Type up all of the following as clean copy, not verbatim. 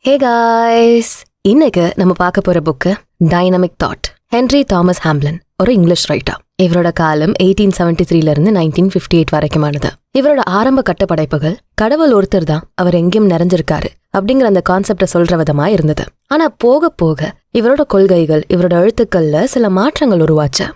Hey guys, இன்னைக்கு நம்ம பார்க்க போற book dynamic thought. Henry Thomas Hamlin ஒரு இங்கிலீஷ் ரைட்டர். இவரோட காலம் 1873 இருந்து 1958 வரைக்குமானது. இவரோட ஆரம்ப கட்ட படைப்புகள் கடவுள் ஒருத்தர் தான், அவர் எங்கேயும் நிறைஞ்சிருக்காரு அப்படிங்கிற அந்த கான்செப்டை சொல்ற விதமா இருந்தது. ஆனா போக போக இவரோட கொள்கைகள், இவரோட எழுத்துக்கள்ல சில மாற்றங்கள் உருவாச்சு.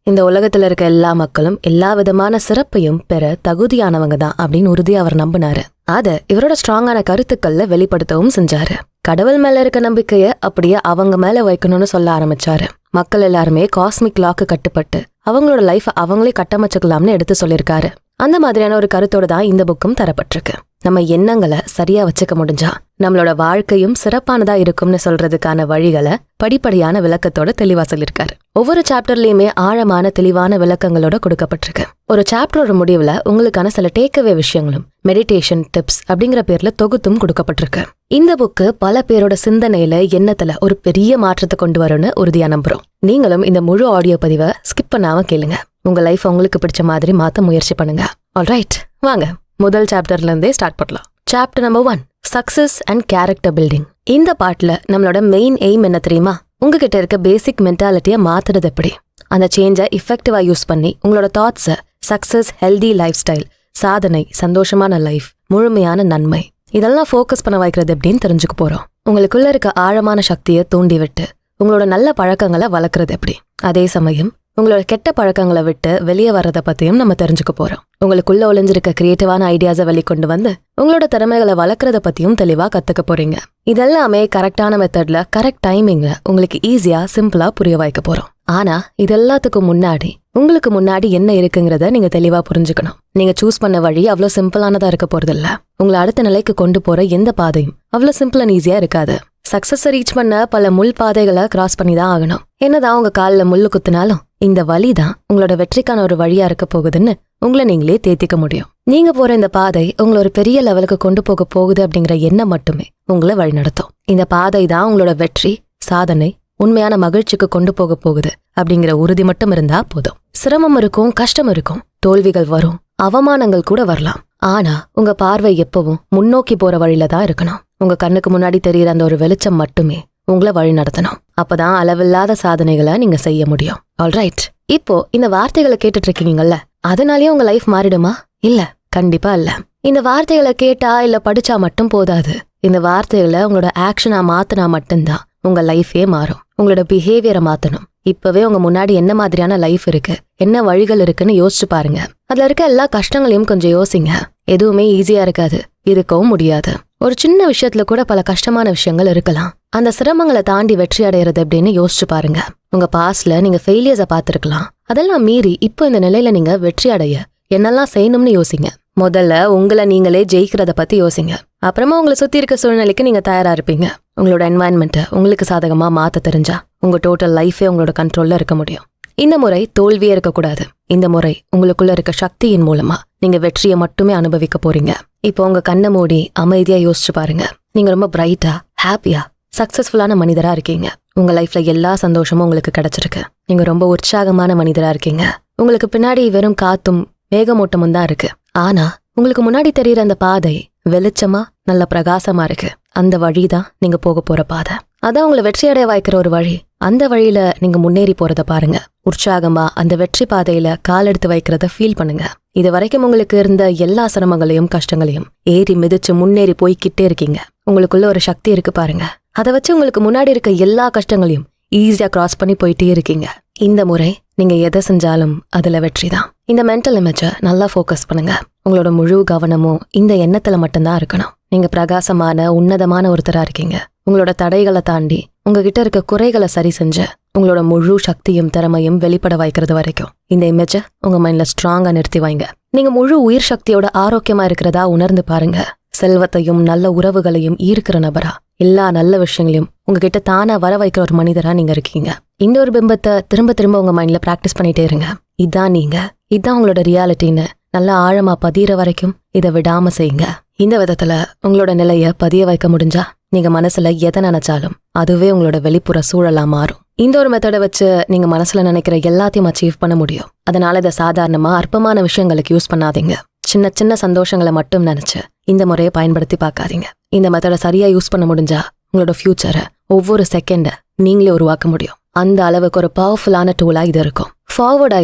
இந்த உலகத்துல இருக்க எல்லா மக்களும் எல்லா விதமான சிறப்பையும் பெற தகுதியானவங்க தான் அப்படின்னு உறுதியா அவர் நம்பினாரு. அத இவரோட ஸ்ட்ராங்கான கருத்துக்கள்ல வெளிப்படுத்தவும் செஞ்சாரு. கடவுள் மேல இருக்க நம்பிக்கைய அப்படியே அவங்க மேல வைக்கணும்னு சொல்ல ஆரம்பிச்சாரு. மக்கள் எல்லாருமே காஸ்மிக் லாக்கு கட்டுப்பட்டு அவங்களோட லைஃப் அவங்களே கட்டமைச்சுக்கலாம்னு எடுத்து சொல்லியிருக்காரு. அந்த மாதிரியான ஒரு கருத்தோட தான் இந்த புக்கும் தரப்பட்டிருக்கு. நம்ம எண்ணங்களை சரியா வச்சுக்க முடிஞ்சா நம்மளோட வாழ்க்கையும் சிறப்பானதா இருக்கும்னு சொல்றதுக்கான வழிகளை படிப்படியான விளக்கத்தோட தெளிவா சொல்லியிருக்காரு. ஒவ்வொரு சாப்டர்லயுமே ஆழமான தெளிவான விளக்கங்களோட கொடுக்கப்பட்டிருக்கு. ஒரு சாப்டரோட முடிவுல உங்களுக்கான சில டேக்அவே விஷயங்களும் மெடிடேஷன் டிப்ஸ் அப்படிங்கிற பேர்ல தொகுத்தும் கொடுக்கப்பட்டிருக்கு. இந்த புக்கு பல பேரோட சிந்தனையில எண்ணத்துல ஒரு பெரிய மாற்றத்தை கொண்டு வரும்னு உறுதியா நம்புறோம். நீங்களும் இந்த முழு ஆடியோ பதிவை ஸ்கிப் பண்ணாம கேளுங்க. உங்க லைஃப் உங்களுக்கு பிடிச்ச மாதிரி மாத்த முயற்சி பண்ணுங்க. ஆல்ரைட், வாங்க முதல் சாப்டர்ல இருந்தே ஸ்டார்ட் பண்ணலாம். Chapter number 1, success and character building. இந்த பார்ட்ல நம்மளோட மெயின் எய்ம் என்ன தெரியுமா? உங்ககிட்ட இருக்க பேசிக் மென்டாலிட்டியை மாத்துறது எப்படி, அந்த சேஞ்சை இஃபெக்டிவா யூஸ் பண்ணி உங்களோட தாட்ஸை சக்சஸ், ஹெல்தி லைஃப் ஸ்டைல், சாதனை, சந்தோஷமான லைஃப், முழுமையான நன்மை, இதெல்லாம் ஃபோக்கஸ் பண்ண வைக்கிறது எப்படின்னு தெரிஞ்சுக்க போறோம். உங்களுக்குள்ள இருக்க ஆழமான சக்தியை தூண்டி விட்டு உங்களோட நல்ல பழக்கங்களை வளர்க்கறது எப்படி, அதே சமயம் உங்களோட கெட்ட பழக்கங்களை விட்டு வெளியே வர்றதை பத்தியும் நம்ம தெரிஞ்சுக்க போறோம். உங்களுக்குள்ள ஒளிஞ்சிருக்க கிரியேட்டிவான ஐடியாஸை வெளிக்கொண்டு வந்து உங்களோட திறமைகளை வளர்க்கறத பத்தியும் தெளிவா கத்துக்க போறீங்க. இதெல்லாமே கரெக்டான மெத்தட்ல, கரெக்ட் டைமிங்ல உங்களுக்கு ஈஸியா, சிம்பிளா புரிய வைக்க போறோம். ஆனா இது எல்லாத்துக்கும் முன்னாடி உங்களுக்கு முன்னாடி என்ன இருக்குங்கிறத நீங்க தெளிவா புரிஞ்சுக்கணும். நீங்க சூஸ் பண்ண வழி அவ்வளவு சிம்பிளானதா இருக்க போறது இல்ல. உங்களை அடுத்த நிலைக்கு கொண்டு போற எந்த பாதையும் அவ்வளவு சிம்பிள் அண்ட் ஈஸியா இருக்காது. சக்சஸ் ரீச் பண்ண பல முள் பாதைகளை கிராஸ் பண்ணி தான் ஆகணும். என்னதான் உங்க காலில் முள்ளு குத்துனாலும் இந்த வழி தான் உங்களோட வெற்றிக்கான ஒரு வழியா இருக்க போகுதுன்னு உங்களை நீங்களே தேத்திக்க முடியும். நீங்க போற இந்த பாதை உங்களை ஒரு பெரிய லெவலுக்கு கொண்டு போக போகுது அப்படிங்கிற எண்ணம் மட்டுமே உங்களை வழி நடத்தும். இந்த பாதை தான் உங்களோட வெற்றி, சாதனை, உண்மையான மகிழ்ச்சிக்கு கொண்டு போக போகுது அப்படிங்கிற உறுதி மட்டும் இருந்தா போதும். சிரமம் இருக்கும், கஷ்டம் இருக்கும், தோல்விகள் வரும், அவமானங்கள் கூட வரலாம். ஆனா உங்க பார்வை எப்பவும் முன்னோக்கி போற வழியில தான் இருக்கணும். உங்க கண்ணுக்கு முன்னாடி தெரியுற அந்த ஒரு வெளிச்சம் மட்டுமே உங்களை வழி நடத்தணும். அப்பதான் அளவில்லாத சாதனைகளை நீங்க செய்ய முடியும். ஆல்ரைட், இப்போ இந்த வார்த்தைகளை கேட்டுட்டு இருக்கீங்கல்ல, அதனாலயே உங்க லைஃப் மாறிடுமா? இல்ல, கண்டிப்பா இல்ல. இந்த வார்த்தைகளை கேட்டா இல்ல படிச்சா மட்டும் போதாது. இந்த வார்த்தைகளை உங்களோட ஆக்ஷனா மாத்தினா மட்டும்தான் உங்க லைஃபே மாறும். உங்களோட பிஹேவியரை மாத்தணும். இப்பவே உங்க முன்னாடி என்ன மாதிரியான லைஃப் இருக்கு, என்ன வழிகள் இருக்குன்னு யோசிச்சு பாருங்க. அதுல இருக்க எல்லா கஷ்டங்களையும் கொஞ்சம் யோசிங்க. எதுவுமே ஈஸியா இருக்காது, இருக்கவும் முடியாது. ஒரு சின்ன விஷயத்துல கூட பல கஷ்டமான விஷயங்கள் இருக்கலாம். அந்த சிரமங்களை தாண்டி வெற்றி அடையிறது எப்படின்னு யோசிச்சு பாருங்க. உங்க பாஸ்ட்ல நீங்க ஃபெயிலியர்ஸை பார்த்திருக்கலாம். அதெல்லாம் மீறி இப்போ இந்த நிலையில நீங்க வெற்றி அடைய என்னெல்லாம் செய்யணும்னு யோசிங்க. முதல்ல உங்களை நீங்களே ஜெயிக்கிறத பத்தி யோசிங்க. அப்புறமா உங்களை சுத்தி இருக்க சூழ்நிலைக்கு நீங்க தயாரா இருப்பீங்க. உங்களோட என்வாயன்மெண்ட்டை உங்களுக்கு சாதகமா மாத்த தெரிஞ்சா உங்க டோட்டல் லைஃபே உங்களோட கண்ட்ரோல்ல இருக்க முடியும். இந்த முறை தோல்வியே இருக்கக்கூடாது. இந்த முறை உங்களுக்குள்ள இருக்க சக்தியின் மூலமா நீங்க வெற்றியை மட்டுமே அனுபவிக்க போறீங்க. இப்போ உங்க கண்ணை மூடி அமைதியா யோசிச்சு பாருங்க. நீங்க ரொம்ப பிரைட்டா, ஹாப்பியா, சக்சஸ்ஃபுல்லான மனிதரா இருக்கீங்க. உங்க லைஃப்ல எல்லா சந்தோஷமும் உங்களுக்கு கிடைச்சிருக்கு. நீங்க ரொம்ப உற்சாகமான மனிதரா இருக்கீங்க. உங்களுக்கு பின்னாடி வெறும் காத்தும் மேகமூட்டமும் தான் இருக்கு. ஆனா உங்களுக்கு முன்னாடி தெரியுற அந்த பாதை வெளிச்சமா, நல்ல பிரகாசமா இருக்கு. அந்த வழிதான் நீங்க போக போற பாதை. அதான் உங்களை வெற்றி அடைய வாய்க்கிற ஒரு வழி. அந்த வழியில நீங்க முன்னேறி போறத பாருங்க. உற்சாகமா அந்த வெற்றி பாதையில கால் எடுத்து வைக்கிறத ஃபீல் பண்ணுங்க. இது வரைக்கும் உங்களுக்கு இருந்த எல்லா சிரமங்களையும், கஷ்டங்களையும் ஏறி மிதிச்சு முன்னேறி போய்கிட்டே இருக்கீங்க. உங்களுக்குள்ள ஒரு சக்தி இருக்கு பாருங்க. அதை வச்சு உங்களுக்கு முன்னாடி இருக்க எல்லா கஷ்டங்களையும் ஈஸியா கிராஸ் பண்ணி போயிட்டே இருக்கீங்க. இந்த முறை நீங்க எதை செஞ்சாலும் அதுல வெற்றி தான். இந்த மென்டல் இமேஜை நல்லா ஃபோக்கஸ் பண்ணுங்க. உங்களோட முழு கவனமும் இந்த எண்ணத்துல மட்டும்தான் இருக்கணும். நீங்க பிரகாசமான, உன்னதமான ஒருத்தரா இருக்கீங்க. உங்களோட தடைகளை தாண்டி உங்ககிட்ட இருக்க குறைகளை சரி செஞ்ச உங்களோட முழு சக்தியும் திறமையும் வெளிப்பட வைக்கிறது வரைக்கும் இந்த இமேஜை உங்க மைண்ட்ல ஸ்ட்ராங்கா நிறுத்தி வைங்க. நீங்க முழு உயிர் சக்தியோட ஆரோக்கியமா இருக்கிறதா உணர்ந்து பாருங்க. செல்வத்தையும் நல்ல உறவுகளையும் ஈர்க்கிற நபரா, எல்லா நல்ல விஷயங்களையும் உங்ககிட்ட தானா வர வைக்கிற ஒரு மனிதரா நீங்க இருக்கீங்க. இந்த ஒரு பிம்பத்தை திரும்ப திரும்ப உங்க மைண்ட்ல பிராக்டிஸ் பண்ணிட்டே இருங்க. இதான் நீங்க, இதான் உங்களோட ரியாலிட்டின்னு நல்லா ஆழமா பதிகிற வரைக்கும் இதை விடாம செய்யுங்க. இந்த விதத்துல உங்களோட நிலைய பதிய வைக்க முடிஞ்சா நீங்க மனசுல எதை நினைச்சாலும் அதுவே உங்களோட வெளிப்புற சூழலா மாறும். இந்த ஒரு மெத்தடை வச்சு நீங்க மனசுல நினைக்கிற எல்லாத்தையும் அச்சீவ் பண்ண முடியும். அதனால இதை சாதாரணமா அற்பமான விஷயங்களுக்கு யூஸ் பண்ணாதீங்க. சின்ன சின்ன சந்தோஷங்களை மட்டும் நினைச்சு இந்த முறையை பயன்படுத்தி பார்க்காதீங்க. இந்த மெத்தடை சரியா யூஸ் பண்ண முடிஞ்சா உங்களோட ஃபியூச்சரை ஒவ்வொரு செகண்டை நீங்களே உருவாக்க முடியும். அந்த அளவுக்கு ஒரு பவர்ஃபுல்லான டூலா இது இருக்கும். ஃபார்வர்டா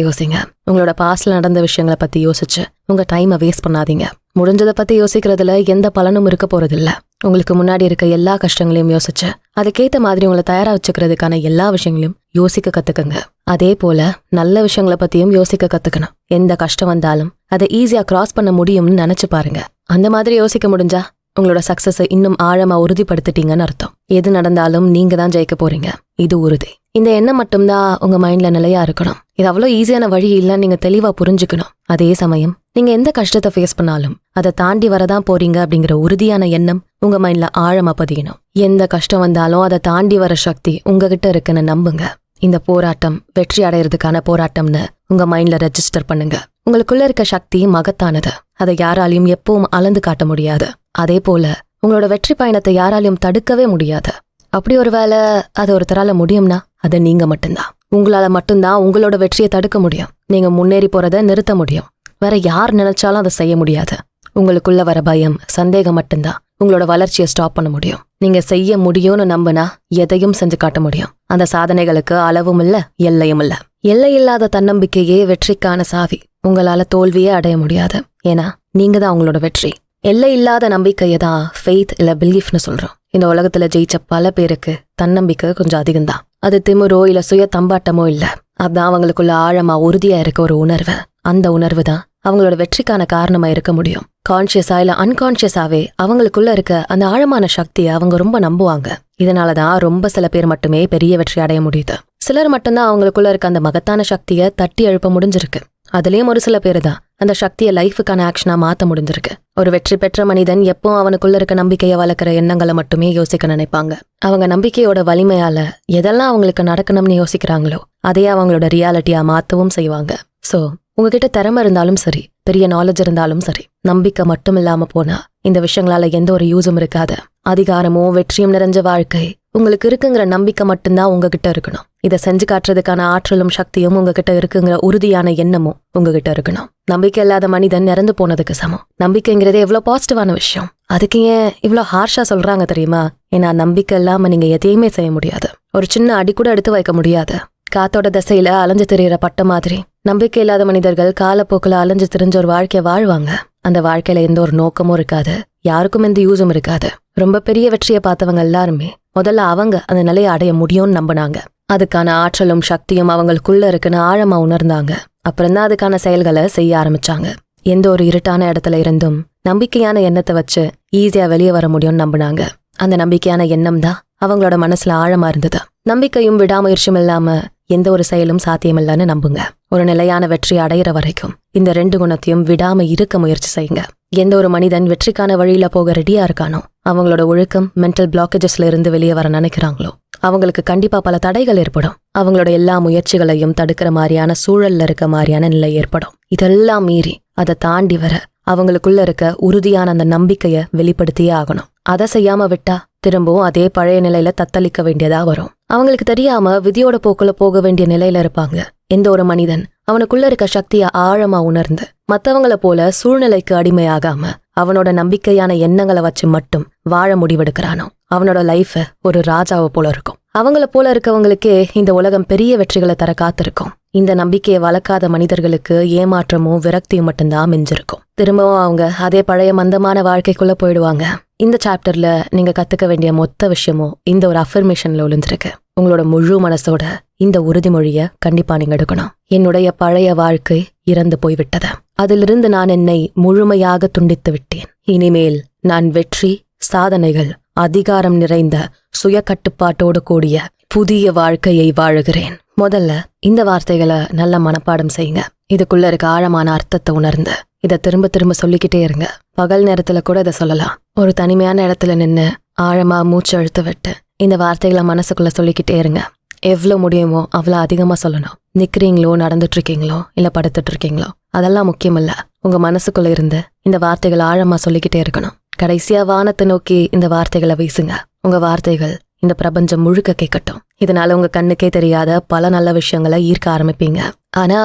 யோசிங்க. உங்களோட பாஸ்ட்ல நடந்த விஷயங்களை பத்தி யோசிச்சு உங்க டைமை வேஸ்ட் பண்ணாதீங்க. முடிஞ்சதை பத்தி யோசிக்கிறதுல எந்த பலனும் இருக்க போறதில்ல. உங்களுக்கு முன்னாடி இருக்க எல்லா கஷ்டங்களையும் யோசிச்சு அதுக்கேத்த மாதிரி உங்களை தயாரா வச்சுக்கிறதுக்கான எல்லா விஷயங்களையும் யோசிக்க கத்துக்குங்க. அதே போல நல்ல விஷயங்களை பத்தியும் யோசிக்க கத்துக்கணும். எந்த கஷ்டம் வந்தாலும் அதை ஈஸியா கிராஸ் பண்ண முடியும்னு நினைச்சு பாருங்க. அந்த மாதிரி யோசிக்க முடிஞ்சா உங்களோட சக்சஸை இன்னும் ஆழமா உறுதிப்படுத்திட்டீங்கன்னு அர்த்தம். எது நடந்தாலும் நீங்க தான் ஜெயிக்க போறீங்க, இது உறுதி. இந்த எண்ணம் மட்டும்தான் உங்க மைண்ட்ல நிலையா இருக்கணும். இது அவ்வளோ ஈஸியான வழி இல்லைன்னு நீங்க தெளிவா புரிஞ்சுக்கணும். அதே சமயம் நீங்க எந்த கஷ்டத்தை ஃபேஸ் பண்ணாலும் அதை தாண்டி வரதான் போறீங்க அப்படிங்கிற உறுதியான எண்ணம் உங்க மைண்ட்ல ஆழமா பதியணும். எந்த கஷ்டம் வந்தாலும் அதை தாண்டி வர சக்தி உங்ககிட்ட இருக்குன்னு நம்புங்க. இந்த போராட்டம் வெற்றி அடையிறதுக்கான போராட்டம்னு உங்க மைண்ட்ல ரெஜிஸ்டர் பண்ணுங்க. உங்களுக்குள்ள இருக்க சக்தி மகத்தானது. அதை யாராலையும் எப்பவும் அளந்து காட்ட முடியாது. அதே போல உங்களோட வெற்றி பயணத்தை யாராலையும் தடுக்கவே முடியாது. அப்படி ஒரு வேளை அது ஒருத்தரால முடியும்னா அது நீங்க மட்டும்தான். உங்களால மட்டும்தான் உங்களோட வெற்றியை தடுக்க முடியும். நீங்க முன்னேறி போறதை நிறுத்த முடியும். வேற யார் நினைச்சாலும் அதை செய்ய முடியாது. உங்களுக்குள்ள வர பயம், சந்தேகம் மட்டும்தான் உங்களோட வளர்ச்சியை ஸ்டாப் பண்ண முடியும். நீங்க செய்ய முடியும்னு நம்பினா எதையும் செஞ்சு காட்ட முடியும். அந்த சாதனைகளுக்கு அளவும் இல்ல, எல்லையும் இல்ல. எல்லை இல்லாத தன்னம்பிக்கையே வெற்றிக்கான சாவி. உங்களால தோல்வியே அடைய முடியாது. ஏன்னா நீங்க தான் உங்களோட வெற்றி. எல்லை இல்லாத நம்பிக்கையை தான் ஃபெய்த் இல்ல பிலீஃப்னு சொல்றோம். இந்த உலகத்துல ஜெயிச்ச பல பேருக்கு தன்னம்பிக்கை கொஞ்சம் அதிகம்தான். அது திமிரோ இல்ல சுய தம்பாட்டமோ இல்ல. அதான் அவங்களுக்குள்ள ஆழமா உறுதியா இருக்க ஒரு உணர்வு. அந்த உணர்வு தான் அவங்களோட வெற்றிக்கான காரணமா இருக்க முடியும். கான்சியஸா இல்ல அன்கான்சியஸாவே அவங்களுக்குள்ள இருக்க அந்த ஆழமான சக்தியை அவங்க ரொம்ப நம்புவாங்க. இதனாலதான் ரொம்ப சில பேர் மட்டுமே பெரிய வெற்றி அடைய முடியுது. சிலர் மட்டும்தான் அவங்களுக்குள்ள இருக்க அந்த மகத்தான சக்தியை தட்டி எழுப்ப முடிஞ்சிருக்கு. அதுலயும் ஒரு சில பேரு தான் அந்த சக்தியை லைஃபுக்கான ஆக்ஷனா மாத்த முடிஞ்சிருக்கு. ஒரு வெற்றி பெற்ற மனிதன் எப்போ அவனுக்குள்ள இருக்க நம்பிக்கையை வளர்க்குற எண்ணங்களை மட்டுமே யோசிக்க நினைப்பாங்க. அவங்க நம்பிக்கையோட வலிமையால எதெல்லாம் அவங்களுக்கு நடக்கணும்னு யோசிக்கிறாங்களோ அதையே அவங்களோட ரியாலிட்டியா மாத்தவும் செய்வாங்க. சோ உங்ககிட்ட திறமை இருந்தாலும் சரி, பெரிய நாலேஜ் இருந்தாலும் சரி, நம்பிக்கை மட்டும் இல்லாம போனா இந்த விஷயங்களால எந்த ஒரு யூஸும் இருக்காது. அதிகாரமும் வெற்றியும் நிறைஞ்ச வாழ்க்கை உங்களுக்கு இருக்குங்கிற நம்பிக்கை மட்டும்தான் உங்ககிட்ட இருக்கணும். இதை செஞ்சு காட்டுறதுக்கான ஆற்றலும் சக்தியும் உங்ககிட்ட இருக்குங்கிற உறுதியான எண்ணமும் உங்ககிட்ட இருக்கணும். நம்பிக்கை இல்லாத மனிதன் இறந்து போனதுக்கு சமம். நம்பிக்கைங்கிறதே எவ்வளவு பாசிட்டிவான விஷயம். அதுக்கு ஏன் இவ்வளவு ஹார்ஷா சொல்றாங்க தெரியுமா? ஏன்னா நம்பிக்கை இல்லாம நீங்க எதையுமே செய்ய முடியாது. ஒரு சின்ன அடி கூட எடுத்து வைக்க முடியாது. காத்தோட திசையில அலைஞ்சு திரியிற பட்ட மாதிரி நம்பிக்கை இல்லாத மனிதர்கள் காலப்போக்குல அலைஞ்சு திரிஞ்ச ஒரு வாழ்க்கைய வாழ்வாங்க. அந்த வாழ்க்கையில எந்த ஒரு நோக்கமும் இருக்காது, யாருக்கும் எந்த யூஸும் இருக்காது. ரொம்ப பெரிய வெற்றியை பார்த்தவங்க எல்லாருமே முதல்ல அவங்க அந்த நிலையை அடைய முடியும்னு நம்பினாங்க. அதுக்கான ஆற்றலும் சக்தியும் அவங்களுக்குள்ள இருக்குன்னு ஆழமா உணர்ந்தாங்க. அப்புறம்தான் அதுக்கான செயல்களை செய்ய ஆரம்பிச்சாங்க. எந்த ஒரு இருட்டான இடத்துல இருந்தும் நம்பிக்கையான எண்ணத்தை வச்சு ஈஸியா வெளியே வர முடியும்னு நம்பினாங்க. அந்த நம்பிக்கையான எண்ணம் தான் அவங்களோட மனசுல ஆழமா இருந்தது. நம்பிக்கையும் விடாமுயற்சியும் இல்லாம எந்த ஒரு செயலும் சாத்தியமில்லைன்னு நம்புங்க. ஒரு நிலையான வெற்றி அடையிற வரைக்கும் இந்த 2 குணத்தையும் விடாம இருக்க முயற்சி செய்யுங்க. எந்த ஒரு மனிதன் வெற்றிக்கான வழியில போக ரெடியா இருக்கானோ, அவங்களோட ஒழுக்கம் மென்டல் பிளாக்கேஜஸ்ல இருந்து வெளியே வர நினைக்கிறாங்களோ, அவங்களுக்கு கண்டிப்பா பல தடைகள் ஏற்படும். அவங்களோட எல்லா முயற்சிகளையும் தடுக்கிற மாதிரியான சூழல்ல இருக்க மாதிரியான நிலை ஏற்படும். இதெல்லாம் மீறி அதை தாண்டி வர அவங்களுக்குள்ள இருக்க உறுதியான அந்த நம்பிக்கைய வெளிப்படுத்தியே ஆகணும். அதை செய்யாம விட்டா திரும்பவும் அதே பழைய நிலையில தத்தளிக்க வேண்டியதா வரும். அவங்களுக்கு தெரியாம விதியோட போக்குல போக வேண்டிய நிலையில இருப்பாங்க. எந்த ஒரு மனிதன் அவனுக்குள்ள இருக்க சக்திய ஆழமா உணர்ந்து மத்தவங்கள போல சூழ்நிலைக்கு அடிமையாகாம அவனோட நம்பிக்கையான எண்ணங்களை வச்சு மட்டும் வாழ முடிவெடுக்கிறானோ, அவனோட லைஃப ஒரு ராஜாவை போல இருக்கும். அவங்கள போல இருக்கவங்களுக்கே இந்த உலகம் பெரிய வெற்றிகளை தர காத்திருக்கும். இந்த நம்பிக்கையை வளர்க்காத மனிதர்களுக்கு ஏமாற்றமும் விரக்தியும் மட்டும்தான் மிஞ்சிருக்கும். திரும்பவும் அவங்க அதே பழைய மந்தமான வாழ்க்கைக்குள்ள போயிடுவாங்க. இந்த சாப்டர்ல நீங்க கத்துக்க வேண்டிய மொத்த விஷயமும் இந்த ஒரு அஃபர்மேஷன்ல ஒளிஞ்சிருக்கு. உங்களோட முழு மனசோட இந்த உறுதிமொழிய கண்டிப்பா நீங்க எடுக்கணும். என்னுடைய பழைய வாழ்க்கை இறந்து போய்விட்டது. அதிலிருந்து நான் என்னை முழுமையாக துண்டித்து விட்டேன். இனிமேல் நான் வெற்றி, சாதனைகள், அதிகாரம் நிறைந்த சுய கட்டுப்பாட்டோடு கூடிய புதிய வாழ்க்கையை வாழுகிறேன். முதல்ல இந்த வார்த்தைகளை நல்ல மனப்பாடம் செய்யுங்க. இதுக்குள்ள இருக்க ஆழமான அர்த்தத்தை உணர்ந்து இதை திரும்ப திரும்ப சொல்லிக்கிட்டே இருங்க. பகல் நேரத்துல கூட இதை சொல்லலாம். ஒரு தனிமையான இடத்துல நின்று ஆழமா மூச்சு அழுத்த விட்டு இந்த வார்த்தைகளை மனசுக்குள்ள சொல்லிக்கிட்டே இருங்க. எவ்வளவு முடியுமோ அவ்வளவு அதிகமா சொல்லணும். நிக்கிறீங்களோ, நடந்துட்டு இருக்கீங்களோ, இல்ல படுத்துட்டு இருக்கீங்களோ, அதெல்லாம் முக்கியம் இல்ல. உங்க மனசுக்குள்ள இருந்து இந்த வார்த்தைகளை ஆழமா சொல்லிக்கிட்டே இருக்கணும். கடைசியா வானத்தை நோக்கி இந்த வார்த்தைகளை வீசுங்க. உங்க வார்த்தைகள் இந்த பிரபஞ்சம் முழுக்க கேட்கட்டும். இதனால உங்க கண்ணுக்கே தெரியாத பல நல்ல விஷயங்களை ஈர்க்க ஆரம்பிப்பீங்க. ஆனா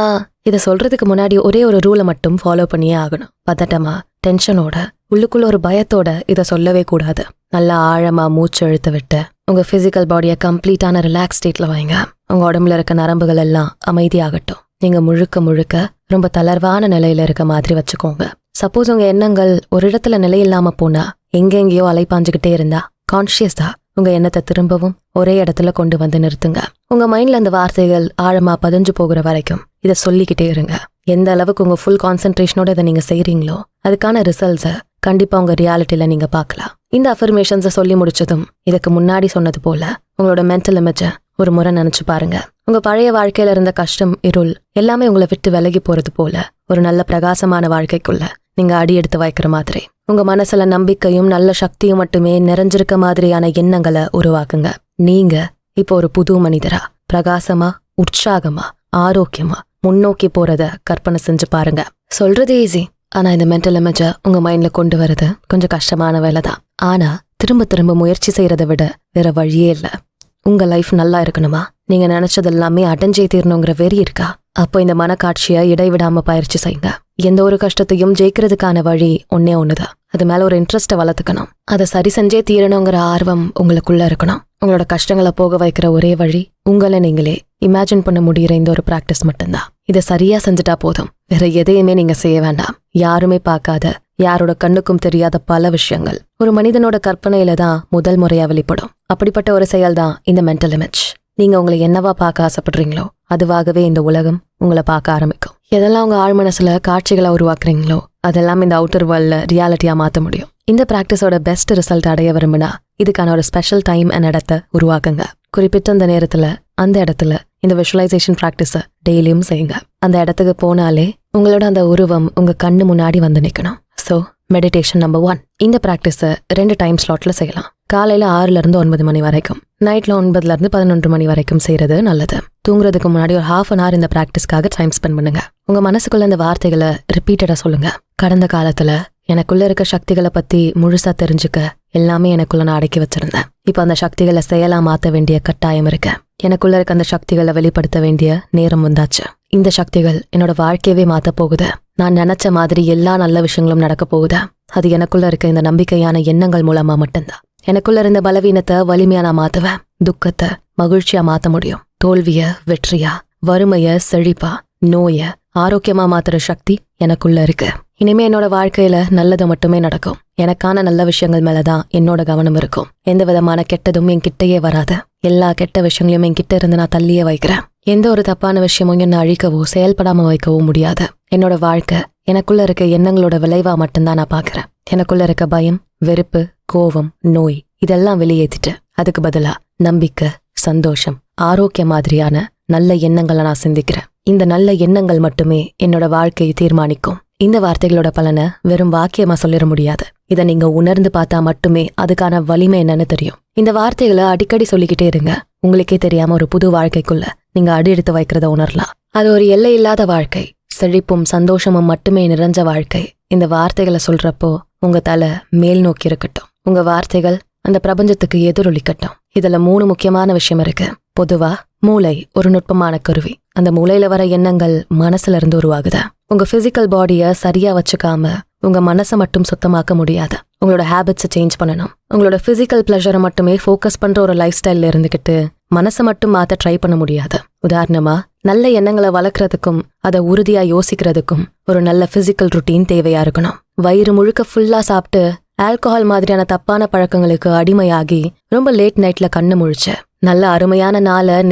இதை சொல்றதுக்கு முன்னாடி ஒரே ஒரு ரூலை மட்டும் ஃபாலோ பண்ணியே ஆகணும். பதட்டமா, டென்ஷனோட உள்ளுக்குள்ள ஒரு பயத்தோட இதை சொல்லவே கூடாது. நல்லா ஆழமா மூச்சு இழுத்து விட்டு உங்க பிசிக்கல் பாடியை கம்ப்ளீட்டான ரிலாக்ஸ் ஸ்டேட்ல வைங்க. உங்க உடம்புல இருக்க நரம்புகள் எல்லாம் அமைதியாகட்டும். நீங்க முழுக்க முழுக்க ரொம்ப தளர்வான நிலையில இருக்க மாதிரி வச்சுக்கோங்க. சப்போஸ் உங்க எண்ணங்கள் ஒரு இடத்துல நிலை இல்லாம போனா, எங்கெங்கேயோ அலைப்பாஞ்சுக்கிட்டே இருந்தா, கான்ஷியஸா உங்க எண்ணத்தை திரும்பவும் ஒரே இடத்துல கொண்டு வந்து நிறுத்துங்க. உங்க மைண்ட்ல அந்த வார்த்தைகள் ஆழமா பதிஞ்சு போகிற வரைக்கும் இதை சொல்லிக்கிட்டே இருங்க. எந்த அளவுக்கு உங்க ஃபுல் கான்சென்ட்ரேஷனோட இதை நீங்க செய்றீங்களோ அதுக்கான ரிசல்ட்ஸை கண்டிப்பா உங்க ரியாலிட்டியில நீங்க பார்க்கலாம். இந்த அஃபர்மேஷன்ஸை சொல்லி முடிச்சதும் இதுக்கு முன்னாடி சொன்னது போல உங்களோட மென்டல் இமேஜை ஒரு முறை நினைச்சு பாருங்க. உங்க பழைய வாழ்க்கையில இருந்த கஷ்டம், இருள் எல்லாமே உங்களை விட்டு விலகி போறது போல ஒரு நல்ல பிரகாசமான வாழ்க்கைக்குள்ள நீங்க அடி எடுத்து வைக்கிற மாதிரி உங்க மனசுல நம்பிக்கையும் நல்ல சக்தியும் மட்டுமே நிறைஞ்சிருக்க மாதிரியான எண்ணங்களை உருவாக்குங்க. நீங்க இப்போ ஒரு புது மனிதரா, பிரகாசமா, உற்சாகமா, ஆரோக்கியமா முன்னோக்கி போறத கற்பனை செஞ்சு பாருங்க. சொல்றது ஈஸி, ஆனா இந்த மென்டல் இமேஜை உங்க மைண்ட்ல கொண்டு வரது கொஞ்சம் கஷ்டமான வேலை தான். ஆனா திரும்ப திரும்ப முயற்சி செய்யறதை விட வேற வழியே இல்ல. உங்க லைஃப் நல்லா இருக்கணுமா, நீங்க நினைச்சது எல்லாமே அடைஞ்சே தீரணுங்கிற வெறி இருக்கா, அப்போ இந்த மனக்காட்சியை இடைவிடாம பயிற்சி செய்யுங்க. எந்த ஒரு கஷ்டத்தையும் ஜெயிக்கிறதுக்கான வழி ஒன்னே ஒண்ணுதான். அது மேல ஒரு இன்ட்ரெஸ்ட்டை வளர்த்துக்கணும். அதை சரி செஞ்சே தீரணுங்கிற ஆர்வம் உங்களுக்குள்ள இருக்கணும். உங்களோட கஷ்டங்களை போக வைக்கிற ஒரே வழி உங்களை நீங்களே இமேஜின் பண்ண முடிகிற இந்த ஒரு பிராக்டிஸ் மட்டும்தான். இதை சரியா செஞ்சுட்டா போதும். வேற எதையுமே நீங்க செய்ய வேண்டாம். யாருமே பார்க்காத, யாரோட கண்ணுக்கும் தெரியாத பல விஷயங்கள் ஒரு மனிதனோட கற்பனையில தான் முதல் முறையா வெளிப்படும். அப்படிப்பட்ட ஒரு செயல் தான் இந்த மென்டல் இமேஜ். நீங்க உங்களை என்னவா பார்க்க ஆசைப்படுறீங்களோ அதுவாகவே இந்த உலகம் உங்களை பார்க்க ஆரம்பிக்கும். எதெல்லாம் உங்க ஆழ் மனசுல காட்சிகளை உருவாக்குறீங்களோ அதெல்லாம் இந்த அவுட்டர் வேர்ல்ட்ல ரியாலிட்டியா மாத்த முடியும். இந்த பிராக்டிஸோட பெஸ்ட் ரிசல்ட் அடைய விரும்பினா இதுக்கான ஒரு ஸ்பெஷல் டைம் அண்ட் இடத்தை உருவாக்குங்க. குறிப்பிட்ட அந்த நேரத்துல அந்த இடத்துல இந்த விஷுவலைசேஷன் பிராக்டிஸை டெய்லியும் செய்யுங்க. அந்த இடத்துக்கு போனாலே உங்களோட அந்த உருவம் உங்க கண்ணு முன்னாடி வந்து நிக்கணும். So meditation number 1. இந்த பிராக்டிஸை 2 டைம் ஸ்லாட்ல செய்யலாம். காலையில 6ல இருந்து 9 மணி வரைக்கும், நைட்ல 9ல இருந்து 11 மணி வரைக்கும் செய்யறது நல்லது. தூங்குறதுக்கு முன்னாடி ஒரு ½ hour இந்த பிராக்டிஸ்க்காக டைம் ஸ்பெண்ட் பண்ணுங்க. உங்க மனசுக்குள்ள இந்த வார்த்தைகளை ரிப்பீட்டடா சொல்லுங்க. கடந்த காலத்துல எனக்குள்ள இருக்க சக்திகளை பத்தி முழுசா தெரிஞ்சுக்க எல்லாமே எனக்குள்ள நான் அடக்கி வச்சிருந்தேன். இப்ப அந்த சக்திகளை செயலா மாத்த வேண்டிய கட்டாயம் இருக்கு. எனக்குள்ள இருக்க அந்த சக்திகளை வெளிப்படுத்த வேண்டிய நேரம் வந்தாச்சு. இந்த சக்திகள் என்னோட வாழ்க்கையவே மாத்த போகுது. நான் நினைச்ச மாதிரி எல்லா நல்ல விஷயங்களும் நடக்க போகுது. அது எனக்குள்ள இருக்க இந்த நம்பிக்கையான எண்ணங்கள் மூலமா மட்டும்தான். எனக்குள்ள இருந்த பலவீனத்தை வலிமையா நான் மாத்துவேன். துக்கத்தை மகிழ்ச்சியா மாத்த முடியும். தோல்விய வெற்றியா, வறுமைய செழிப்பா, நோய ஆரோக்கியமா மாத்துற சக்தி எனக்குள்ள இருக்கு. இனிமே என்னோட வாழ்க்கையில நல்லது மட்டுமே நடக்கும். எனக்கான நல்ல விஷயங்கள் மேலதான் என்னோட கவனம் இருக்கும். எந்த விதமான கெட்டதும் என் கிட்டையே வராது. எல்லா கெட்ட விஷயங்களையும் என் கிட்ட இருந்து நான் தள்ளியே வைக்கிறேன். எந்த ஒரு தப்பான விஷயமும் என்ன அழிக்கவோ செயல்படாம வைக்கவோ முடியாது. என்னோட வாழ்க்கை எனக்குள்ள இருக்க எண்ணங்களோட விளைவா மட்டும்தான் நான் பாக்குறேன். எனக்குள்ள இருக்க பயம், வெறுப்பு, கோபம், நோய் இதெல்லாம் வெளியேத்திட்டு அதுக்கு பதிலா நம்பிக்கை, சந்தோஷம், ஆரோக்கியம் மாதிரியான நல்ல எண்ணங்களை நான் சிந்திக்கிறேன். இந்த நல்ல எண்ணங்கள் மட்டுமே என்னோட வாழ்க்கையை தீர்மானிக்கும். இந்த வார்த்தைகளோட பலனை வெறும் வாக்கியமா சொல்லிட முடியாது. இதை நீங்க உணர்ந்து பார்த்தா மட்டுமே அதுக்கான வலிமை என்னன்னு தெரியும். இந்த வார்த்தைகளை அடிக்கடி சொல்லிக்கிட்டே இருங்க. உங்களுக்கே தெரியாம ஒரு புது வாழ்க்கைக்குள்ள நீங்க அடி எடுத்து வைக்கிறத உணரலாம். அது ஒரு எல்லை இல்லாத வாழ்க்கை, செழிப்பும் சந்தோஷமும் மட்டுமே நிறைஞ்ச வாழ்க்கை. இந்த வார்த்தைகளை சொல்றப்போ உங்க தலை மேல் நோக்கி இருக்கட்டும். உங்க வார்த்தைகள் அந்த பிரபஞ்சத்துக்கு எதிரொலிக்கட்டும். இதுல 3 முக்கியமான விஷயம் இருக்கு. பொதுவா மூளை ஒரு நுட்பமான கருவி. அந்த மூளையில வர எண்ணங்கள் மனசுல இருந்து உருவாகுது. உங்க பிசிக்கல் பாடிய சரியா வச்சுக்காம உங்க மனசை மட்டும் சுத்தமாக்க முடியாது. உங்களோட ஹேபிட்ஸை சேஞ்ச் பண்ணணும். உங்களோட பிசிக்கல் பிளஷரை மட்டுமே ஃபோக்கஸ் பண்ற ஒரு லைஃப் ஸ்டைல்ல இருந்துகிட்டு மனசை மட்டும் மாத்த ட்ரை பண்ண முடியாது. உதாரணமா, நல்ல எண்ணங்களை வளர்க்கறதுக்கும் அதை உறுதியா யோசிக்கிறதுக்கும் ஒரு நல்ல பிசிக்கல் ருட்டீன் தேவையா இருக்கணும். வயிறு முழுக்க ஃபுல்லா சாப்பிட்டு ஆல்கஹால் மாதிரியான தப்பான பழக்கங்களுக்கு அடிமையாகி ரொம்ப லேட் நைட்ல கண்ணு முழிச்ச நல்ல அருமையான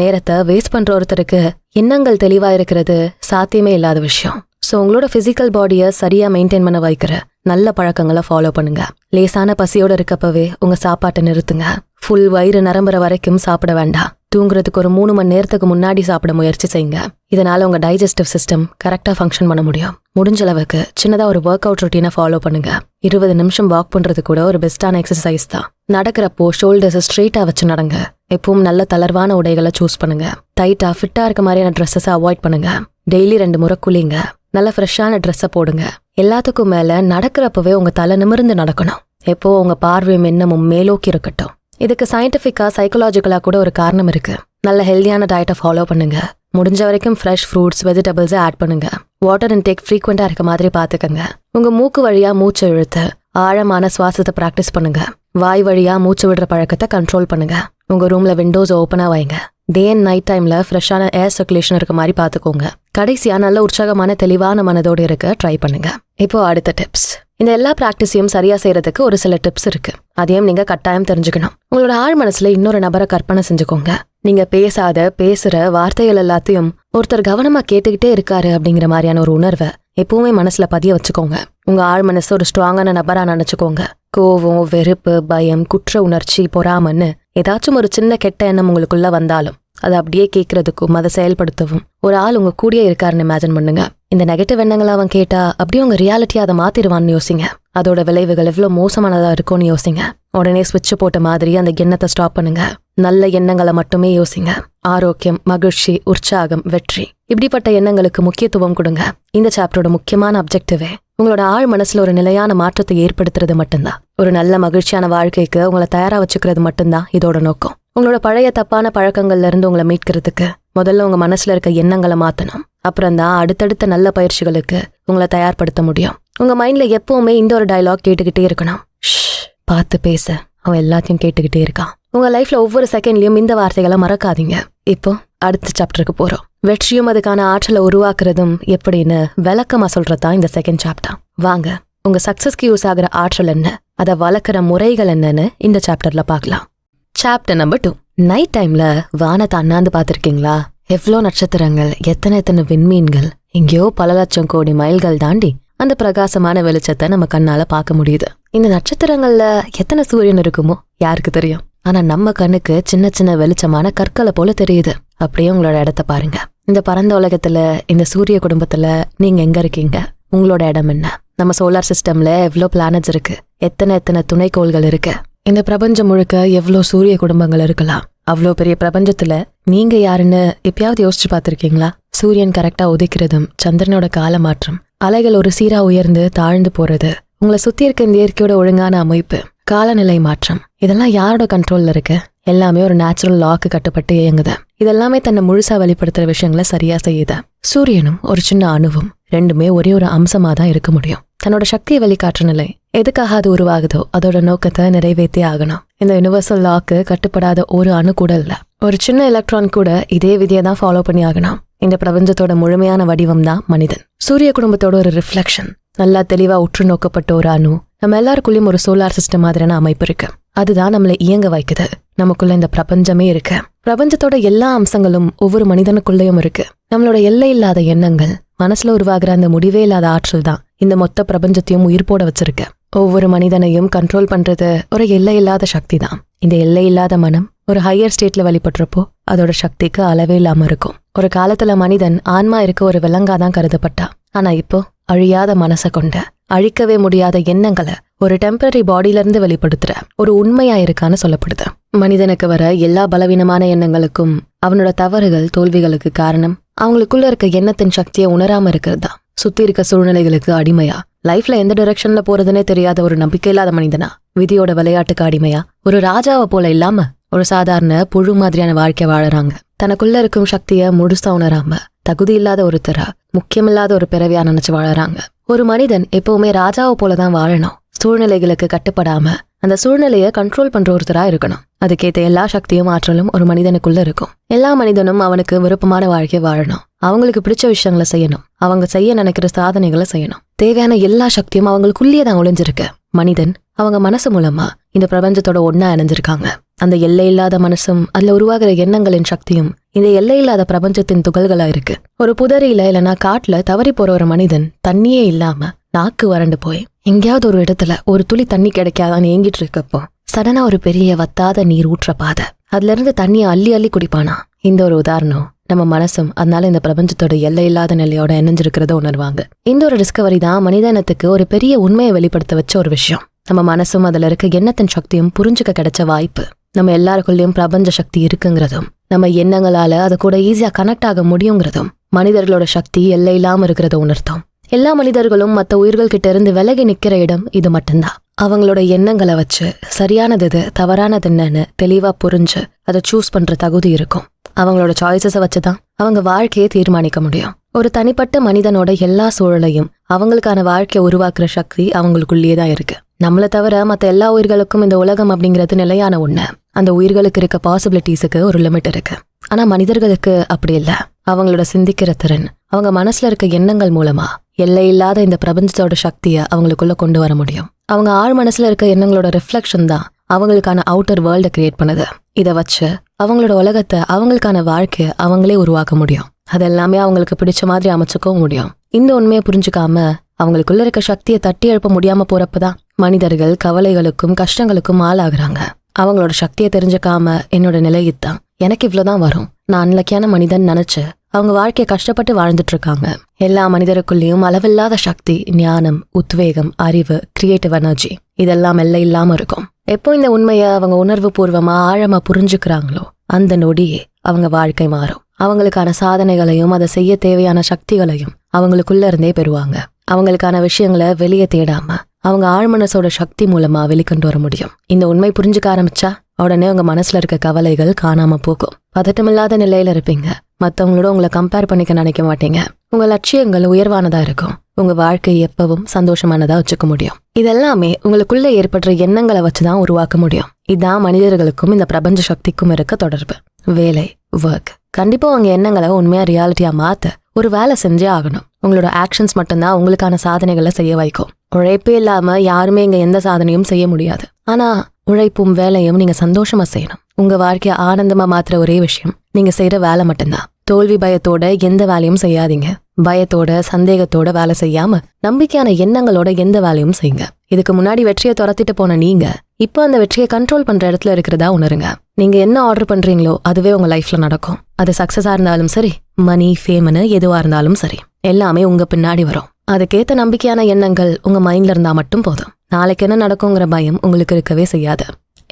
நேரத்தை வேஸ்ட் பண்ற ஒருத்தருக்கு எண்ணங்கள் தெளிவா இருக்கிறது சாத்தியமே இல்லாத விஷயம். ஸோ உங்களோட பிசிக்கல் பாடியை சரியா மெயின்டைன் பண்ண வைக்கிற நல்ல பழக்கங்களை ஃபாலோ பண்ணுங்க. லேசான பசியோட இருக்கப்பவே உங்க சாப்பாட்டை நிறுத்துங்க. ஃபுல் வயிறு நிரம்புற வரைக்கும் சாப்பிட வேண்டாம். தூங்குறதுக்கு ஒரு 3 மணி நேரத்துக்கு முன்னாடி சாப்பிட முயற்சி செய்யுங்க. இதனால உங்க டைஜஸ்டிவ் சிஸ்டம் கரெக்டா ஃபங்க்ஷன் பண்ண முடியும். முடிஞ்ச அளவுக்கு சின்னதா ஒரு ஒர்க் அவுட் ரொட்டீனை ஃபாலோ பண்ணுங்க. 20 நிமிஷம் வாக் பண்றது கூட ஒரு பெஸ்டான எக்ஸசைஸ் தான். நடக்கிறப்போ ஷோல்டர்ஸ் ஸ்ட்ரெயிட்டா வச்சு நடங்க. எப்பவும் நல்ல தளர்வான உடைகளை சூஸ் பண்ணுங்க. டைட்டா ஃபிட்டா இருக்க மாதிரியான ட்ரெஸ்ஸஸை அவாய்ட் பண்ணுங்க. டெய்லி 2 முறை குளிங்க. நல்ல ஃப்ரெஷ்ஷான ட்ரெஸ்ஸை போடுங்க. எல்லாத்துக்கும் மேல நடக்கிறப்பவே உங்க தலை நிமிர்ந்து நடக்கணும். எப்போ உங்க பார்வையும் எண்ணமும் மேலோக்கி இருக்கட்டும். இதுக்கு சயின்டிஃபிக்கா சைக்கலாஜிக்கலா கூட ஒரு காரணம் இருக்கு. நல்ல ஹெல்தியான டயட்டை ஃபாலோ பண்ணுங்க. முடிஞ்ச வரைக்கும் ஃப்ரெஷ் ஃப்ரூட்ஸ், வெஜிடபிள்ஸை ஆட் பண்ணுங்க. வாட்டர் இன்டேக் ஃப்ரீக்வெண்டா இருக்க மாதிரி பாத்துக்கங்க. உங்க மூக்கு வழியா மூச்சை இழுத்து ஆழமான சுவாசத்தை பிராக்டிஸ் பண்ணுங்க. வாய் வழியா மூச்சு விடுற பழக்கத்தை கண்ட்ரோல் பண்ணுங்க. உங்க ரூம்ல விண்டோஸ் ஓப்பனா வைங்க. டே அண்ட் நைட் டைம்ல ஃப்ரெஷ்ஷான ஏர் சர்க்குலேஷன் இருக்க மாதிரி பாத்துக்கோங்க. கடைசியா நல்ல உற்சாகமான தெளிவான மனதோடு இருக்க ட்ரை பண்ணுங்க. இப்போ அடுத்த டிப்ஸ். இந்த எல்லா பிராக்டிஸையும் சரியா செய்யறதுக்கு ஒரு சில டிப்ஸ் இருக்கு. அதையும் நீங்க கட்டாயம் தெரிஞ்சுக்கணும். உங்களோட ஆழ் மனசுல இன்னொரு நபரை கற்பனை செஞ்சுக்கோங்க. நீங்க பேசுற வார்த்தைகள் எல்லாத்தையும் ஒருத்தர் கவனமா கேட்டுக்கிட்டே இருக்காரு அப்படிங்கிற மாதிரியான ஒரு உணர்வை எப்பவுமே மனசுல பதிய வச்சுக்கோங்க. உங்க ஆழ் மனசு ஒரு ஸ்ட்ராங்கான நபரா நினைச்சுக்கோங்க. கோவம், வெறுப்பு, பயம், குற்ற உணர்ச்சி, பொறாமன்னு ஏதாச்சும் ஒரு சின்ன கெட்ட எண்ணம் உங்களுக்குள்ள வந்தாலும் அதை அப்படியே கேட்கறதுக்கும் அதை செயல்படுத்தவும் ஒரு ஆள் உங்க கூடயே இருக்காருன்னு இமேஜின் பண்ணுங்க. இந்த நெகட்டிவ் எண்ணங்களை அவன் கேட்டா அப்படியே உங்க ரியாலிட்டியா அதை மாத்திடுவான்னு யோசிங்க. அதோட விளைவுகள் எவ்வளவு மோசமானதா இருக்கும்னு யோசிங்க. உடனே ஸ்விட்ச் போட்ட மாதிரி அந்த எண்ணத்தை ஸ்டாப் பண்ணுங்க. நல்ல எண்ணங்களை மட்டுமே யோசிங்க. ஆரோக்கியம், மகிழ்ச்சி, உற்சாகம், வெற்றி இப்படிப்பட்ட எண்ணங்களுக்கு முக்கியத்துவம் கொடுங்க. இந்த சாப்டரோட முக்கியமான அப்ஜெக்டிவே உங்களோட ஆழ் மனசுல ஒரு நிலையான மாற்றத்தை ஏற்படுத்துறது மட்டும்தான். ஒரு நல்ல மகிழ்ச்சியான வாழ்க்கைக்கு உங்களை தயாரா வச்சுக்கிறது மட்டும்தான் இதோட நோக்கம். உங்களோட பழைய தப்பான பழக்கங்கள்ல இருந்து உங்களை மீட்கிறதுக்கு முதல்ல உங்க மனசுல இருக்க எண்ணங்களை மாத்தணும். அப்புறம் தான் அடுத்தடுத்த நல்ல பயிற்சிகளுக்கு உங்களை தயார்படுத்த முடியும். உங்க மைண்ட்ல எப்பவுமே இந்த ஒரு டயலாக் கேட்டுக்கிட்டே இருக்கணும். பார்த்து பேச, அவன் எல்லாத்தையும் கேட்டுக்கிட்டே இருக்கான். உங்க லைஃப்ல ஒவ்வொரு செகண்ட்லயும் இந்த வார்த்தைகளை மறக்காதீங்க. இப்போ அடுத்த சாப்டருக்கு போறோம். வெற்றியும் அதுக்கான ஆற்றலை உருவாக்குறதும் எப்படின்னு விளக்கமா சொல்றதுதான் இந்த செகண்ட் சாப்டர். வாங்க, உங்க சக்சஸ்க்கு யூஸ் ஆகுற ஆற்றல் என்ன, அதை வளர்க்குற முறைகள் என்னன்னு இந்த சாப்டர்ல பார்க்கலாம். Chapter number 2. நைட் டைம்ல வானத்தை அண்ணாந்து பார்த்திருக்கீங்களா? எவ்வளோ நட்சத்திரங்கள், எத்தனை விண்மீன்கள், எங்கேயோ பல லட்சம் கோடி மைல்கள் தாண்டி அந்த பிரகாசமான வெளிச்சத்தை நம்ம கண்ணால பார்க்க முடியுது. இந்த நட்சத்திரங்கள்ல எத்தனை சூரியன் இருக்குமோ யாருக்கு தெரியும்? ஆனா நம்ம கண்ணுக்கு சின்ன சின்ன வெளிச்சமான கற்களை போல தெரியுது. அப்படியே உங்களோட இடத்த பாருங்க. இந்த பரந்த உலகத்துல, இந்த சூரிய குடும்பத்துல நீங்க எங்க இருக்கீங்க? உங்களோட இடம் என்ன? நம்ம சோலார் சிஸ்டம்ல எவ்வளோ பிளானட்ஸ் இருக்கு? எத்தனை துணைக்கோள்கள் இருக்கு? இந்த பிரபஞ்சம் முழுக்க எவ்வளோ சூரிய குடும்பங்கள் இருக்கலாம்? அவ்வளோ பெரிய பிரபஞ்சத்துல நீங்க யாருன்னு எப்பயாவது யோசிச்சு பார்த்திருக்கீங்களா? சூரியன் கரெக்டா உதிக்கிறதும், சந்திரனோட கால மாற்றம், அலைகள் ஒரு சீரா உயர்ந்து தாழ்ந்து போறது, உங்களை சுத்தி இருக்க இந்த இயற்கையோட ஒழுங்கான அமைப்பு, காலநிலை மாற்றம், இதெல்லாம் யாரோட கண்ட்ரோல்ல இருக்கு? எல்லாமே ஒரு நேச்சுரல் லாக்கு கட்டுப்பட்டு இயங்குது. இதெல்லாமே தன்னை முழுசா வெளிப்படுத்துற விஷயங்களை சரியா செய்யுது. சூரியனும் ஒரு சின்ன அணுவும் ரெண்டுமே ஒரே ஒரு அம்சமா தான் இருக்க முடியும். தன்னோட சக்தியை வெளிக்காற்ற நிலை எதுக்காக அது உருவாகுதோ அதோட நோக்கத்தை நிறைவேற்றே ஆகணும். இந்த யுனிவர்சல் லாக்கு கட்டுப்படாத ஒரு அணு கூட இல்ல. ஒரு சின்ன எலக்ட்ரான் கூட இதே விதியை தான் ஃபாலோ பண்ணி ஆகணும். இந்த பிரபஞ்சத்தோட முழுமையான வடிவம் தான் மனிதன். சூரிய குடும்பத்தோட ஒரு ரிஃப்ளெக்ஷன். நல்லா தெளிவா உற்று நோக்கப்பட்ட ஒரு அணு. நம்ம எல்லாருக்குள்ளயும் ஒரு சோலார் சிஸ்டம் மாதிரியான அமைப்பு இருக்கு. அதுதான் நம்மளை இயங்க வைக்குது. நமக்குள்ள இந்த பிரபஞ்சமே இருக்கு. பிரபஞ்சத்தோட எல்லா அம்சங்களும் ஒவ்வொரு மனிதனுக்குள்ளயும் இருக்கு. நம்மளோட எல்லை இல்லாத எண்ணங்கள், மனசுல உருவாகிற அந்த முடிவே இல்லாத ஆற்றல் தான் இந்த மொத்த பிரபஞ்சத்தையும் உயிர் போட வச்சிருக்கு. ஒவ்வொரு மனிதனையும் கண்ட்ரோல் பண்றது ஒரு எல்லை இல்லாத சக்தி தான். இந்த எல்லை இல்லாத மனம் ஒரு ஹையர் ஸ்டேட்ல வெளிப்படுறப்போ அதோட சக்திக்கு அளவே இல்லாம இருக்கும். ஒரு காலத்துல மனிதன் ஆன்மா இருக்க ஒரு விலங்காதான் கருதப்பட்டா. ஆனா இப்போ அழியாத மனசை கொண்ட, அழிக்கவே முடியாத எண்ணங்களை ஒரு டெம்பரரி பாடியில இருந்து வெளிப்படுத்துற ஒரு உண்மையா இருக்கான்னு சொல்லப்படுது. மனிதனுக்கு வர எல்லா பலவீனமான எண்ணங்களுக்கும் அவனோட தவறுகள், தோல்விகளுக்கு காரணம் அவங்களுக்குள்ள இருக்க எண்ணத்தின் சக்தியை உணராம இருக்கிறது தான். சுத்தி இருக்க சூழ்நிலைகளுக்கு அடிமையா, லைஃப்ல எந்த டைரக்ஷன்ல போறதுன்னே தெரியாத ஒரு நம்பிக்கை இல்லாத மனிதனா, விதியோட விளையாட்டுக்கு அடிமையா, ஒரு ராஜாவை போல இல்லாம ஒரு சாதாரண புழு மாதிரியான வாழ்க்கை வாழறாங்க. தனக்குள்ள இருக்கும் சக்திய முழுசா உணராம தகுதி இல்லாத ஒருத்தரா, முக்கியமில்லாத ஒரு பிறவியா நினைச்சு வாழறாங்க. ஒரு மனிதன் எப்பவுமே ராஜாவை போலதான் வாழணும். சூழ்நிலைகளுக்கு கட்டுப்படாம அந்த சூழ்நிலைய கண்ட்ரோல் பண்ற ஒருத்தரா இருக்கணும். அதுக்கேத்த எல்லா சக்தியும் ஆற்றலும் ஒரு மனிதனுக்குள்ள இருக்கும். எல்லா மனிதனும் அவனுக்கு விருப்பமான வாழ்க்கையை வாழணும். அவங்களுக்கு பிடிச்ச விஷயங்களை செய்யணும். அவங்க செய்ய நினைக்கிற சாதனைகளை செய்யணும். தேவையான எல்லா சக்தியும் அவங்களுக்குள்ளேயே தான் ஒளிஞ்சிருக்கு. மனிதன் அவங்க மனசு மூலமா இந்த பிரபஞ்சத்தோட ஒன்னா இணைஞ்சிருக்காங்க. அந்த எல்லை இல்லாத மனசும் அதுல உருவாகிற எண்ணங்களின் சக்தியும் இந்த எல்லை இல்லாத பிரபஞ்சத்தின் துகள்களா இருக்கு. ஒரு புதரியில இல்லைன்னா காட்டுல தவறி போற ஒரு மனிதன் தண்ணியே இல்லாம நாக்கு வறண்டு போய் எங்கேயாவது ஒரு இடத்துல ஒரு துளி தண்ணி கிடைக்காதான்னு ஏங்கிட்டு இருக்கப்போ சடனா ஒரு பெரிய வத்தாத நீர் ஊற்ற பாதை, அதுல இருந்து தண்ணியை அள்ளி அள்ளி குடிப்பானா. இந்த ஒரு உதாரணம் நம்ம மனசும் அதனால இந்த பிரபஞ்சத்தோட எல்லை இல்லாத நிலையோட இணைஞ்சிருக்கிறத உணர்வாங்க. இந்த ஒரு டிஸ்கவரி தான் மனிதனத்துக்கு ஒரு பெரிய உண்மையை வெளிப்படுத்த வச்ச ஒரு விஷயம். நம்ம மனசும் அதுல இருக்க எண்ணத்தின் சக்தியும் புரிஞ்சுக்க கிடைச்ச வாய்ப்பு. நம்ம எல்லாருக்குள்ளயும் பிரபஞ்ச சக்தி இருக்குங்கிறதும், நம்ம எண்ணங்களால அது கூட ஈஸியா கனெக்ட் ஆக முடியுங்கிறதும், மனிதர்களோட சக்தி எல்லை இல்லாம இருக்கிறத உணர்த்தும். எல்லா மனிதர்களும் மற்ற உயிர்கள் கிட்ட இருந்து விலகி நிக்கிற இடம் இது மட்டும்தான். அவங்களோட எண்ணங்களை வச்சு சரியானது எது, தவறானது என்னன்னு தெளிவா புரிஞ்சு அதை சூஸ் பண்ற தகுதி இருக்கும். அவங்களோட சாய்ஸஸை வச்சுதான் அவங்க வாழ்க்கையை தீர்மானிக்க முடியும். ஒரு தனிப்பட்ட மனிதனோட எல்லா சூழலையும் அவங்களுக்கான வாழ்க்கையை உருவாக்குற சக்தி அவங்களுக்குள்ளேயே தான் இருக்கு. நம்மளை தவிர மற்ற எல்லா உயிர்களுக்கும் இந்த உலகம் அப்படிங்கிறது நிலையான ஒண்ணு. அந்த உயிர்களுக்கு இருக்க பாசிபிலிட்டிஸுக்கு ஒரு லிமிட் இருக்கு. ஆனா மனிதர்களுக்கு அப்படி இல்ல. அவங்களோட சிந்திக்கிற திறன், அவங்க மனசுல இருக்க எண்ணங்கள் மூலமா எல்லை இல்லாத இந்த பிரபஞ்சத்தோட சக்தியை அவங்களுக்குள்ள கொண்டு வர முடியும். அவங்க ஆழ் மனசுல இருக்க எண்ணங்களோட ரிஃப்ளெக்ஷன் தான் அவங்களுக்கான அவுட்டர் வேர்ல்டை கிரியேட் பண்ணுது. இதை வச்சு அவங்களோட உலகத்தை, அவங்களுக்கான வாழ்க்கைய அவங்களே உருவாக்க முடியும். அதெல்லாமே அவங்களுக்கு பிடிச்ச மாதிரி அமைச்சுக்கவும் முடியும். இந்த உண்மையை புரிஞ்சுக்காம அவங்களுக்குள்ள இருக்க சக்தியை தட்டி எழுப்ப முடியாம போறப்பதான் மனிதர்கள் கவலைகளுக்கும் கஷ்டங்களுக்கும் ஆளாகிறாங்க. அவங்களோட சக்தியை தெரிஞ்சுக்காம என்னோட நிலை இதுதான், எனக்கு இவ்வளவுதான் வரும், நான் அன்லக்கியான மனிதன் நினைச்சு அவங்க வாழ்க்கையை கஷ்டப்பட்டு வாழ்ந்துட்டு இருக்காங்க. எல்லா மனிதருக்குள்ளேயும் அளவில்லாத சக்தி, ஞானம், உத்வேகம், அறிவு, கிரியேட்டிவ் எனர்ஜி இதெல்லாம் எல்லை இல்லாம இருக்கும். எப்போ இந்த உண்மையை அவங்க உணர்வு பூர்வமா ஆழமா புரிஞ்சுக்கிறாங்களோ அந்த நொடியே அவங்க வாழ்க்கை மாறும். அவங்களுக்கான சாதனைகளையும் அதை செய்ய தேவையான சக்திகளையும் அவங்களுக்குள்ள இருந்தே பெறுவாங்க. அவங்களுக்கான விஷயங்களை வெளியே தேடாம அவங்க ஆழ்மனசோட சக்தி மூலமா வெளிக்கொண்டு வர முடியும். இந்த உண்மை புரிஞ்சுக்க ஆரம்பிச்சா உடனே உங்க மனசுல இருக்க கவலைகள் காணாம போகும். பதட்டமில்லாத நிலையில இருப்பீங்க. மத்தவங்களோட உங்களை கம்பேர் பண்ணிக்க நினைக்க மாட்டீங்க. உங்க லட்சியங்கள் உயர்வானதா இருக்கும். உங்க வாழ்க்கை எப்பவும் சந்தோஷமானதா வச்சுக்க முடியும். இதெல்லாமே உங்களுக்குள்ள ஏற்படுற எண்ணங்களை வச்சுதான் உருவாக்க முடியும். இதான் மனிதர்களுக்கும் இந்த பிரபஞ்ச சக்திக்கும் இருக்க தொடர்பு. வேலை, ஒர்க், கண்டிப்பா உங்க எண்ணங்களை உண்மையா ரியாலிட்டியா மாத்த ஒரு வேலை செஞ்சே ஆகணும். உங்களோட ஆக்ஷன்ஸ் மட்டும்தான் உங்களுக்கான சாதனைகளை செய்ய வைக்கும். உழைப்பே இல்லாம யாருமே இங்க எந்த சாதனையும் செய்ய முடியாது. ஆனா உழைப்பும் வேலையும் நீங்க சந்தோஷமா செய்யணும். உங்க வாழ்க்கைய ஆனந்தமா மாத்துற ஒரே விஷயம் நீங்க செய்யற வேலை மட்டும்தான். தோல்வி பயத்தோட எந்த வேலையும் செய்யாதீங்க. பயத்தோட, சந்தேகத்தோட வேலை செய்யாம நம்பிக்கையான எண்ணங்களோட எந்த வேலையும் செய்யுங்க. இதுக்கு முன்னாடி வெற்றியை துரத்திட்டு போன நீங்க இப்போ அந்த வெற்றியை கண்ட்ரோல் பண்ற இடத்துல இருக்கிறதா உணருங்க. நீங்க என்ன ஆர்டர் பண்றீங்களோ அதுவே உங்க லைஃப்ல நடக்கும். அது சக்சஸா இருந்தாலும் சரி, மணி, ஃபேம்னு எதுவா இருந்தாலும் சரி, எல்லாமே உங்க பின்னாடி வரும். அதுக்கேத்த நம்பிக்கையான எண்ணங்கள் உங்க மைண்ட்ல இருந்தா மட்டும் போதும். நாளைக்கு என்ன நடக்குங்கிற பயம் உங்களுக்கு இருக்கவே செய்யாது.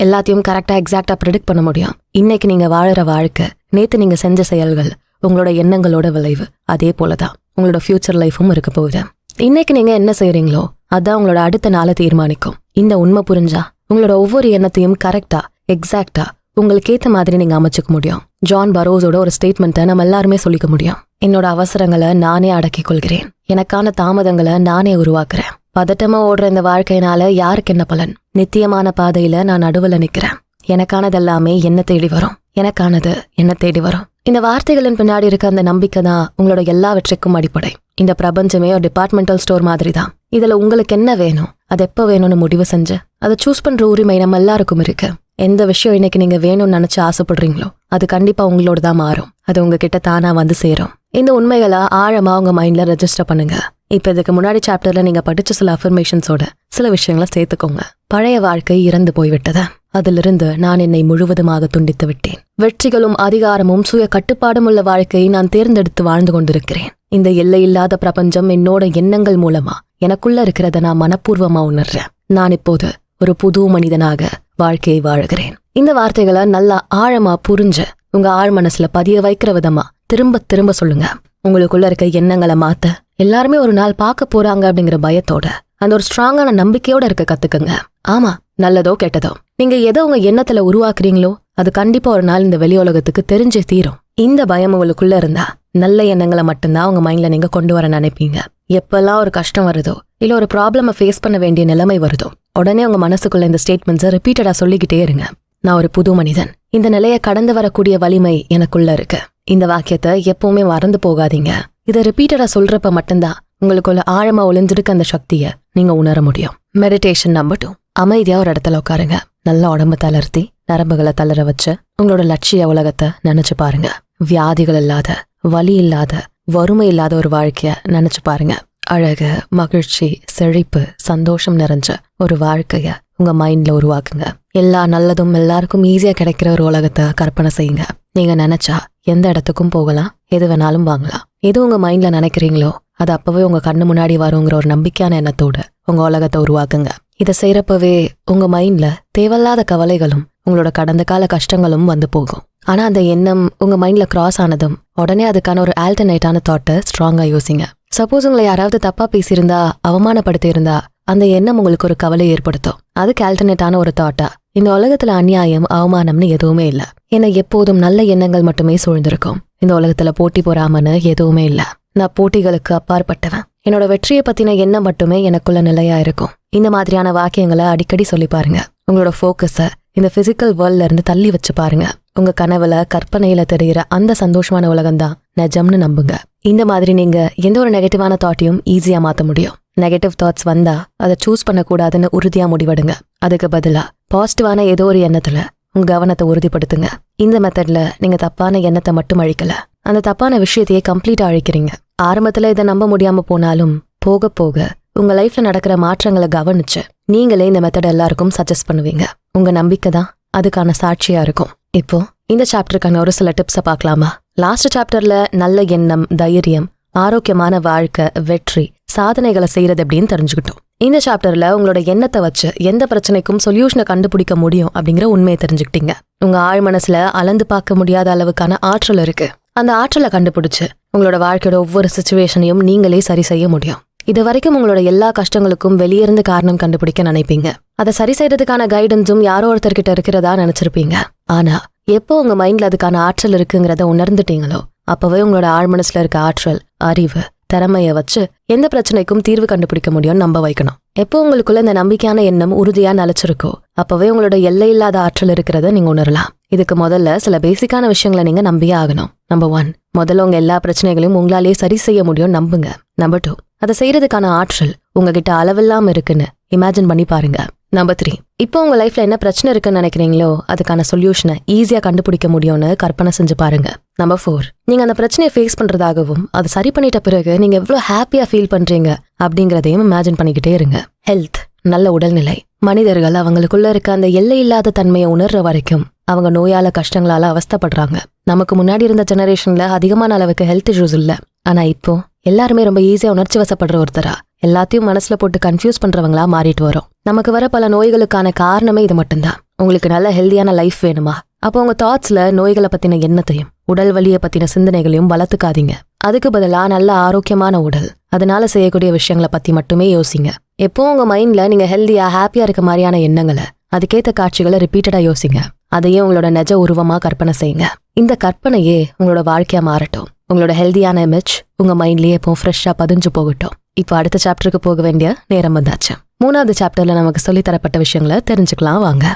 எல்லாத்தையும் கரெக்டா எக்ஸாக்டா ப்ரெடிக்ட் பண்ண முடியும். இன்னைக்கு நீங்க வாழற வாழ்க்கை, நேத்து நீங்க செஞ்ச செயல்கள், உங்களோட எண்ணங்களோட விளைவு. அதே போலதான் உங்களோட ஃபியூச்சர் லைஃபும் இருக்க போகுது. இன்னைக்கு நீங்க என்ன செய்யறீங்களோ அதான் உங்களோட அடுத்த நாளை தீர்மானிக்கும். இந்த உண்மை புரிஞ்சா உங்களோட ஒவ்வொரு எண்ணத்தையும் கரெக்டா, எக்ஸாக்டா உங்களுக்கு ஏத்த மாதிரி நீங்க அமைச்சுக்க முடியும். ஜான் பரோஸோட ஒரு ஸ்டேட்மெண்ட்டை நம்ம எல்லாருமே சொல்லிக்க முடியும். என்னோட அவசரங்களை நானே அடக்கிக் கொள்கிறேன். எனக்கான தாமதங்களை நானே உருவாக்குறேன். பதட்டமா ஓடுற இந்த வாழ்க்கையினால யாருக்கு என்ன பலன்? நித்தியமான பாதையில நான் நடுவுல நிக்கிறேன். எனக்கானதெல்லாமே என்ன தேடி வரும். எனக்கானது என்ன தேடி வரும். இந்த வார்த்தைகளின் பின்னாடி இருக்க அந்த நம்பிக்கை தான் உங்களோட எல்லாவற்றுக்கும் அடிப்படை. இந்த பிரபஞ்சமே ஒரு டிபார்ட்மெண்டல் ஸ்டோர் மாதிரி தான். இதுல உங்களுக்கு என்ன வேணும், அது எப்ப வேணும்னு முடிவு செஞ்சு அதை சூஸ் பண்ற உரிமை நம்ம எல்லாருக்கும் இருக்கு. எந்த விஷயம் இன்னைக்கு நீங்க வேணும்னு நினைச்சு ஆசைப்படுறீங்களோ அது கண்டிப்பா உங்களோட தான் மாறும். அது உங்ககிட்ட தானா வந்து சேரும். இந்த உண்மைகளை ஆழமா உங்க மைண்ட்ல ரெஜிஸ்டர் பண்ணுங்க. இப்ப இதுக்கு முன்னாடி சாப்டர்ல நீங்க படிச்ச சில அஃபர்மேஷன்ஸோட சில விஷயங்களை சேர்த்துக்கோங்க. பழைய வாழ்க்கை இறந்து போய்விட்டது. அதிலிருந்து நான் என்னை முழுவதுமாக துண்டித்து விட்டேன். வெற்றிகளும் அதிகாரமும் சுய கட்டுப்பாடும் உள்ள வாழ்க்கையை நான் தேர்ந்தெடுத்து வாழ்ந்து கொண்டிருக்கிறேன். இந்த எல்லையில்லாத பிரபஞ்சம் என்னோட எண்ணங்கள் மூலமா எனக்குள்ள இருக்கிறத நான் மனப்பூர்வமா உணர்றேன். நான் இப்போது ஒரு புது மனிதனாக வாழ்க்கையை வாழுகிறேன். இந்த வார்த்தைகளை நல்லா ஆழமா புரிஞ்சு உங்க ஆழ் மனசுல பதிய வைக்கிற விதமா திரும்ப திரும்ப சொல்லுங்க. உங்களுக்குள்ள இருக்க எண்ணங்களை மாத்த எல்லாருமே ஒரு நாள் பார்க்க போறாங்க அப்படிங்கிற பயத்தோட, அந்த ஒரு ஸ்ட்ராங்கான நம்பிக்கையோட இருக்க கத்துக்குங்க. ஆமா, நல்லதோ கெட்டதோ நீங்க எதை உங்க எண்ணத்துல உருவாக்குறீங்களோ அது கண்டிப்பா ஒரு நாள் இந்த வெளி உலகத்துக்கு தெரிஞ்சே தீரும். இந்த பயம் உங்களுக்குள்ள இருந்தா நல்ல எண்ணங்களை மட்டும்தான் உங்க மைண்ட்ல நீங்க கொண்டு வர நினைப்பீங்க. எப்பெல்லாம் ஒரு கஷ்டம் வருதோ இல்ல ஒரு ப்ராப்ளம ஃபேஸ் பண்ண வேண்டிய நிலைமை வருதோ உடனே உங்க மனசுக்குள்ள இந்த ஸ்டேட்மெண்ட்ஸை ரிப்பீட்டடா சொல்லிக்கிட்டே இருங்க. நான் ஒரு புது மனிதன். இந்த நிலையை கடந்து வரக்கூடிய வலிமை எனக்குள்ள இருக்கு. இந்த வாக்கியத்தை எப்பவுமே மறந்து போகாதீங்க. இதை ரிப்பீட்டடா சொல்றப்ப மட்டும்தான் உங்களுக்குள்ள ஆழமா ஒளிஞ்சிருக்க அந்த சக்தியை நீங்க உணர முடியும். Meditation number 2. அமைதியா ஒரு இடத்துல உட்காருங்க. நல்ல உடம்பு தளர்த்தி நரம்புகளை தளர வச்சு உங்களோட லட்சிய உலகத்தை நினைச்சு பாருங்க. வியாதிகள் இல்லாத, வலி இல்லாத, வறுமை இல்லாத ஒரு வாழ்க்கைய நினைச்சு பாருங்க. அழகு, மகிழ்ச்சி, செழிப்பு, சந்தோஷம் நிறைஞ்ச ஒரு வாழ்க்கைய உங்க மைண்ட்ல உருவாக்குங்க. எல்லா நல்லதும் எல்லாருக்கும் ஈஸியா கிடைக்கிற ஒரு உலகத்தை கற்பனை செய்யுங்க. நீங்க நினைச்சா எந்த இடத்துக்கும் போகலாம், எது வேணாலும் வாங்கலாம். எது உங்க மைண்ட்ல நினைக்கிறீங்களோ அது அப்பவே உங்க கண்ணு முன்னாடி வருங்கிற ஒரு நம்பிக்கையான எண்ணத்தோட உங்க உலகத்தை உருவாக்குங்க. இதை செய்யறப்பவே உங்க மைண்ட்ல தேவையில்லாத கவலைகளும் உங்களோட கடந்த கால கஷ்டங்களும் வந்து போகும். ஆனா அந்த எண்ணம் உங்க மைண்ட்ல கிராஸ் ஆனதும் உடனே அதுக்கான ஒரு ஆல்டர்னேட்டான தாட்டை ஸ்ட்ராங்கா யோசிங்க. சப்போஸ் உங்களை யாராவது தப்பா பேசியிருந்தா, அவமானப்படுத்தி இருந்தா அந்த எண்ணம் உங்களுக்கு ஒரு கவலை ஏற்படுத்தும். அதுக்கு ஆல்டர்னேட்டான ஒரு தாட்டா, இந்த உலகத்துல அநியாயம், அவமானம்னு எதுவுமே இல்ல. ஏன்னா எப்போதும் நல்ல எண்ணங்கள் மட்டுமே சூழ்ந்திருக்கும். இந்த உலகத்துல போட்டி பொறாமன்னு எதுவுமே இல்ல. நான் போட்டிகளுக்கு அப்பாற்பட்டவன். என்னோட வெற்றியை பத்தின எண்ணம் மட்டுமே எனக்குள்ள நிலையா இருக்கும். இந்த மாதிரியான வாக்கியங்களை அடிக்கடி சொல்லி பாருங்க. உங்களோட ஃபோக்கஸை இந்த பிசிக்கல் வேர்ல்ட்ல இருந்து தள்ளி வச்சு பாருங்க. உங்க கனவுல கற்பனையில தெரிகிற அந்த சந்தோஷமான உலகம்தான் நிஜம்னு நம்புங்க. இந்த மாதிரி நீங்க எந்த ஒரு நெகட்டிவான தாட்டையும் ஈஸியா மாத்த முடியும். நெகட்டிவ் தாட்ஸ் வந்தா அதை சூஸ் பண்ணக்கூடாதுன்னு உறுதியா முடிவெடுங்க. அதுக்கு பதிலா பாசிட்டிவான ஏதோ ஒரு எண்ணத்துல உங்க கவனத்தை உறுதிப்படுத்துங்க. இந்த மெத்தட்ல நீங்க தப்பான எண்ணத்தை மட்டும் அழிக்கல, அந்த தப்பான விஷயத்தையே கம்ப்ளீட்டா அழிக்கிறீங்க. ஆரம்பத்துல இதை நம்ப முடியாம போனாலும் போக போக உங்க லைஃப்ல நடக்கிற மாற்றங்களை கவனிச்சு நீங்களே இந்த மெத்தட் எல்லாருக்கும் சஜஸ்ட் பண்ணுவீங்க. உங்க நம்பிக்கை தான் அதுக்கான சாட்சியா இருக்கும். இப்போ இந்த சாப்டருக்கான ஒரு சில டிப்ஸை பார்க்கலாமா? லாஸ்ட் சாப்டர்ல நல்ல எண்ணம், தைரியம், ஆரோக்கியமான வாழ்க்கை, வெற்றி, சாதனைகளை செய்யறது அப்படின்னு தெரிஞ்சுக்கிட்டோம். இந்த சாப்டர்ல உங்களோட எண்ணத்தை வச்சு எந்த பிரச்சனைக்கும் சொல்யூஷனை கண்டுபிடிக்க முடியும் அப்படிங்கிற உண்மையை தெரிஞ்சுக்கிட்டீங்க. உங்க ஆழ் மனசுல அளந்து பார்க்க முடியாத அளவுக்கான ஆற்றல் இருக்கு. அந்த ஆற்றலை கண்டுபிடிச்சு உங்களோட வாழ்க்கையோட ஒவ்வொரு சிச்சுவேஷனையும் நீங்களே சரி செய்ய முடியும். இது வரைக்கும் உங்களோட எல்லா கஷ்டங்களுக்கும் வெளியிருந்து காரணம் கண்டுபிடிக்க நினைப்பீங்க. அதை சரி செய்யறதுக்கான கைடன்ஸும் யாரோ ஒருத்தர்கிட்ட இருக்கிறதா நினைச்சிருப்பீங்க. ஆனா எப்போ உங்க மைண்ட்ல அதுக்கான ஆற்றல் இருக்குங்கிறத உணர்ந்துட்டீங்களோ அப்பவே உங்களோட ஆழ் மனசுல இருக்க ஆற்றல், அறிவு, திறமைய வச்சு எந்த பிரச்சனைக்கும் தீர்வு கண்டுபிடிக்க முடியும்னு நம்ப வைக்கணும். எப்போ உங்களுக்குள்ள இந்த நம்பிக்கையான எண்ணம் உறுதியா நிலைச்சிருக்கோ அப்பவே உங்களோட எல்லை இல்லாத ஆற்றல் இருக்கிறத நீங்க உணரலாம். இதுக்கு முதல்ல சில பேசிக்கான விஷயங்களை நீங்க நம்பியே ஆகணும். நம்பர் 1, முதல்ல உங்க எல்லா பிரச்சனைகளையும் உங்களாலேயே சரி செய்ய முடியும் நம்புங்க. நம்பர் 2, அதை செய்யறதுக்கான ஆற்றல் உங்ககிட்ட அளவில்லாம இருக்குன்னு இமேஜின் பண்ணி பாருங்க. நம்பர் 3, இப்போ உங்க லைஃப்ல என்ன பிரச்சனை இருக்குன்னு நினைக்கிறீங்களோ அதுக்கான சொல்யூஷனை ஈஸியா கண்டுபிடிக்க முடியும்னு கற்பனை செஞ்சு பாருங்க. நம்பர் 4, நீங்க அந்த பிரச்சனையை ஃபேஸ் பண்றதாகவும் அதை சரி பண்ணிட்ட பிறகு நீங்க எவ்வளவு ஹாப்பியா ஃபீல் பண்றீங்க அப்படிங்கறதையும் இமேஜின் பண்ணிக்கிட்டே இருங்க. ஹெல்த், நல்ல உடல்நிலை. மனிதர்கள் அவங்களுக்குள்ள இருக்க அந்த எல்லை இல்லாத தன்மையை உணர்ற வரைக்கும் அவங்க நோயால கஷ்டங்களால அவஸ்தப்படுறாங்க. நமக்கு முன்னாடி இருந்த ஜெனரேஷன்ல அதிகமான அளவுக்கு ஹெல்த் இஷ்யூஸ் இல்ல. ஆனா இப்போ எல்லாருமே ரொம்ப ஈஸியா உணர்ச்சி வசப்படுற ஒருத்தரா எல்லாத்தையும் மனசுல போட்டு கன்ஃபியூஸ் பண்றவங்களா மாறிட்டு வரோம். நமக்கு வர பல நோய்களுக்கான காரணமே இது மட்டும்தான். உங்களுக்கு நல்ல ஹெல்தியான லைஃப் வேணுமா? அப்போ உங்க தாட்ஸ்ல நோய்களை பத்தின எண்ணத்தையும் உடல் வலியை பத்தின சிந்தனைகளையும் வளர்த்துக்காதீங்க. அதுக்கு பதிலா நல்ல ஆரோக்கியமான உடல், அதனால செய்யக்கூடிய விஷயங்களை பத்தி மட்டுமே யோசிங்க. எப்போ உங்க மைண்ட்ல நீங்க ஹெல்தியா ஹாப்பியா இருக்க மாதிரியான எண்ணங்களை, அதுக்கேற்ற காட்சிகளை ரிப்பீட்டடா யோசிங்க. அதையே உங்களோட நிஜ உருவமா கற்பனை செய்யுங்க. இந்த கற்பனையே உங்களோட வாழ்க்கையா மாறட்டும். உங்களோட ஹெல்தியான இமேஜ் உங்க மைண்ட்லயே எப்போ ஃப்ரெஷ்ஷா பதிஞ்சு போகட்டும். இப்போ அடுத்த சாப்டருக்கு போக வேண்டிய நேரம் வந்தாச்சு. 3வது சாப்டர்ல நமக்கு சொல்லித்தரப்பட்ட விஷயங்களை தெரிஞ்சுக்கலாம் வாங்க.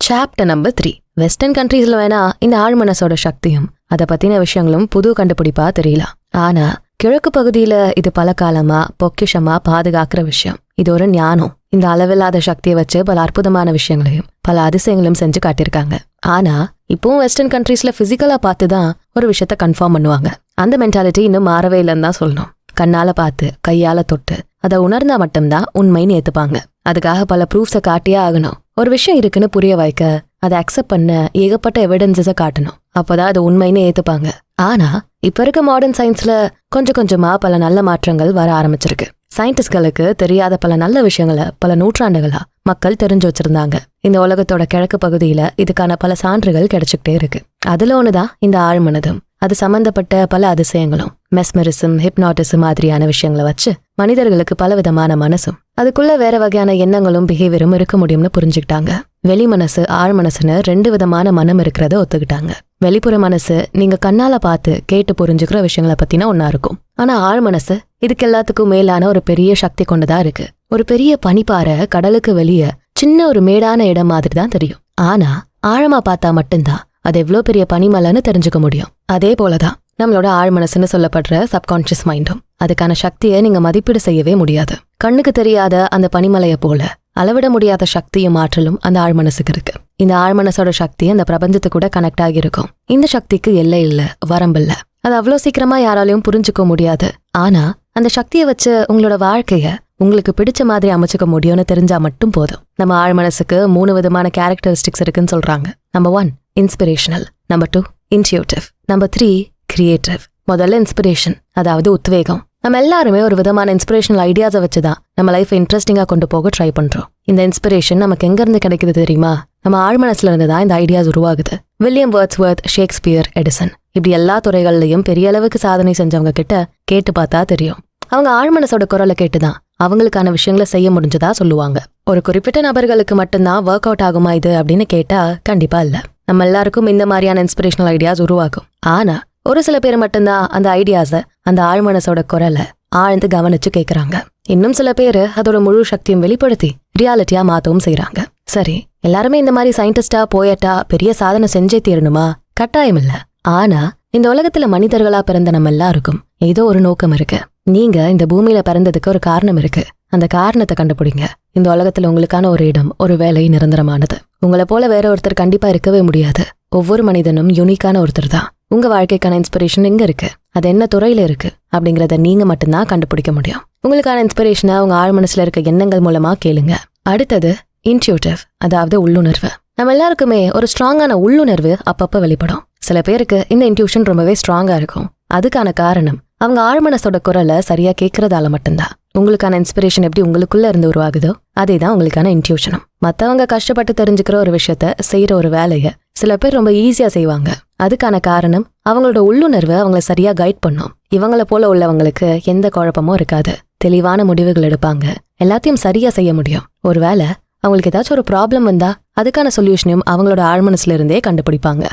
சாப்டர் நம்பர் 3, வெஸ்டர்ன் கண்ட்ரீஸ்ல வேணா இந்த ஆழ்மனசோட சக்தியும் அதை பத்தின விஷயங்களும் புது கண்டுபிடிப்பா தெரியலாம். ஆனா கிழக்கு பகுதியில இது பல காலமா பொக்கிஷமா பாதுகாக்கிற விஷயம். இது ஒரு ஞானம். இந்த அளவில்லாத சக்தியை வச்சு பல அற்புதமான விஷயங்களையும் பல அதிசயங்களும் செஞ்சு காட்டியிருக்காங்க. ஆனா இப்பவும் வெஸ்டர்ன் கண்ட்ரீஸ்ல பிசிக்கலா பார்த்துதான் ஒரு விஷயத்த கன்ஃபார்ம் பண்ணுவாங்க. அந்த மென்டாலிட்டி இன்னும் மாறவே இல்லைன்னு தான் சொல்லணும். கண்ணால பார்த்து கையால தொட்டு அதை உணர்ந்தா மட்டும்தான் உண்மைன்னு ஏத்துப்பாங்க. அதுக்காக பல ப்ரூஃப்ஸை காட்டியே ஆகணும். ஒரு விஷயம் இருக்குன்னு புரிய வைக்க அதை அக்செப்ட் பண்ண ஏகப்பட்ட எவிடன்ஸஸை காட்டணும். அப்போதான் அது உண்மைன்னு ஏத்துப்பாங்க. ஆனா இப்ப இருக்க மாடர்ன் சயின்ஸ்ல கொஞ்சம் கொஞ்சமா பல நல்ல மாற்றங்கள் வர ஆரம்பிச்சிருக்கு. சயின்டிஸ்ட்களுக்கு தெரியாத பல நல்ல விஷயங்களை பல நூற்றாண்டுகளா மக்கள் தெரிஞ்சு வச்சிருந்தாங்க. இந்த உலகத்தோட கிழக்கு பகுதியில இதுக்கான பல சான்றுகள் கிடைச்சுக்கிட்டே இருக்கு. அதுல ஒண்ணுதான் இந்த ஆழ்மனதும் அது சம்பந்தப்பட்ட பல அதிசயங்களும். மெஸ்மரிசம், ஹிப்னாட்டிசம் மாதிரியான விஷயங்களை வச்சு மனிதர்களுக்கு பல விதமான மனசும் அதுக்குள்ள வேற வகையான எண்ணங்களும் பிஹேவியரும் இருக்க முடியும்னு புரிஞ்சுக்கிட்டாங்க. வெளி மனசு, ஆழ் மனசுன்னு 2 விதமான மனம் இருக்கிறத ஒத்துக்கிட்டாங்க. வெளிப்புற மனசு நீங்க கண்ணால பார்த்து கேட்டு புரிஞ்சுக்கிற விஷயங்களை பத்தினா ஒன்னா இருக்கும். ஆனா ஆழ் மனசு இதுக்கு எல்லாத்துக்கும் மேலான ஒரு பெரிய சக்தி கொண்டதா இருக்கு. ஒரு பெரிய பனிப்பாறை கடலுக்கு வெளியே சின்ன ஒரு மேடான இடம் மாதிரி தான் தெரியும். ஆனா ஆழமா பார்த்தா மட்டும்தான் அது எவ்வளவு பெரிய பனிமலைன்னு தெரிஞ்சுக்க முடியும். அதே போலதான் நம்மளோட ஆழ் மனசுன்னு சொல்லப்படுற சப்கான்ஷியஸ் மைண்டும். அதுக்கான சக்தியை நீங்க மதிப்பீடு செய்யவே முடியாது. கண்ணுக்கு தெரியாத அந்த பனிமலையை போல அளவிட முடியாத சக்தியும் ஆற்றலும் அந்த ஆழ் மனசுக்கு இருக்கு. இந்த ஆழ் மனசோட சக்தி அந்த பிரபஞ்சத்து கூட கனெக்ட் ஆகியிருக்கும். இந்த சக்திக்கு எல்லை இல்ல, வரம்பில்ல. அது அவ்வளவு சீக்கிரமா யாராலையும் புரிஞ்சுக்க முடியாது. ஆனா அந்த சக்தியை வச்சு உங்களோட வாழ்க்கைய உங்களுக்கு பிடிச்ச மாதிரி அமைச்சுக்க முடியும்னு தெரிஞ்சா மட்டும் போதும். நம்ம ஆழ் மனசுக்கு 3 விதமான கேரக்டரிஸ்டிக்ஸ் இருக்குன்னு சொல்றாங்க. Number 1 inspirational, number 2 intuitive, number 3 creative. முதல்ல இன்ஸ்பிரேஷன், அதாவது உத்வேகம். நம்ம எல்லாருமே ஒரு விதமான இன்ஸ்பிரேஷனல் ஐடியாஸை வச்சுதான் நம்ம லைஃப் இன்ட்ரெஸ்டிங்கா கொண்டு போக ட்ரை பண்றோம். இந்த இன்ஸ்பிரேஷன் நமக்கு எங்க இருந்து கிடைக்குது தெரியுமா? நம்ம ஆழ்மனசுல இருந்து தான் இந்த ஐடியாஸ் உருவாகுது. வில்லியம் வேர்ட்ஸ்வர்த், ஷேக்ஸ்பியர், எடிசன் இப்படி எல்லா துறைகள்லயும் பெரிய அளவுக்கு சாதனை செஞ்சவங்க கிட்ட கேட்டு பார்த்தா தெரியும். அவங்க ஆழ்மனசோட குரலை கேட்டுதான் அவங்களுக்கான விஷயங்களை செய்ய முடிஞ்சதா சொல்லுவாங்க. ஒரு குறிப்பிட்ட நபர்களுக்கு மட்டும்தான் ஒர்க் அவுட் ஆகுமா இது அப்படின்னு கேட்டா கண்டிப்பா இல்ல. நம்ம எல்லாருக்கும் இந்த மாதிரியான இன்ஸ்பிரேஷனல் ஐடியாஸ் உருவாகும். ஆனா ஒரு சில பேர் மட்டும்தான் அந்த ஐடியாஸ, அந்த ஆழ்மனசோட குரலை ஆழ்ந்து கவனிச்சு கேக்குறாங்க. இன்னும் சில பேரு அதோட முழு சக்தியும் வெளிப்படுத்தி ரியாலிட்டியா மாத்தவும் செய்யறாங்க. சரி, எல்லாருமே இந்த மாதிரி சயின்டிஸ்டா போயட்டா பெரிய சாதனை செஞ்சே தீரணுமா? கட்டாயம் இல்ல. ஆனா இந்த உலகத்துல மனிதர்களா பிறந்த நம்ம எல்லாருக்கும் ஏதோ ஒரு நோக்கம் இருக்கு. நீங்க இந்த பூமியில பிறந்ததுக்கு ஒரு காரணம் இருக்கு. அந்த காரணத்தை கண்டுபிடிங்க. இந்த உலகத்துல உங்களுக்கான ஒரு இடம், ஒரு வேலை நிரந்தரமானது. உங்களை போல வேற ஒருத்தர் கண்டிப்பா இருக்கவே முடியாது. ஒவ்வொரு மனிதனும் யூனிக்கான ஒருத்தர் தான். உங்க வாழ்க்கைக்கான இன்ஸ்பிரேஷன் எங்க இருக்கு, அது என்ன துறையில இருக்கு அப்படிங்கறத நீங்க மட்டும்தான் கண்டுபிடிக்க முடியும். உங்களுக்கான இன்ஸ்பிரேஷனை உங்க ஆழ் மனசுல இருக்க எண்ணங்கள் மூலமா கேளுங்க. அடுத்தது இன்ட்யூட்டிவ், அதாவது உள்ளுணர்வு. நம்ம எல்லாருக்குமே ஒரு ஸ்ட்ராங்கான உள்ளுணர்வு அப்பப்ப வெளிப்படும். சில பேருக்கு இந்த இன்ட்யூஷன் ரொம்பவே ஸ்ட்ராங்கா இருக்கும். அதுக்கான காரணம் அவங்க ஆழ்மனசோட குரலை சரியா கேட்கறதால மட்டும்தான். உங்களுக்கான இன்ஸ்பிரேஷன் எப்படி உங்களுக்குள்ள இருந்து உருவாகுதோ அதேதான் உங்களுக்கான இன்ட்யூஷனும். மத்தவங்க கஷ்டப்பட்டு தெரிஞ்சுக்கிற ஒரு விஷயத்த, செய்யற ஒரு வேலைய சில பேர் ரொம்ப ஈஸியா செய்வாங்க. அதுக்கான காரணம் அவங்களோட உள்ளுணர்வை அவங்கள சரியா கைட் பண்ணும். இவங்கள போல உள்ளவங்களுக்கு எந்த குழப்பமும் இருக்காது. தெளிவான முடிவுகள் எடுப்பாங்க. எல்லாத்தையும் சரியா செய்ய முடியும். ஒருவேளை அவங்களுக்கு ஏதாச்சும் ஒரு ப்ராப்ளம் வந்தா அதுக்கான சொல்யூஷனையும் அவங்களோட ஆழ்மனசுல இருந்தே கண்டுபிடிப்பாங்க.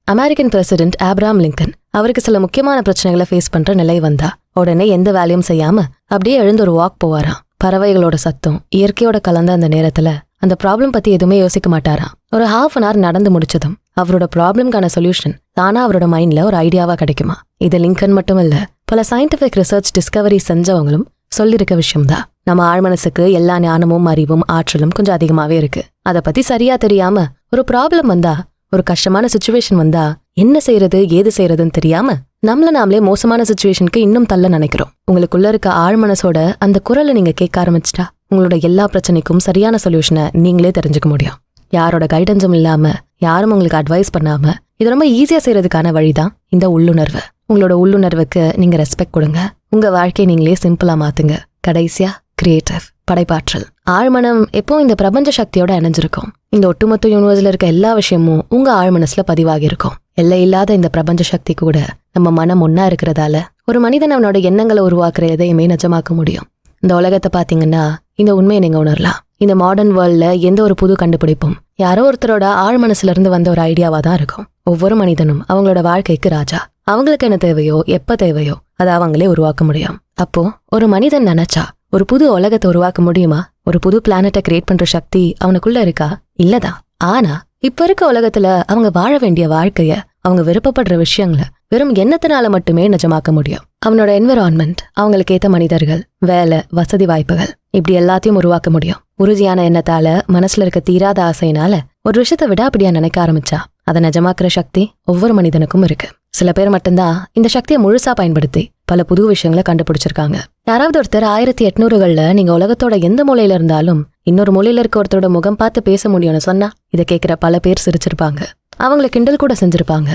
அமெரிக்கன் பிரசிடென்ட் ஆப்ரஹாம் லிங்கன், அவருக்கு சில முக்கியமான பிரச்சனைகளை ஃபேஸ் பண்ற நிலை வந்தா உடனே எந்த வேலையும் செய்யாம அப்படியே எழுந்து ஒரு வாக் போவாராம். பறவைகளோட சத்தம், இயற்கையோட கலந்த அந்த நேரத்துல அந்த ப்ராப்ளம் பத்தி எதுவுமே யோசிக்க மாட்டாராம். ஒரு ½ an hour நடந்து முடிச்சதும் அவரோட ப்ராப்ளம்கான சொல்யூஷன் தானா அவரோட மைண்ட்ல ஒரு ஐடியாவா கிடைக்குமா. இது லிங்கன் மட்டும் இல்ல, பல சயின்டிபிக் ரிசர்ச் டிஸ்கவரி செஞ்சவங்களும் சொல்லிருக்க விஷயம்தான். நம்ம ஆழ்மனசுக்கு எல்லா ஞானமும் அறிவும் ஆற்றலும் கொஞ்சம் அதிகமாவே இருக்கு. அதை பத்தி சரியா தெரியாம ஒரு ப்ராப்ளம் வந்தா, ஒரு கஷ்டமான சிச்சுவேஷன் வந்தா என்ன செய்யறது ஏது செய்யறதுன்னு தெரியாம நம்மள நாமளே மோசமான சிச்சுவேஷனுக்கு இன்னும் தள்ள நினைக்கிறோம். உங்களுக்குள்ள இருக்க ஆழ்மனசோட அந்த குரலை நீங்க கேட்க ஆரம்பிச்சிட்டா உங்களோட எல்லா பிரச்சனைக்கும் சரியான சொல்யூஷனை நீங்களே தெரிஞ்சுக்க முடியும். யாரோட கைடன்ஸும் இல்லாம, யாரும் உங்களுக்கு அட்வைஸ் பண்ணாம இது ரொம்ப ஈஸியா செய்யறதுக்கான வழிதான் இந்த உள்ளுணர்வு. உங்களோட உள்ளுணர்வுக்கு நீங்க ரெஸ்பெக்ட் கொடுங்க. உங்க வாழ்க்கையை நீங்களே சிம்பிளா மாத்துங்க. கடைசியா கிரியேட்டிவ், படைப்பாற்றல். ஆழ்மனம் எப்போ இந்த பிரபஞ்ச சக்தியோட இணைஞ்சிருக்கும். இந்த ஒட்டுமொத்த யூனிவர்ஸ்ல இருக்க எல்லா விஷயமும் உங்க ஆழ்மனசுல பதிவாகி இருக்கும். எல்லை இல்லாத இந்த பிரபஞ்ச சக்தி கூட நம்ம மனம் ஒன்னா இருக்கிறதால ஒரு மனிதன் அவனோட எண்ணங்களை உருவாக்குற எதையுமே நிஜமாக்க முடியும். இந்த உலகத்தை பாத்தீங்கன்னா இந்த உண்மையை நீங்க உணரலாம். இந்த மாடர்ன் வேர்ல்ட்ல எந்த ஒரு புது கண்டுபிடிப்பும் யாரோ ஒருத்தரோட ஆழ்மனசுல இருந்து வந்த ஒரு ஐடியாவா தான் இருக்கும். ஒவ்வொரு மனிதனும் அவங்களோட வாழ்க்கைக்கு ராஜா. அவங்களுக்கு என்ன தேவையோ, எப்ப தேவையோ அதை அவங்களே உருவாக்க முடியும். அப்போ ஒரு மனிதன் நினைச்சா ஒரு புது உலகத்தை உருவாக்க முடியுமா? ஒரு புது பிளானட்டை கிரியேட் பண்ற சக்தி அவனுக்குள்ள இருக்கா? இல்லதான். ஆனா இப்ப இருக்க உலகத்துல அவங்க வாழ வேண்டிய வாழ்க்கைய, அவங்க விருப்பப்படுற விஷயங்களை வெறும் எண்ணத்தினால மட்டுமே நிஜமாக்க முடியும். அவனோட என்விரான்மெண்ட், அவங்களுக்கு ஏத்த மனிதர்கள், வேலை, வசதி வாய்ப்புகள், இப்படி எல்லாத்தையும் உருவாக்க முடியும். உறுதியான எண்ணத்தால, மனசுல இருக்க தீராத ஆசையினால ஒரு விஷயத்த விடாப்பிடியா நினைக்க ஆரம்பிச்சா அதை நிஜமாக்குற சக்தி ஒவ்வொரு மனிதனுக்கும் இருக்கு. சில பேர் மட்டும்தான் இந்த சக்தியை முழுசா பயன்படுத்தி பல புது விஷயங்களை கண்டுபிடிச்சிருக்காங்க. யாராவது ஒருத்தர் 1800களில் நீங்க உலகத்தோட எந்த மூலையில இருந்தாலும் இன்னொரு மூலையில இருக்க ஒருத்தரோட முகம் பார்த்து பேச முடியும்னு சொன்னா இதை கேட்கிற பல பேர் சிரிச்சிருப்பாங்க. அவங்கள கிண்டல் கூட செஞ்சிருப்பாங்க.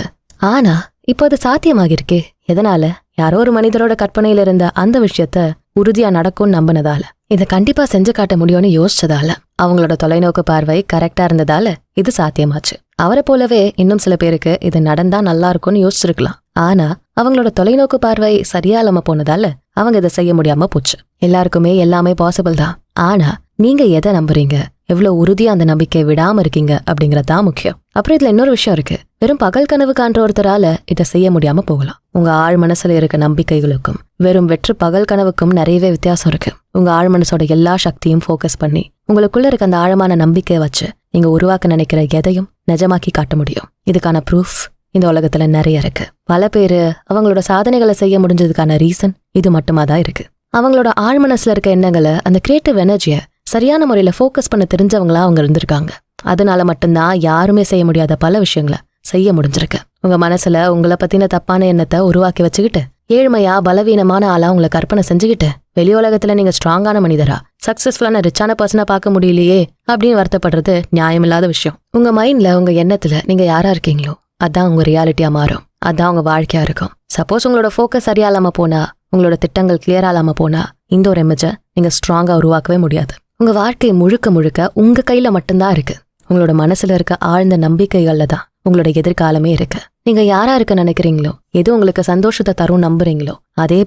ஆனா இப்போ அது சாத்தியமாகிருக்கே. எதனால? யாரோ ஒரு மனிதரோட கற்பனையில இருந்த அந்த விஷயத்த உறுதியா நடக்கும்னு நம்பினதால, இதை கண்டிப்பா செஞ்சு காட்ட முடியும்னு யோசிச்சதால, அவங்களோட தொலைநோக்கு பார்வை கரெக்டா இருந்ததால இது சாத்தியமாச்சு. அவரை போலவே இன்னும் சில பேருக்கு இது நடந்தா நல்லா இருக்கும்னு யோசிச்சிருக்கலாம். ஆனா அவங்களோட தொலைநோக்கு பார்வை சரியா இல்லாம போனதால அவங்க இதை செய்ய முடியாம போச்சு. எல்லாருக்குமே எல்லாமே பாசிபிள் தான். ஆனா நீங்க எதை நம்புறீங்க, எவ்வளவு உறுதியா அந்த நம்பிக்கை விடாம இருக்கீங்க அப்படிங்கறதான் முக்கியம். அப்புறம் இதுல இன்னொரு விஷயம் இருக்கு. வெறும் பகல் கனவு காண்ற ஒருத்தரால இதை செய்ய முடியாம போகலாம். உங்க ஆழ் மனசுல இருக்க நம்பிக்கைகளுக்கும் வெறும் வெற்று பகல் கனவுக்கும் நிறையவே வித்தியாசம் இருக்கு. உங்க ஆழ் மனசோட எல்லா சக்தியும் ஃபோக்கஸ் பண்ணி உங்களுக்குள்ள இருக்க அந்த ஆழமான நம்பிக்கையை வச்சு நீங்க உருவாக்க நினைக்கிற எதையும் நிஜமாக்கி காட்ட முடியும். இதுக்கான ப்ரூஃப் இந்த உலகத்துல நிறைய இருக்கு. பல பேரு அவங்களோட சாதனைகளை செய்ய முடிஞ்சதுக்கான ரீசன் இது மட்டுமா தான் இருக்கு. அவங்களோட ஆழ் மனசுல இருக்க எண்ணங்களை, அந்த கிரியேட்டிவ் எனர்ஜியை சரியான முறையில ஃபோக்கஸ் பண்ண தெரிஞ்சவங்களா அவங்க இருந்திருக்காங்க. அதனால மட்டும்தான் யாருமே செய்ய முடியாத பல விஷயங்களை செய்ய முடிஞ்சிருக்கு. உங்க மனசுல உங்களை பத்தின தப்பான எண்ணத்தை உருவாக்கி வச்சுக்கிட்டு, ஏழ்மையா பலவீனமான ஆளா உங்களை கற்பனை செஞ்சுக்கிட்டு, வெளி உலகத்துல நீங்க ஸ்ட்ராங்கான மனிதரா, சக்சஸ்ஃபுல்லான ரிச்சான பர்சனை பார்க்க முடியலையே அப்படின்னு வருத்தப்படுறது நியாயமில்லாத விஷயம். உங்க மைண்ட்ல, உங்க எண்ணத்துல நீங்க யாரா இருக்கீங்களோ அதான் உங்க ரியாலிட்டியா மாறும். அதான் உங்க வாழ்க்கையா இருக்கும். சப்போஸ் உங்களோட ஃபோக்கஸ் சரியா இல்லாம போனா, உங்களோட திட்டங்கள் கிளியரா இல்லாம போனா, இந்த ஒரு இமேஜை நீங்க ஸ்ட்ராங்கா உருவாக்கவே முடியாது. உங்க வாழ்க்கை முழுக்க முழுக்க உங்க கையில மட்டும்தான் இருக்கு. உங்களோட மனசுல இருக்க ஆழ்ந்த நம்பிக்கைகள்ல தான் உங்களோட எதிர்காலமே இருக்கு. நீங்க யாரா இருக்க நினைக்கிறீங்களோ, எது உங்களுக்கு சந்தோஷத்தை தரும் நம்புறீங்களோ, அதே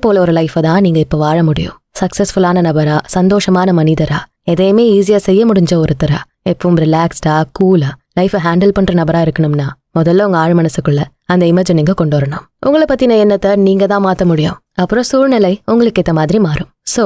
போல ஒரு லைஃபை தான் நீங்க இப்ப வாழ முடியும். சக்சஸ்ஃபுல்லான நபரா, சந்தோஷமான மனிதரா, எதையுமே ஈஸியா செய்ய முடிஞ்ச ஒருத்தரா, எப்பவும் ரிலாக்ஸ்டா, கூலா லைஃபை ஹேண்டில் பண்ற நபரா இருக்கணும்னா முதல்ல உங்க ஆழ் மனசுக்குள்ள அந்த இமேஜை நீங்க கொண்டு வரணும். உங்களை பத்தின எண்ணத்தை நீங்க தான் மாத்த முடியும். அப்புறம் சூழ்நிலை உங்களுக்கு ஏத்த மாதிரி மாறும். சோ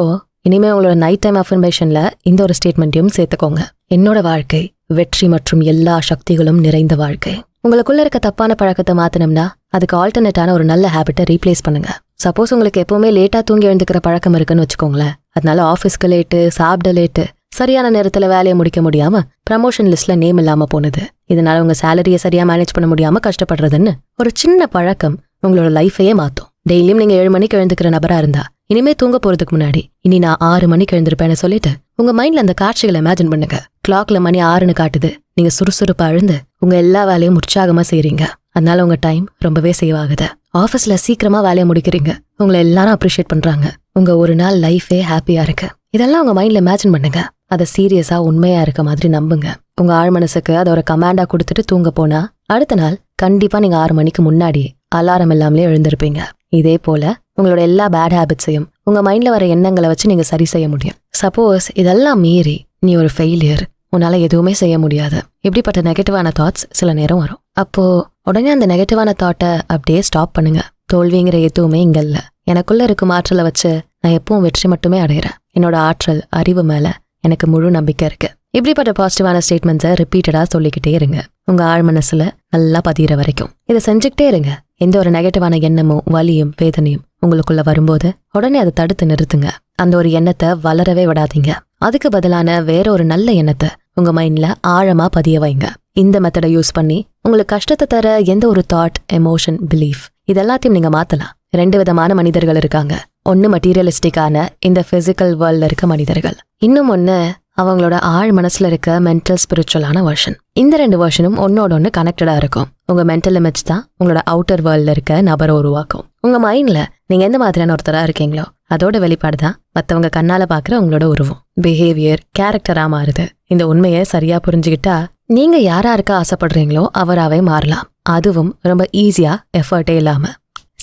இனிமே உங்களோட நைட் டைம் அஃபர்மேஷன்ல இந்த ஒரு ஸ்டேட்மெண்ட்டையும் சேர்த்துக்கோங்க. என்னோட வாழ்க்கை வெற்றி மற்றும் எல்லா சக்திகளும் நிறைந்த வாழ்க்கை. உங்களுக்குள்ள இருக்க தப்பான பழக்கத்தை மாத்தணும்னா அதுக்கு ஆல்டர்னேட்டான ஒரு நல்ல ஹேபிட்டை ரீப்ளேஸ் பண்ணுங்க. சப்போஸ் உங்களுக்கு எப்பவுமே லேட்டா தூங்கி எழுந்துக்கிற பழக்கம் இருக்குன்னு வச்சுக்கோங்களேன். அதனால ஆஃபீஸ்க்கு லேட்டு, சாப்பிட லேட்டு, சரியான நேரத்துல வேலையை முடிக்க முடியாம ப்ரமோஷன் லிஸ்ட்ல நேம் இல்லாம போனது, இதனால உங்க சேலரியை சரியா மேனேஜ் பண்ண முடியாம கஷ்டப்படுறதுன்னு ஒரு சின்ன பழக்கம் உங்களோட லைஃபையே மாத்தும். டெய்லியும் நீங்க 7 மணிக்கு எழுந்துக்கிற நபரா இருந்தா இனிமே தூங்க போறதுக்கு முன்னாடி இனி நான் 6 மணிக்கு எழுந்திருப்பேன்னு சொல்லிட்டு உங்க மைண்ட்ல அந்த காட்சிகளை இமேஜின் பண்ணுங்க. கிளாக்ல மணி 6ன்னு காட்டுது, நீங்க சுறுசுறுப்பா எழுந்து உங்க எல்லா வேலையும் உற்சாகமா செய்றீங்க. அதனால உங்க டைம் ரொம்பவே சேவ் ஆகுது. ஆபீஸ்ல சீக்கிரமா வேலையை முடிக்கிறீங்க, உங்களை எல்லாரும் அப்ரிஷியேட் பண்றாங்க, உங்க ஒரு நாள் லைஃபே ஹாப்பியா இருக்கு. இதெல்லாம் உங்க மைண்ட்ல இமேஜின் பண்ணுங்க. அதை சீரியஸா உண்மையா இருக்க மாதிரி நம்புங்க. உங்க ஆழ் மனசுக்கு அதை ஒரு கமாண்டா கொடுத்துட்டு தூங்க போனா அடுத்த நாள் கண்டிப்பா நீங்க 6 மணிக்கு முன்னாடி அலாரம் இல்லாமலே எழுந்திருப்பீங்க. இதே போல உங்களோட எல்லா பேட் ஹேபிட்ஸையும் உங்க மைண்ட்ல வர எண்ணங்களை வச்சு நீங்க சரி செய்ய முடியும். சப்போஸ் இதெல்லாம் மீறி நீ ஒரு ஃபெயிலியர், உன்னால எதுவுமே செய்ய முடியாது, இப்படிப்பட்ட நெகட்டிவான தாட்ஸ் சில நேரம் வரும். அப்போ உடனே அந்த நெகட்டிவான தாட்டை அப்படியே ஸ்டாப் பண்ணுங்க. தோல்விங்கிற எதுவுமே இங்க இல்ல. எனக்குள்ள இருக்கும் ஆற்றலை வச்சு நான் எப்பவும் வெற்றி மட்டுமே அடைகிறேன். என்னோட ஆற்றல், அறிவு மேல எனக்கு முழு நம்பிக்கை இருக்கு. இப்படிப்பட்ட பாசிட்டிவான ஸ்டேட்மெண்ட்ஸை ரிப்பீட்டடா சொல்லிக்கிட்டே இருங்க, உங்க ஆழ் மனசுல நல்லா பதிகிற வரைக்கும். இதை செஞ்சுக்கிட்டே இருங்க. எந்த ஒரு நெகட்டிவான எண்ணமும் வலியும் வேதனையும் உங்களுக்குள்ள வரும்போது உடனே அதை தடுத்து நிறுத்துங்க. அந்த ஒரு எண்ணத்தை வளரவே விடாதீங்க. அதுக்கு பதிலான வேற ஒரு நல்ல எண்ணத்தை உங்க மைண்ட்ல ஆழமா பதிய வைங்க. இந்த மெத்தடை யூஸ் பண்ணி உங்களுக்கு கஷ்டத்தை தர எந்த ஒரு தாட், எமோஷன், பிலீஃப் இதெல்லாத்தையும் நீங்க மாத்தலாம். 2 விதமான மனிதர்கள் இருக்காங்க. ஒன்னு மெட்டீரியலிஸ்டிக்கான இந்த பிசிக்கல் வேர்ல்ட்ல இருக்க மனிதர்கள், இன்னும் ஒன்னு அவங்களோட ஆழ் மனசுல இருக்க மென்டல் ஸ்பிரிச்சுவலான வெர்ஷன். இந்த 2 வெர்ஷனும் ஒன்னோட ஒன்னு கனெக்டடா இருக்கும். உங்க மென்டல் இமேஜ் தான் உங்களோட அவுட்டர் வேர்ல்ட்ல இருக்க நபரை உருவாக்கும். உங்க மைண்ட்ல நீங்க எந்த மாதிரியான ஒருத்தரா இருக்கீங்களோ அதோட வெளிப்பாடு தான் மத்தவங்க கண்ணால பாக்குற உங்களோட உருவம், பிஹேவியர், கேரக்டரா மாறுது. இந்த உண்மையை சரியா புரிஞ்சுக்கிட்டா நீங்க யாரா இருக்க ஆசைப்படுறீங்களோ அவராவே மாறலாம். அதுவும் ரொம்ப ஈஸியா, எஃபர்ட்டே இல்லாம.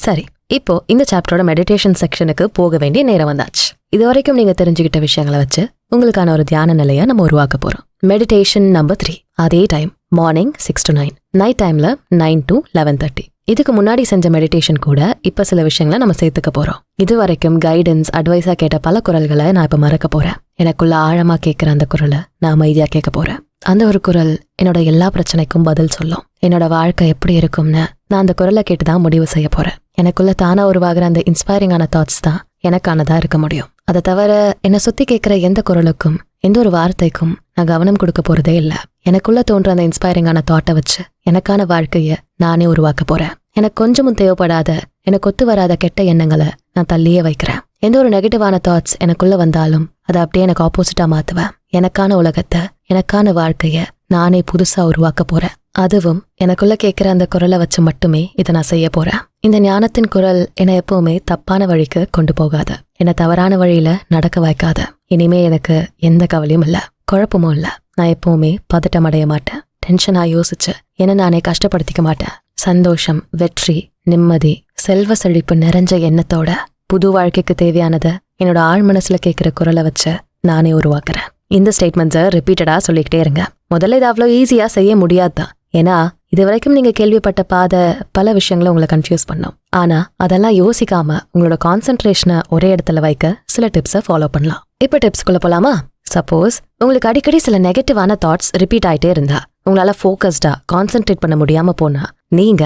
சரி, இப்போ இந்த சாப்டரோட மெடிடேஷன் செக்ஷனுக்கு போக வேண்டிய நேரம் வந்தாச்சு. இது வரைக்கும் நீங்க தெரிஞ்சுக்கிட்ட விஷயங்களை வச்சு உங்களுக்கான ஒரு தியான நிலையை நம்ம உருவாக்க போறோம். Meditation number 3. அதே டைம் மார்னிங் 6 to 9, நைட் டைம்ல 9 to 11:30. இதுக்கு முன்னாடி செஞ்ச மெடிடேஷன் கூட இப்ப சில விஷயங்களை நம்ம சேர்த்துக்க போறோம். இது வரைக்கும் கைடன்ஸ், அட்வைஸா கேட்ட பல குரல்களை நான் இப்ப மறக்க போறேன். எனக்குள்ள ஆழமா கேட்கிற அந்த குரலை நான் அமைதியா கேட்க போறேன். அந்த ஒரு குரல் என்னோட எல்லா பிரச்சனைக்கும் பதில் சொல்லும். என்னோட வாழ்க்கை எப்படி இருக்கும்னு நான் அந்த குரலை கேட்டுதான் முடிவு செய்ய போறேன். எனக்குள்ள தானா உருவாகிற அந்த இன்ஸ்பைரிங்கான தாட்ஸ் தான் எனக்கானதா இருக்க முடியும். அதை தவிர என்னை சுத்தி கேட்கிற எந்த குரலுக்கும், எந்த ஒரு வார்த்தைக்கும் நான் கவனம் கொடுக்க போறதே இல்ல. எனக்குள்ள தோன்ற அந்த இன்ஸ்பைரிங்கான தாட்டை வச்சு எனக்கான வாழ்க்கைய நானே உருவாக்க போறேன். எனக்கு கொஞ்சமும் தேவைப்படாத, எனக்கு ஒத்து வராத கெட்ட எண்ணங்களை நான் தள்ளியே வைக்கிறேன். எந்த ஒரு நெகட்டிவான தாட்ஸ் எனக்குள்ள வந்தாலும் அதை அப்படியே எனக்கு ஆப்போசிட்டா மாத்துவேன். எனக்கான உலகத்தை, எனக்கான வாழ்க்கைய நானே புதுசா உருவாக்க போறேன். அதுவும் எனக்குள்ள கேட்கிற அந்த குரலை வச்சு மட்டுமே இதை நான் செய்ய போறேன். இந்த ஞானத்தின் குரல் என்னை எப்பவுமே தப்பான வழிக்கு கொண்டு போகாத, என்னை தவறான வழியில நடக்க வைக்காத. இனிமே எனக்கு எந்த கவலையும் இல்ல, குழப்பமும் இல்ல. நான் எப்பவுமே பதட்டம் அடைய மாட்டேன். டென்ஷனா யோசிச்சு என்னை நானே கஷ்டப்படுத்திக்க மாட்டேன். சந்தோஷம், வெற்றி, நிம்மதி, செல்வ செழிப்பு நிறைஞ்ச எண்ணத்தோட புது வாழ்க்கைக்கு தேவையானதை என்னோட ஆழ் மனசுல கேட்கிற குரலை வச்சு நானே உருவாக்குறேன். இந்த ஸ்டேட்மெண்ட்ஸை ரிப்பீட்டடா சொல்லிக்கிட்டே இருங்க. முதல்ல இது அவ்வளோ ஈஸியா செய்ய முடியாதுதான். ஏன்னா இது வரைக்கும் நீங்க கேள்விப்பட்ட பாதை பல விஷயங்களை உங்களை கன்ஃபியூஸ் பண்ணும். ஆனா அதெல்லாம் யோசிக்காம உங்களோட கான்சென்ட்ரேஷனை ஒரே இடத்துல வைக்க சில டிப்ஸை ஃபாலோ பண்ணலாம். இப்ப டிப்ஸ்குள்ள போலாமா? சப்போஸ் உங்களுக்கு அடிக்கடி சில நெகட்டிவான தாட்ஸ் ரிப்பீட் ஆயிட்டே இருந்தா, உங்களால ஃபோக்கஸ்டா கான்சென்ட்ரேட் பண்ண முடியாம போனா, நீங்க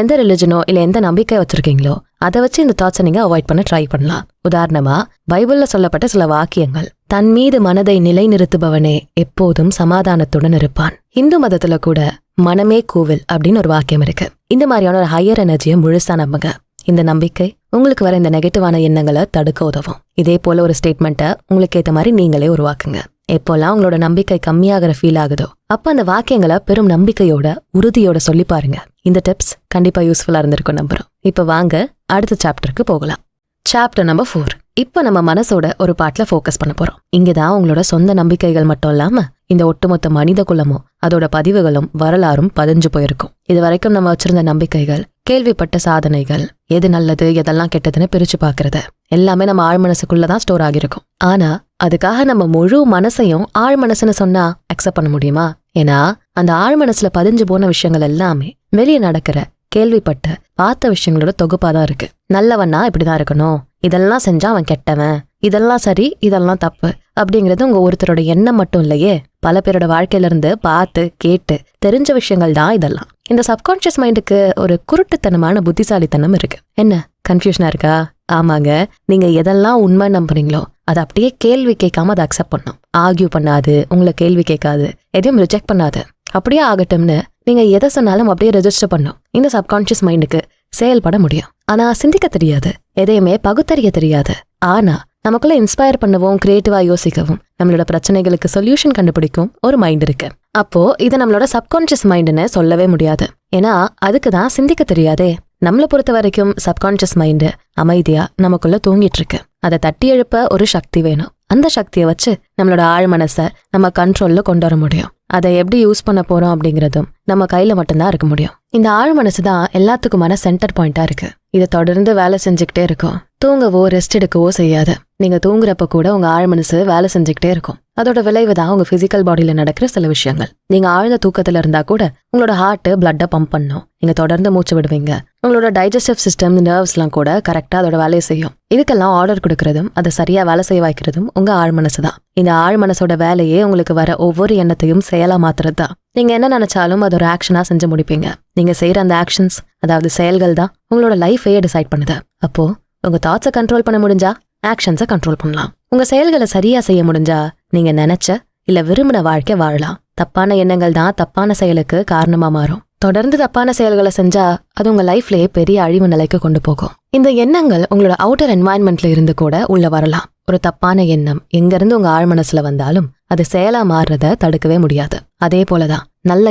எந்த ரிலிஜனோ இல்ல எந்த நம்பிக்கை வச்சிருக்கீங்களோ அதை வச்சு இந்த தாட்ஸை நீங்க அவாய்ட் பண்ண ட்ரை பண்ணலாம். உதாரணமா பைபிள்ல சொல்லப்பட்ட சில வாக்கியங்கள், தன் மீது மனதை நிலைநிறுத்துபவனே எப்போதும் சமாதானத்துடன் இருப்பான். இந்து மதத்துல கூட மனமே கோவில் அப்படின்னு ஒரு வாக்கியம் இருக்கு. இந்த மாதிரியான ஒரு ஹையர் எனர்ஜியை முழுசா நம்புங்க. இந்த நம்பிக்கை உங்களுக்கு வர இந்த நெகட்டிவான எண்ணங்களை தடுக்க உதவும். இதே போல ஒரு ஸ்டேட்மெண்ட்டை உங்களுக்கு ஏத்த மாதிரி நீங்களே உருவாக்குங்க. எப்போல்லாம் உங்களோட நம்பிக்கை கம்மியாகிற ஃபீல் ஆகுதோ அப்ப அந்த வாக்கியங்களை பெரும் நம்பிக்கையோட, உறுதியோட சொல்லி பாருங்க. இந்த டிப்ஸ் கண்டிப்பா யூஸ்ஃபுல்லா இருந்திருக்கும் நம்புறோம். இப்ப வாங்க அடுத்த சாப்டருக்கு போகலாம். Chapter number 4. இப்ப நம்ம மனசோட ஒரு பாட்டுல ஃபோக்கஸ் பண்ண போறோம். இங்கதான் உங்களோட சொந்த நம்பிக்கைகள் மட்டும் இல்லாம இந்த ஒட்டுமொத்த மனித குலமும் அதோட பதிவுகளும் வரலாறும் பதிஞ்சு போயிருக்கும். இது வரைக்கும் நம்ம வச்சிருந்த நம்பிக்கைகள், கேள்விப்பட்ட சாதனைகள், எது நல்லது எதெல்லாம் கெட்டதுன்னு பிரிச்சு பாக்குறது எல்லாமே நம்ம ஆழ் மனசுக்குள்ளதான் ஸ்டோர் ஆகிருக்கும். ஆனா அதுக்காக நம்ம முழு மனசையும் ஆழ் மனசுன்னு சொன்னா அக்செப்ட் பண்ண முடியுமா? ஏன்னா அந்த ஆழ் மனசுல பதிஞ்சு போன விஷயங்கள் எல்லாமே வெளியே நடக்கிற கேள்விப்பட்ட பார்த்த விஷயங்களோட தொகுப்பாதான் இருக்கு. நல்லவன்னா இப்படிதான் இருக்கணும், இதெல்லாம் செஞ்சா அவன் கெட்டவன், இதெல்லாம் சரி இதெல்லாம் தப்பு அப்படிங்கிறது உங்க ஒருத்தரோட எண்ணம் மட்டும் இல்லையே, பல பேரோட வாழ்க்கையில இருந்து பார்த்து கேட்டு தெரிஞ்ச விஷயங்கள் தான் இதெல்லாம். இந்த சப்கான்ஷியஸ் மைண்டுக்கு ஒரு குருட்டுத்தனமான புத்திசாலித்தனம் இருக்கு. என்ன கன்ஃபியூஷனா இருக்கா? ஆமாங்க, நீங்க எதெல்லாம் உண்மை நம்புறீங்களோ அதை அப்படியே கேள்வி கேட்காம அதை அக்செப்ட் பண்ணும். ஆர்கியூ பண்ணாது, உங்களை கேள்வி கேட்காது, எதையும் ரிஜெக்ட் பண்ணாது. அப்படியே ஆகட்டும்னு நீங்க எதை சொன்னாலும் அப்படியே ரெஜிஸ்டர் பண்ணும். இந்த சப்கான்ஷியஸ் மைண்டுக்கு செயல்பட முடியும். ஆனா சிந்திக்க தெரியாது, எதையுமே பகுத்தறிய தெரியாது. ஆனா நமக்குள்ள இன்ஸ்பயர் பண்ணவும், கிரியேட்டிவா யோசிக்கவும், நம்மளோட பிரச்சனைகளுக்கு சொல்யூஷன் கண்டுபிடிக்கும் ஒரு மைண்ட் இருக்கு. அப்போ இது நம்மளோட சப்கான்ஷியஸ் மைண்டுன்னு சொல்லவே முடியாது. ஏன்னா அதுக்குதான் சிந்திக்க தெரியாதே. நம்மளை பொறுத்த வரைக்கும் சப்கான்ஷியஸ் மைண்டு அமைதியா நமக்குள்ள தூங்கிட்டு இருக்கு. அதை தட்டி எழுப்ப ஒரு சக்தி வேணும். அந்த சக்தியை வச்சு நம்மளோட ஆழ் மனசை நம்ம கண்ட்ரோல்ல கொண்டு வர முடியும். அதை எப்படி யூஸ் பண்ண போறோம் அப்படிங்கறதும் நம்ம கையில மட்டும்தான் இருக்க முடியும். இந்த ஆழ் மனசுதான் எல்லாத்துக்குமான சென்டர் பாயிண்டா இருக்கு. இதை தொடர்ந்து வேலை செஞ்சுக்கிட்டே இருக்கும். தூங்கவோ ரெஸ்ட் எடுக்கவோ செய்யாது. நீங்க தூங்குறப்ப கூட உங்க ஆழ் மனசு வேலை செஞ்சுக்கிட்டே இருக்கும். அதோட விளைவு தான் உங்க பிசிக்கல் பாடியில நடக்கிற சில விஷயங்கள். நீங்க ஆழ்ந்த தூக்கத்துல இருந்தா கூட உங்களோட ஹார்ட் பிளட்டை பம்ப் பண்ணும். நீங்க தொடர்ந்து மூச்சு விடுவீங்க. உங்களோட டைஜஸ்டிவ் சிஸ்டம், நர்வ்ஸ் எல்லாம் கூட கரெக்டா அதோட வேலையை செய்யும். இதுக்கெல்லாம் ஆர்டர் கொடுக்கறதும் அதை சரியா வேலை செய்ய வைக்கிறதும் உங்க ஆழ் மனசுதான். இந்த ஆழ் மனசோட வேலையே உங்களுக்கு வர ஒவ்வொரு எண்ணத்தையும் செயலா மாத்துறது தான். நீங்க என்ன நினைச்சாலும் அது ஒரு ஆக்ஷனா செஞ்சு முடிப்பீங்க. நீங்க செய்யற அந்த ஆக்ஷன்ஸ், அதாவது செயல்கள் தான் உங்களோட லைஃபையே டிசைட் பண்ணுது. அப்போ உங்க தாட்ஸை கண்ட்ரோல் பண்ண முடிஞ்சா ஆக்ஷன்ஸை கண்ட்ரோல் பண்ணலாம். உங்க செயல்களை சரியா செய்ய முடிஞ்சா நீங்க நினைச்ச இல்ல விரும்பின வாழ்க்கை வாழலாம். தப்பான எண்ணங்கள் தான் தப்பான செயலுக்கு காரணமா மாறும். தொடர்ந்து தப்பான செயல்களை செஞ்சா அது உங்க லைஃப்லயே பெரிய அழிவு நிலைக்கு கொண்டு போகும். இந்த எண்ணங்கள் உங்களோட அவுட்டர் என்வாயன்மெண்ட்ல இருந்து கூட உள்ள வரலாம். ஒரு தப்பான எண்ணம் எங்க இருந்து உங்க ஆழ் மனசுல வந்தாலும் அது செயலா மாறுறத தடுக்கவே முடியாது. அதே போலதான் நல்ல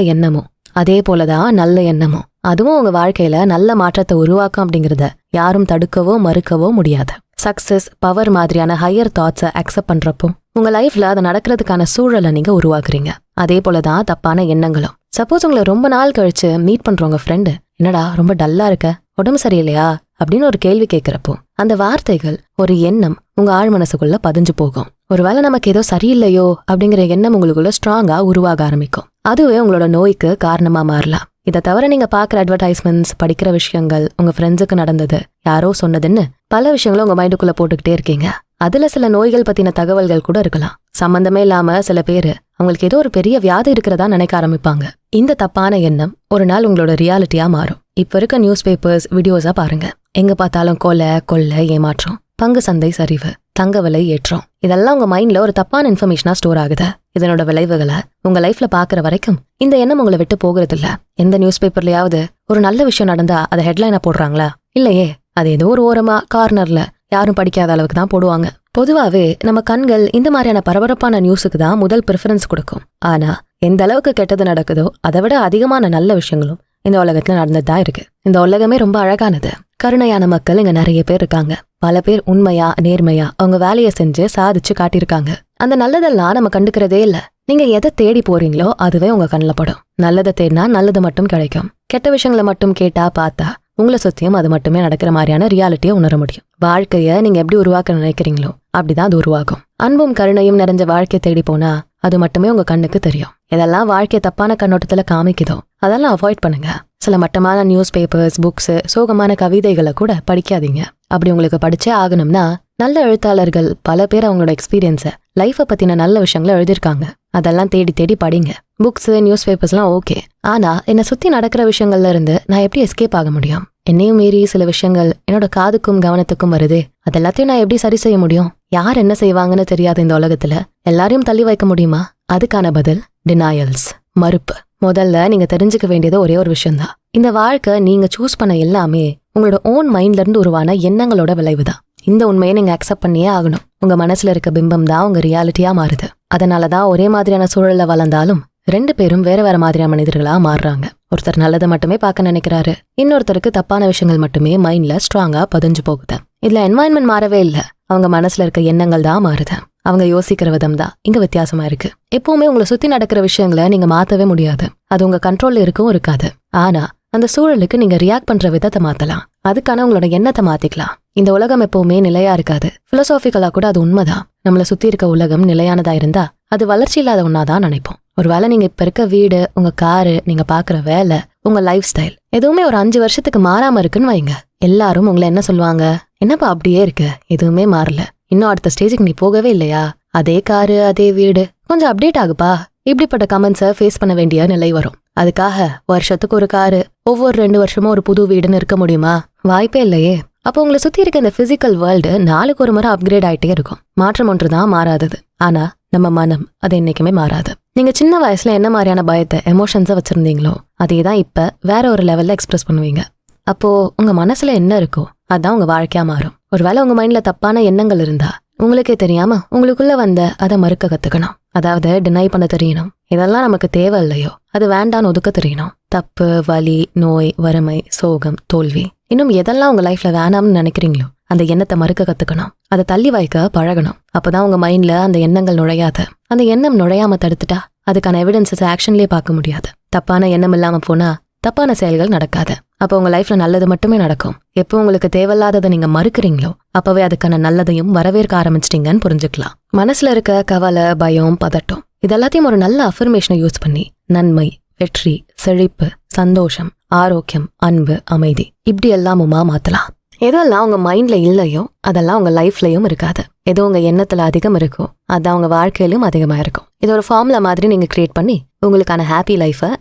எண்ணமும் அதுவும் உங்க வாழ்க்கையில நல்ல மாற்றத்தை உருவாக்கும் அப்படிங்கறத யாரும் தடுக்கவோ மறுக்கவோ முடியாது. சக்சஸ், பவர் மாதிரியான ஹையர் தாட்ஸை அக்செப்ட் பண்றப்போ உங்க லைஃப்ல அதை நடக்கிறதுக்கான சூழலை நீங்க உருவாக்குறீங்க. அதே போலதான் தப்பான எண்ணங்களும். சப்போஸ் உங்களை ரொம்ப நாள் கழிச்சு மீட் பண்றவங்க ஃப்ரெண்டு, என்னடா ரொம்ப டல்லா இருக்க, உடம்பு சரியில்லையா அப்படின்னு ஒரு கேள்வி கேட்கிறப்போ அந்த வார்த்தைகள், ஒரு எண்ணம் உங்க ஆழ் மனசுக்குள்ள பதிஞ்சு போகும். ஒருவேளை நமக்கு ஏதோ சரியில்லையோ அப்படிங்கிற எண்ணம் உங்களுக்குள்ள ஸ்ட்ராங்கா உருவாக ஆரம்பிக்கும். அதுவே உங்களோட நோய்க்கு காரணமா மாறலாம். இதை தவிர நீங்க பாக்குற அட்வர்டைஸ்மெண்ட்ஸ், படிக்கிற விஷயங்கள், உங்க ஃப்ரெண்ட்ஸுக்கு நடந்தது, யாரோ சொன்னதுன்னு பல விஷயங்களும் உங்க மைண்டுக்குள்ள போட்டுக்கிட்டே இருக்கீங்க. அதுல சில நோய்கள் பத்தின தகவல்கள் கூட இருக்கலாம். சம்பந்தமே இல்லாம சில பேரு அவங்களுக்கு ஏதோ ஒரு பெரிய வியாதி இருக்கிறதா நினைக்க ஆரம்பிப்பாங்க. இந்த தப்பான எண்ணம் ஒரு நாள் உங்களோட ரியாலிட்டியா மாறும். இப்ப இருக்க நியூஸ் பேப்பர்ஸ், வீடியோஸா பாருங்க. எங்க பார்த்தாலும் கொலை, ஏமாற்றம், பங்கு சந்தை சரிவு, தங்க விலை ஏற்றம், இதெல்லாம் உங்க மைண்ட்ல ஒரு தப்பான இன்ஃபர்மேஷனா ஸ்டோர் ஆகுது. இதனோட விளைவுகளை உங்க லைஃப்ல பாக்குற வரைக்கும் இந்த எண்ணம் உங்களை விட்டு போகிறது இல்ல. எந்த நியூஸ் பேப்பர்லயாவது ஒரு நல்ல விஷயம் நடந்தா அதை ஹெட்லைனா போடுறாங்களா? இல்லையே. அது ஏதோ ஒரு ஓரமா கார்னர்ல யாரும் படிக்காத அளவுக்கு தான் போடுவாங்க. பொதுவாவே நம்ம கண்கள் இந்த மாதிரியான பரபரப்பான நியூஸுக்கு தான் முதல் ப்ரிஃபரன்ஸ் கொடுக்கும். ஆனா எந்த அளவுக்கு கெட்டது நடக்குதோ அதை விட அதிகமான நல்ல விஷயங்களும் இந்த உலகத்துல நடந்துதான் இருக்கு. இந்த உலகமே ரொம்ப அழகானது. கருணையான மக்கள் இங்க நிறைய பேர் இருக்காங்க. பல பேர் உண்மையா, நேர்மையா அவங்க வேலையை செஞ்சு சாதிச்சு காட்டியிருக்காங்க. அந்த நல்லதெல்லாம் நம்ம கண்டுக்கிறதே இல்ல. நீங்க எதை தேடி போறீங்களோ அதுவே உங்க கண்ணில் படும். நல்லதை தேடினா நல்லது மட்டும் கிடைக்கும். கெட்ட விஷயங்களை மட்டும் கேட்டா பார்த்தா உங்களை சுத்தியும் அது மட்டுமே நடக்கிற மாதிரியான ரியாலிட்டியை உணர முடியும். வாழ்க்கைய நீங்க எப்படி உருவாக்க நினைக்கிறீங்களோ அப்படிதான் அது உருவாகும். அன்பும் கருணையும் நிறைஞ்ச வாழ்க்கையை தேடி போனா அது மட்டுமே உங்க கண்ணுக்கு தெரியும். இதெல்லாம் வாழ்க்கையை தப்பான கண்ணோட்டத்துல காமிக்குதோ அதெல்லாம் அவாய்ட் பண்ணுங்க. சில மட்டமான நியூஸ் பேப்பர்ஸ், புக்ஸ், சோகமான கவிதைகளை கூட படிக்காதீங்க. அப்படி உங்களுக்கு படிச்சே ஆகணும்னா நல்ல எழுத்தாளர்கள் பல பேர் அவங்களோட எக்ஸ்பீரியன்ஸை, லைஃபை பத்தின நல்ல விஷயங்களை எழுதியிருக்காங்க. அதெல்லாம் தேடி தேடி படிங்க. புக்ஸ், நியூஸ் பேப்பர்ஸ்லாம் ஓகே. ஆனா என்னை சுத்தி நடக்கிற விஷயங்கள்ல இருந்து நான் எப்படி எஸ்கேப் ஆக முடியும்? என்னையும் மீறி சில விஷயங்கள் என்னோட காதுக்கும் கவனத்துக்கும் வருது. அதெல்லாத்தையும் நான் எப்படி சரி செய்ய முடியும்? யார் என்ன செய்வாங்கன்னு தெரியாத இந்த உலகத்துல எல்லாரையும் தள்ளி வைக்க முடியுமா? அதுக்கான பதில் டினாயல்ஸ், மறுப்பு. முதல்ல நீங்க தெரிஞ்சுக்க வேண்டியது ஒரே ஒரு விஷயம்தான். இந்த வாழ்க்கை நீங்க சூஸ் பண்ண எல்லாமே உங்களோட ஓன் மைண்ட்ல இருந்து உருவான எண்ணங்களோட விளைவுதான். இந்த உண்மையை நீங்க அக்செப்ட் பண்ணியே ஆகணும். உங்க மனசுல இருக்க பிம்பம் தான் உங்க ரியாலிட்டியா மாறுது. அதனாலதான் ஒரே மாதிரியான சூழல்ல வளர்ந்தாலும் 2 பேரும் வேற வேற மாதிரியான மனிதர்களா மாறுறாங்க. ஒருத்தர் நல்லதை மட்டுமே பார்க்க நினைக்கிறாரு, இன்னொருத்தருக்கு தப்பான விஷயங்கள் மட்டுமே மைண்ட்ல ஸ்ட்ராங்கா பதிஞ்சு போகுது. இதுல என்வாயன்மெண்ட் மாறவே இல்ல, அவங்க மனசுல இருக்க எண்ணங்கள் தான் மாறுது. அவங்க யோசிக்கிற விதம் தான் இங்க வித்தியாசமா இருக்கு. எப்பவுமே உங்களை சுத்தி நடக்கிற விஷயங்களை நீங்க மாத்தவே முடியாது. அது உங்க கண்ட்ரோல்ல இருக்கவும் இருக்காது. ஆனா அந்த சூழலுக்கு நீங்க ரியாக்ட் பண்ற விதத்தை மாத்தலாம். அதுக்கான உங்களோட எண்ணத்தை மாத்திக்கலாம். இந்த உலகம் எப்பவுமே நிலையா இருக்காது. பிலோசாபிக்கலா கூட அது உண்மைதான். நம்மளை சுத்தி இருக்க உலகம் நிலையானதா இருந்தா அது வளர்ச்சி இல்லாத ஒன்னாதான் நினைப்போம். ஒருவேளை நீங்க இப்ப இருக்க வீடு, உங்க காரு, நீங்க பாக்குற வேலை, உங்க லைஃப் ஸ்டைல் எதுவுமே ஒரு 5 வருஷத்துக்கு மாறாம இருக்குன்னு வைங்க. எல்லாரும் உங்களை என்ன சொல்லுவாங்க? என்னப்பா அப்படியே இருக்கு, எதுவுமே மாறல, இன்னும் அடுத்த ஸ்டேஜுக்கு நீ போகவே இல்லையா, அதே காரு அதே வீடு, கொஞ்சம் அப்டேட் ஆகுப்பா. இப்படிப்பட்ட கமெண்ட்ஸை ஃபேஸ் பண்ண வேண்டிய நிலை வரும். அதுக்காக வருஷத்துக்கு ஒரு காரு, ஒவ்வொரு 2 வருஷமும் ஒரு புது வீடுன்னு இருக்க முடியுமா? வாய்ப்பே இல்லையே. அப்போ உங்களை சுத்தி இருக்க இந்த பிசிக்கல் வேர்ல்டு நாளுக்கு ஒரு முறை அப்கிரேட் ஆயிட்டே இருக்கும். மாற்றம் ஒன்றுதான் மாறாதது. ஆனா நம்ம மனம் அது என்னைக்குமே மாறாது. நீங்க சின்ன வயசுல என்ன மாதிரியான பயத்தை, எமோஷன்ஸை வச்சிருந்தீங்களோ அதே தான் இப்ப வேற ஒரு லெவல்ல எக்ஸ்பிரஸ் பண்ணுவீங்க. அப்போ உங்க மனசுல என்ன இருக்கோ அதான் உங்க வாழ்க்கையா மாறும். ஒருவேளை உங்க மைண்ட்ல தப்பான எண்ணங்கள் இருந்தா உங்களுக்கே தெரியாம உங்களுக்குள்ள வந்த அதை மறுக்க கத்துக்கணும். அதாவது டினை பண்ண தெரியணும். இதெல்லாம் நமக்கு தேவை இல்லையோ அது வேண்டான்னு ஒதுக்க தெரியணும். தப்பு, வலி, நோய், வறுமை, சோகம், தோல்வி, இன்னும் எதெல்லாம் உங்க லைஃப்ல வேணாம்னு நினைக்கிறீங்களோ அந்த எண்ணத்தை மறுக்க கத்துக்கணும். அதை தள்ளி வைக்க பழகணும். அப்பதான் உங்க மைண்ட்ல அந்த எண்ணங்கள் நுழையாத, அந்த எண்ணம் நுழையாம தடுத்துட்டா அதுக்கான எவிடன்சஸ் ஆக்ஷன்லயே பார்க்க முடியாது. தப்பான எண்ணம் இல்லாம போனா தப்பான செயல்கள் நடக்காது. அப்போ உங்க லைஃப்ல நல்லது மட்டுமே நடக்கும். எப்போ உங்களுக்கு தேவையில்லாததை நீங்க மறுக்கிறீங்களோ அப்பவே அதுக்கான நல்லதையும் வரவேற்க ஆரம்பிச்சிட்டீங்கன்னு புரிஞ்சுக்கலாம். மனசுல இருக்க கவலை, பயம், பதட்டம் இதெல்லாத்தையும் ஒரு நல்ல அஃபர்மேஷனை யூஸ் பண்ணி நன்மை, வெற்றி, செழிப்பு, சந்தோஷம், ஆரோக்கியம், அன்பு, அமைதி இப்படி எல்லாமுமா மாத்தலாம். எதெல்லாம் உங்க மைண்ட்ல இல்லையோ அதெல்லாம் உங்க லைஃப்லயும் இருக்காது. ஏதோ உங்க எண்ணத்துல அதிகம் இருக்கோ அதான் உங்க வாழ்க்கையிலும் அதிகமா இருக்கும். இது ஒரு ஃபார்முலா மாதிரி நீங்க கிரியேட் பண்ணி உங்களுக்கான ஹாப்பி லைஃபை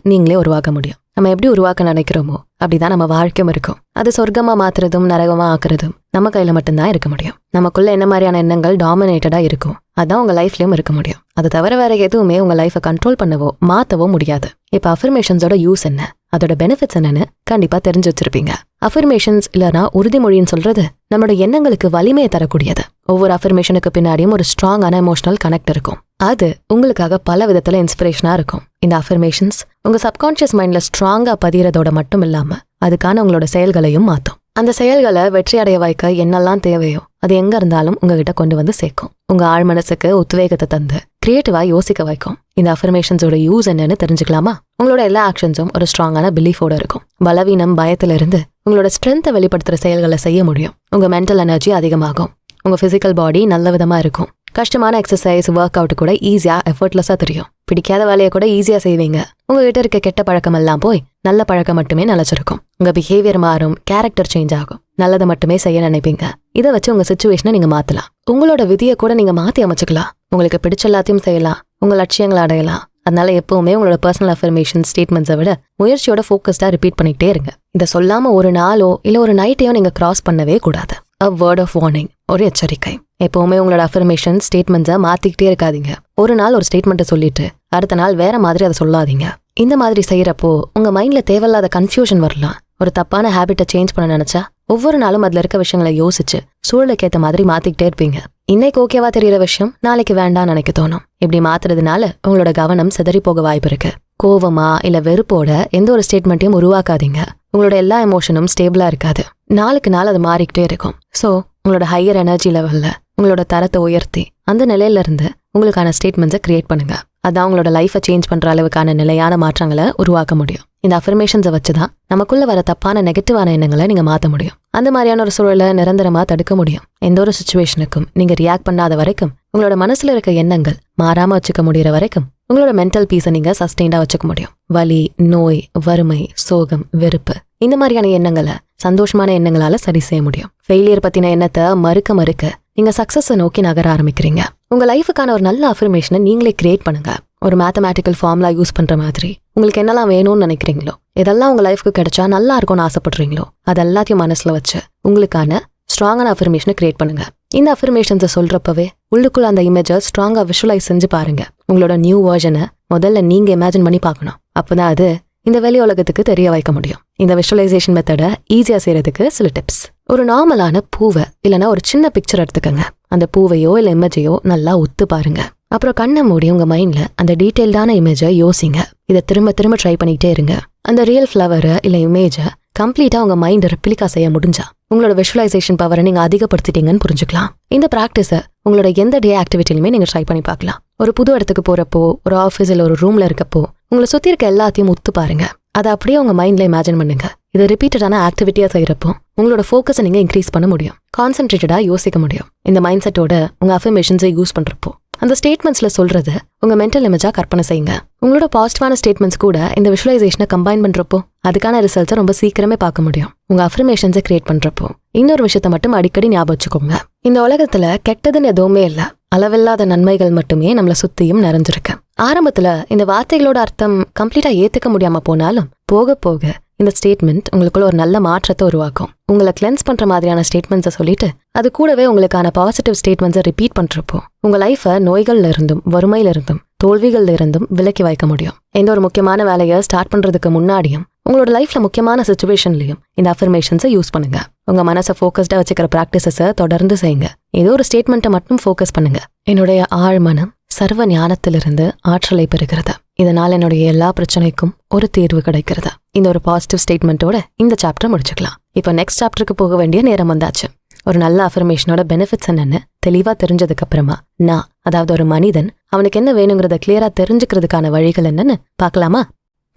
நீங்களே உருவாக்க முடியும். நம்ம எப்படி உருவாக்க நினைக்கிறோமோ அப்படிதான் நம்ம வாழ்க்கையும் இருக்கும். அது சொர்க்கமா மாத்துறதும் நரகமா ஆக்குறதும் நம்ம கையில மட்டும்தான் இருக்க முடியும். நமக்குள்ள என்ன மாதிரியான எண்ணங்கள் டாமினேட்டடா இருக்கும் அதான் உங்க லைஃப்லயும் இருக்க முடியும். அது தவிர வேற எதுவுமே உங்க லைஃபை கண்ட்ரோல் பண்ணவோ மாத்தவோ முடியாது. இப்ப அஃபர்மேஷன்ஸோட யூஸ் என்ன, அதோட பெனிஃபிட்ஸ் என்னன்னு கண்டிப்பா தெரிஞ்சு வச்சிருப்பீங்க. அஃபர்மேஷன்ஸ் இல்லனா உறுதிமொழின்னு சொல்றது நம்மளோட எண்ணங்களுக்கு வலிமையை தரக்கூடியது. ஒவ்வொரு அஃபர்மேஷனுக்கு பின்னாடியும் ஒரு ஸ்ட்ராங்கான எமோஷனல் கனெக்ட் இருக்கும். அது உங்களுக்காக பல விதத்துல இன்ஸ்பிரேஷனா இருக்கும். இந்த அஃபர்மேஷன்ஸ் உங்க சப்கான்ஷியஸ் மைண்ட்ல ஸ்ட்ராங்கா பதியறதோட மட்டும் இல்லாம அதுக்கான உங்களோட செயல்களையும் மாத்தும். அந்த செயல்களை வெற்றி அடைய வைக்க என்னெல்லாம் தேவையோ அது எங்க இருந்தாலும் உங்ககிட்ட கொண்டு வந்து சேர்க்கும். உங்க ஆழ் மனசுக்கு உத்வேகத்தை தந்து கிரியேட்டிவா யோசிக்க வைக்கும். இந்த அஃபர்மேஷன்ஸோட யூஸ் என்னன்னு தெரிஞ்சுக்கலாமா? உங்களோட எல்லா ஆக்ஷன்ஸும் ஒரு ஸ்ட்ராங்கான பிலீஃபோட இருக்கும். பலவீனம், பயத்துல இருந்து உங்களோட ஸ்ட்ரென்த்தை வெளிப்படுத்துற செயல்களை செய்ய முடியும். உங்க மென்டல் எனர்ஜி அதிகமாகும். உங்க பிசிக்கல் பாடி நல்ல விதமா இருக்கும். கஷ்டமான எக்ஸசைஸ், ஒர்க் அவுட் கூட ஈஸியா எஃபர்ட்லெஸ்ஸா தெரியும். பிடிக்காத வேலையை கூட ஈஸியா செய்வீங்க. உங்ககிட்ட இருக்க கெட்ட பழக்கம் எல்லாம் போய் நல்ல பழக்கம் மட்டுமே நிலைச்சிருக்கும். உங்க பிஹேவியர் மாறும், கேரக்டர் சேஞ்ச் ஆகும். நல்லதை மட்டுமே செய்ய நினைப்பீங்க. இதை வச்சு உங்க சிச்சுவேஷனை நீங்க மாத்தலாம். உங்களோட விதியை கூட நீங்க மாத்தி அமைச்சுக்கலாம். உங்களுக்கு பிடிச்ச எல்லாத்தையும் செய்யலாம். உங்க லட்சியங்களை அடையலாம். அதனால எப்பவுமே உங்களோட பர்சனல் அஃபர்மேஷன் ஸ்டேட்மெண்ட்ஸை விட முயற்சியோட ஃபோக்கஸ்டா ரிப்பீட் பண்ணிட்டே இருங்க. இதை சொல்லாம ஒரு நாளோ இல்ல ஒரு நைட்டையோ நீங்க கிராஸ் பண்ணவே கூடாது. A word of warning, ஒரு எச்சரிக்கை. எப்பவுமே உங்களோட அஃபர்மேஷன் ஸ்டேட்மெண்ட்ஸை மாத்திக்கிட்டே இருக்காதீங்க. ஒரு நாள் ஒரு ஸ்டேட்மெண்ட்டை சொல்லிட்டு அடுத்த நாள் வேற மாதிரி அதை சொல்லாதீங்க. இந்த மாதிரி செய்யறப்போ உங்க மைண்ட்ல தேவையில்லாத கன்ஃபியூஷன் வரலாம். ஒரு தப்பான ஹேபிட்டை சேஞ்ச் பண்ண நினைச்சா ஒவ்வொரு நாளும் அதுல இருக்க விஷயங்களை யோசிச்சு சூழலுக்கு ஏற்ற மாதிரி மாத்திக்கிட்டே இருப்பீங்க. இன்னைக்கு ஓகேவா தெரியற விஷயம் நாளைக்கு வேண்டாம்னு நினைக்க தோணும். இப்படி மாத்துறதுனால உங்களோட கவனம் சிதறி போக வாய்ப்பு இருக்கு. கோவமா இல்ல வெறுப்போட எந்த ஒரு ஸ்டேட்மெண்ட்டையும் உருவாக்காதீங்க. உங்களோட எல்லா எமோஷனும் ஸ்டேபிளா இருக்காது. நாளுக்கு நாள் அது மாறிக்கிட்டே இருக்கும். ஸோ உங்களோட ஹையர் எனர்ஜி லெவல்ல உங்களோட தரத்தை உயர்த்தி அந்த நிலையில இருந்து உங்களுக்கான ஸ்டேட்மெண்ட்ஸை கிரியேட் பண்ணுங்க. அதான் உங்களோட லைஃபை சேஞ்ச் பண்ற அளவுக்கான நிலையான மாற்றங்களை உருவாக்க முடியும். இந்த அஃபர்மேஷன்ஸை வச்சுதான் நமக்குள்ள வர தப்பான நெகட்டிவான எண்ணங்களை நீங்க மாற்ற முடியும். அந்த மாதிரியான ஒரு சூழலை நிரந்தரமா தடுக்க முடியும். எந்த ஒரு சிச்சுவேஷனுக்கும் நீங்க ரியாக்ட் பண்ணாத வரைக்கும், உங்களோட மனசுல இருக்க எண்ணங்கள் மாறாம வச்சுக்க முடியற வரைக்கும் உங்களோட மென்டல் பீஸை நீங்க சஸ்டெயின்டா வச்சுக்க முடியும். வலி, நோய், வறுமை, சோகம், வெறுப்பு இந்த மாதிரியான எண்ணங்களை சந்தோஷமான எண்ணங்களால சரி செய்ய முடியும். ஃபெயிலியர் பத்தின எண்ணத்தை மறுக்க நீங்க சக்சஸை நோக்கி நகர ஆரம்பிக்கிறீங்க. உங்க லைஃபுக்கான ஒரு நல்ல அஃபர்மேஷனை நீங்களே கிரியேட் பண்ணுங்க. ஒரு மேத்தமேட்டிக்கல் ஃபார்முலா யூஸ் பண்ற மாதிரி உங்களுக்கு என்னெல்லாம் வேணும்னு நினைக்கிறீங்களோ, எதெல்லாம் உங்க லைஃப்க்கு கிடைச்சா நல்லா இருக்கும்னு ஆசைப்படுறீங்களோ அதெல்லாத்தையும் மனசுல வச்சு உங்களுக்கான ஸ்ட்ராங்கான அஃபர்மேஷனை கிரியேட் பண்ணுங்க. இந்த அஃபர்மேஷன்ஸை சொல்றப்பவே உள்ளுக்குள்ள அந்த இமேஜை ஸ்ட்ராங்கா விஷுவலைஸ் செஞ்சு பாருங்க. உங்களோட நியூ வெர்ஷனை முதல்ல நீங்க இமேஜின் பண்ணி பார்க்கணும். அப்பதான் அது இந்த வெளி உலகத்துக்கு தெரிய வைக்க முடியும். இந்த விஷுவலைசேஷன் மெத்தடை ஈஸியா செய்யறதுக்கு சில டிப்ஸ். ஒரு நார்மலான பூவை இல்லைன்னா ஒரு சின்ன பிக்சர் எடுத்துக்கங்க. அந்த பூவையோ இல்ல இமேஜையோ நல்லா ஒத்து பாருங்க. அப்புறம் கண்ணை மூடி உங்க மைண்ட்ல அந்த டீடைல்டான இமேஜை யோசிங்க. இதை திரும்ப திரும்ப ட்ரை பண்ணிட்டே இருங்க. அந்த ரியல் ஃபிளவரை இல்ல இமேஜை கம்ப்ளீட்டா உங்க மைண்ட் ரெப்ளிகா செய்ய முடிஞ்சா உங்களோட விஷுவலைசேஷன் பவரை நீங்க அதிகப்படுத்திட்டீங்கன்னு புரிஞ்சுக்கலாம். இந்த பிராக்டிஸை உங்களோட எந்த டே ஆக்டிவிட்டிலுமே நீங்க ட்ரை பண்ணி பார்க்கலாம். ஒரு புது இடத்துக்கு போறப்போ, ஒரு ஆஃபீஸ் இல்ல ஒரு ரூம்ல இருக்கப்போ உங்களை சுத்தி இருக்க எல்லாத்தையும் ஒத்து பாருங்க. அதை அப்படியே உங்க மைண்ட்ல இமேஜின் பண்ணுங்க. இதை ரிப்பீட்டடான ஆக்டிவிட்டியா செய்யறப்போ உங்களோட ஃபோக்கஸை நீங்க இன்க்ரீஸ் பண்ண முடியும். கான்சென்ட்ரேட்டடா யோசிக்க முடியும். இந்த மைண்ட் செட்டோட உங்க அஃபர்மேஷன்ஸை யூஸ் பண்றப்போ அந்த ஸ்டேட்மெண்ட்ஸ்ல சொல்றது உங்க மென்டல் இமேஜா கற்பனை செய்யுங்க. உங்களோட பாசிட்டிவான ஸ்டேட்மெண்ட்ஸ் கூட இந்த விஷுவலைசேஷனை கம்பைன் பண்றப்போ அதுக்கான ரிசல்ட்ஸை ரொம்ப சீக்கிரமே பார்க்க முடியும். உங்க அஃபர்மேஷன்ஸை கிரியேட் பண்றப்போ இன்னொரு விஷயத்த மட்டும் அடிக்கடி ஞாபகம் வச்சுக்கோங்க. இந்த உலகத்துல கெட்டதுன்னு எதுவுமே இல்ல, அளவில்லாத நன்மைகள் மட்டுமே நம்மள சுத்தியும் நிறைஞ்சிருக்கு. ஆரம்பத்துல இந்த வார்த்தைகளோட அர்த்தம் கம்ப்ளீட்டா ஏத்துக்க முடியாம போனாலும் போக போக இந்த ஸ்டேட்மெண்ட் உங்களுக்குள்ள ஒரு நல்ல மாற்றத்தை உருவாக்கும். உங்களை கிளென்ஸ் பண்ற மாதிரியான ஸ்டேட்மெண்ட்ஸை சொல்லிட்டு அது கூடவே உங்களுக்கான பாசிட்டிவ் ஸ்டேட்மெண்ட்ஸை ரிப்பீட் பண்றப்போ உங்க லைஃபை நோய்கள்ல இருந்தும் வறுமையில இருந்தும் தோல்விகள்ல இருந்தும் விலக்கி வைக்க முடியும். எந்த ஒரு முக்கியமான வேலையை ஸ்டார்ட் பண்றதுக்கு முன்னாடியும் உங்களோட லைஃப்ல முக்கியமான சிச்சுவேஷன்லயும் இந்த அஃபர்மேஷன்ஸை யூஸ் பண்ணுங்க. உங்க மனசை ஃபோக்கஸ்டா வச்சுக்கிற பிராக்டிசஸை தொடர்ந்து செய்யுங்க. ஏதோ ஒரு ஸ்டேட்மெண்ட்டை மட்டும் ஃபோக்கஸ் பண்ணுங்க. என்னுடைய ஆழ்மனம் சர்வ ஞானத்திலிருந்து ஆற்றலை பெறுகிறது. இதனால் என்னுடைய எல்லா பிரச்சனைக்கும் ஒரு தீர்வு கிடைக்கிறது. இந்த ஒரு பாசிட்டிவ் ஸ்டேட்மெண்ட்டோட இந்த சாப்டர் முடிச்சுக்கலாம். இப்போ நெக்ஸ்ட் சாப்டருக்கு போக வேண்டிய நேரம் வந்தாச்சு. ஒரு நல்ல அஃபர்மேஷனோட பெனிஃபிட்ஸ் என்னன்னு தெளிவா தெரிஞ்சதுக்கு அப்புறமா நான், அதாவது ஒரு மனிதன், அவனுக்கு என்ன வேணுங்கிறத கிளியரா தெரிஞ்சுக்கிறதுக்கான வழிகள் என்னன்னு பார்க்கலாமா?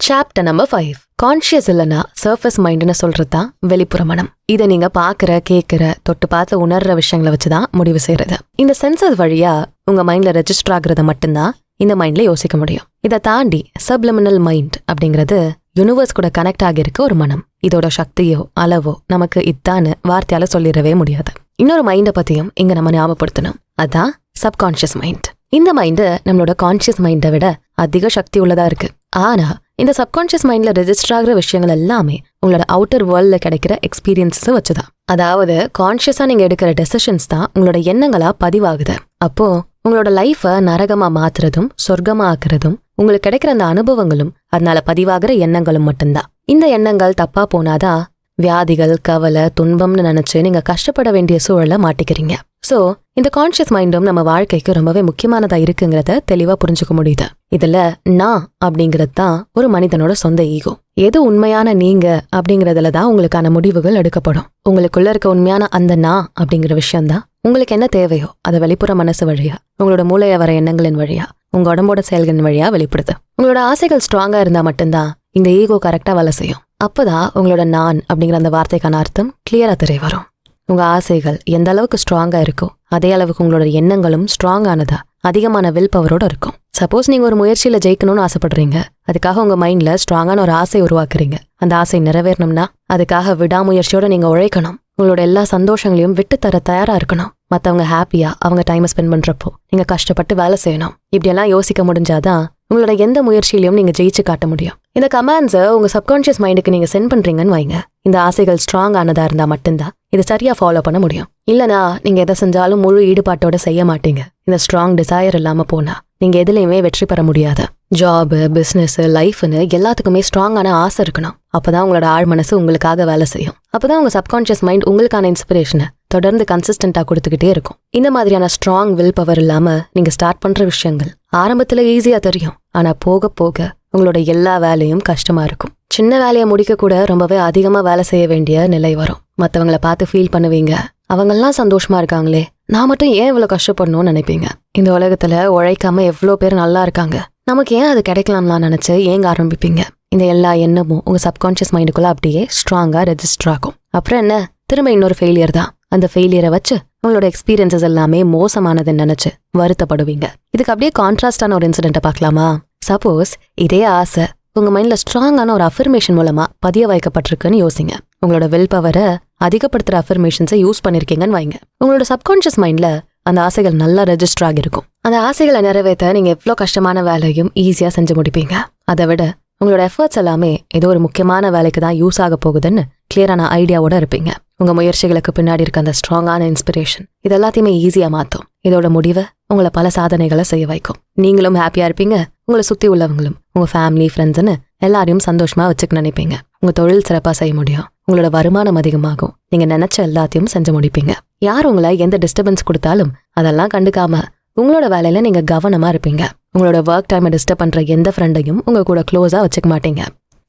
Chapter number 5. கான்ஷியஸ் இல்லைன்னா சர்ஃபேஸ் மைண்டுன்னு சொல்றதுதான் வெளிப்புற மனம். இதை நீங்க பாக்குற, கேட்கிற, தொட்டு பார்த்து உணர்ற விஷயங்களை வச்சுதான் முடிவு செய்யறது. இந்த சென்சஸ் வழியா உங்க மைண்ட்ல ரெஜிஸ்டர் ஆகுறத மட்டும்தான் இந்த மைண்ட்ல யோசிக்க முடியும். இதை தாண்டி சப்லிமினல் மைண்ட் அப்படிங்கிறது யூனிவர்ஸ் கூட கனெக்ட் ஆகியிருக்க ஒரு மனம். இதோட சக்தியோ அளவோ நமக்கு இதான்னு வார்த்தையால சொல்லிடவே முடியாது. இன்னொரு மைண்டை பத்தியும் இங்க நம்ம ஞாபகப்படுத்தணும். அதான் சப்கான்ஷியஸ் மைண்ட். இந்த மைண்டு நம்மளோட கான்ஷியஸ் மைண்டை விட அதிக சக்தி உள்ளதா இருக்கு. ஆனா இந்த சப்கான்ஷியஸ் மைண்ட்ல ரெஜிஸ்டர் ஆகிற விஷயங்கள் எல்லாமே உங்களோட அவுட்டர் வேர்ல்ட்ல கிடைக்கிற எக்ஸ்பீரியன்ஸை வச்சுதான். அதாவது கான்ஷியஸா நீங்க எடுக்கிற டெசிஷன்ஸ் தான் உங்களோட எண்ணங்களா பதிவாகுது. அப்போ உங்களோட லைஃபை நரகமா மாத்துறதும் சொர்க்கமா ஆக்குறதும் உங்களுக்கு கிடைக்கிற அந்த அனுபவங்களும் அதனால பதிவாகிற எண்ணங்களும் மட்டும்தான். இந்த எண்ணங்கள் தப்பா போனாதான் வியாதிகள், கவலை, துன்பம்னு நினைச்சு நீங்க கஷ்டப்பட வேண்டிய சூழலை மாட்டிக்கிறீங்க. சோ இந்த கான்ஷியஸ் மைண்டும் நம்ம வாழ்க்கைக்கு ரொம்பவே முக்கியமானதா இருக்குங்கிறத தெளிவா புரிஞ்சுக்க முடியுது. இதுல நான் அப்படிங்கிறது தான் ஒரு மனிதனோட சொந்த ஈகோ. எது உண்மையான நீங்க அப்படிங்கறதுல தான் உங்களுக்கான முடிவுகள் எடுக்கப்படும். உங்களுக்குள்ள இருக்க உண்மையான அந்த நான் அப்படிங்கிற விஷயம்தான் உங்களுக்கு என்ன தேவையோ அதை வெளிப்புற மனசு வழியா, உங்களோட மூளைய வர எண்ணங்களின் வழியா, உங்க உடம்போட செயல்களின் வழியா வெளிப்படுது. உங்களோட ஆசைகள் ஸ்ட்ராங்கா இருந்தா மட்டும்தான் இந்த ஈகோ கரெக்டா வேலை செய்யும். அப்பதான் உங்களோட நான் அப்படிங்கிற அந்த வார்த்தைக்கான அர்த்தம் கிளியரா தெரிய வரும். உங்க ஆசைகள் எந்த அளவுக்கு ஸ்ட்ராங்கா இருக்கோ அதே அளவுக்கு உங்களோட எண்ணங்களும் ஸ்ட்ராங்கானதா, அதிகமான வில் பவரோட இருக்கும். சப்போஸ் நீங்க ஒரு முயற்சியில ஜெயிக்கணும்னு ஆசைப்படுறீங்க, அதுக்காக உங்க மைண்ட்ல ஸ்ட்ராங்கான ஒரு ஆசை உருவாக்குறீங்க. அந்த ஆசை நிறைவேறணும்னா அதுக்காக விடாமுயற்சியோட நீங்க உழைக்கணும். உங்களோட எல்லா சந்தோஷங்களையும் விட்டு தர தயாரா இருக்கணும். மத்தவங்க ஹாப்பியா அவங்க டைமை ஸ்பெண்ட் பண்றப்போ நீங்க கஷ்டப்பட்டு வேலை செய்யணும். இப்படியெல்லாம் யோசிக்க முடிஞ்சாதான் உங்களோட எந்த முயற்சியிலையும் நீங்க ஜெயிச்சு காட்ட முடியும். இந்த கமாண்ட்ஸை உங்க சப்கான்ஷியஸ் மைண்டுக்கு நீங்க சென்ட் பண்றீங்கன்னு வைங்க. இந்த ஆசைகள் ஸ்ட்ராங் ஆனதா இருந்தா மட்டும்தான் இது சரியா ஃபாலோ பண்ண முடியும். இல்லனா நீங்க எதை செஞ்சாலும் முழு ஈடுபாட்டோட செய்ய மாட்டீங்க. இந்த ஸ்ட்ராங் டிசையர் இல்லாம போனா நீங்க எதுலையுமே வெற்றி பெற முடியாது. ஜாப், பிசினஸ், லைஃப்னு எல்லாத்துக்குமே ஸ்ட்ராங்கான ஆசை இருக்கணும். அப்பதான் உங்களோட ஆழ் மனசு உங்களுக்காக வேலை செய்யும். அப்பதான் உங்க சப்கான்ஷியஸ் மைண்ட் உங்களுக்கான இன்ஸ்பிரேஷனை தொடர்ந்து கன்சிஸ்டன்டா கொடுத்துக்கிட்டே இருக்கும். இந்த மாதிரியான ஸ்ட்ராங் வில் பவர் இல்லாம நீங்க ஸ்டார்ட் பண்ற விஷயங்கள் ஆரம்பத்துல ஈஸியா தெரியும். ஆனா போக போக உங்களோட எல்லா வேலையும் கஷ்டமா இருக்கும். சின்ன வேலையை முடிக்க கூட ரொம்பவே அதிகமா வேலை செய்ய வேண்டிய நிலை வரும். மத்தவங்களை பார்த்து ஃபீல் பண்ணுவீங்க, அவங்கெல்லாம் சந்தோஷமா இருக்காங்களே, நான் மட்டும் ஏன் இவ்வளவு கஷ்டப்படணும்னு நினைப்பீங்க. இந்த உலகத்துல உழைக்காம எவ்வளோ பேர் நல்லா இருக்காங்க, நமக்கு ஏன் அது கிடைக்கலாம்லாம் நினைச்சு ஏங்க ஆரம்பிப்பீங்க. இந்த எல்லா எண்ணமும் உங்க சப்கான்ஷியஸ் மைண்டுக்குள்ள அப்படியே ஸ்ட்ராங்கா ரெஜிஸ்டர் ஆகும். அப்புறம் என்ன, திரும்ப இன்னொரு ஃபெயிலியர் தான். அந்த ஃபெயிலியரை வச்சு உங்களோட எக்ஸ்பீரியன்சஸ் எல்லாமே மோசமானதுன்னு நினைச்சு வருத்தப்படுவீங்க. இதுக்கு அப்படியே கான்ட்ராஸ்டான ஒரு இன்சிடென்ட்டை பார்க்கலாமா? சப்போஸ் இதே ஆசை உங்க மைண்ட்ல ஸ்ட்ராங்கான ஒரு அஃபர்மேஷன் மூலமா பதிய வைக்கப்பட்டிருக்குன்னு யோசிங்க. உங்களோட வில் பவரை அதிகப்படுத்துற அஃபர்மேஷன்ஸை யூஸ் பண்ணிருக்கீங்கன்னு வைங்க. உங்களோட சப்கான்ஷியஸ் மைண்ட்ல அந்த ஆசைகள் நல்லா ரெஜிஸ்டர் ஆகிருக்கும். அந்த ஆசைகளை நிறைவேற்ற நீங்க எவ்வளோ கஷ்டமான வேலையும் ஈஸியா செஞ்சு முடிப்பீங்க. அதை விட உங்களோட எஃபர்ட்ஸ் எல்லாமே ஏதோ ஒரு முக்கியமான வேலைக்கு தான் யூஸ் ஆக போகுதுன்னு கிளியரான ஐடியாவோட இருப்பீங்க. உங்க முயற்சிகளுக்கு பின்னாடி இருக்க அந்த ஸ்ட்ராங்கான இன்ஸ்பிரேஷன் இது எல்லாத்தையுமே ஈஸியா மாத்தும். இதோட முடிவை உங்களை பல சாதனைகளை செய்ய வைக்கும். நீங்களும் ஹாப்பியா இருப்பீங்க, உங்களை சுத்தி உள்ளவங்களும், உங்க ஃபேமிலி, ஃப்ரெண்ட்ஸ்ன்னு எல்லாரையும் சந்தோஷமா வச்சுக்க நினைப்பீங்க. உங்க தொழில் சிறப்பா செய்ய முடியும். உங்களோட வருமானம் அதிகமாகும். நீங்க நினைச்ச எல்லாத்தையும் செஞ்சு முடிப்பீங்க. யார் உங்களை எந்த டிஸ்டர்பன்ஸ் கொடுத்தாலும் அதெல்லாம் கண்டுக்காம உங்களோட வேலையில நீங்க கவனமா இருப்பீங்க. உங்களோட ஒர்க் டைமை டிஸ்டர்ப் பண்ற எந்த ஃப்ரெண்டையும் உங்க கூட க்ளோஸா வச்சுக்க மாட்டீங்க.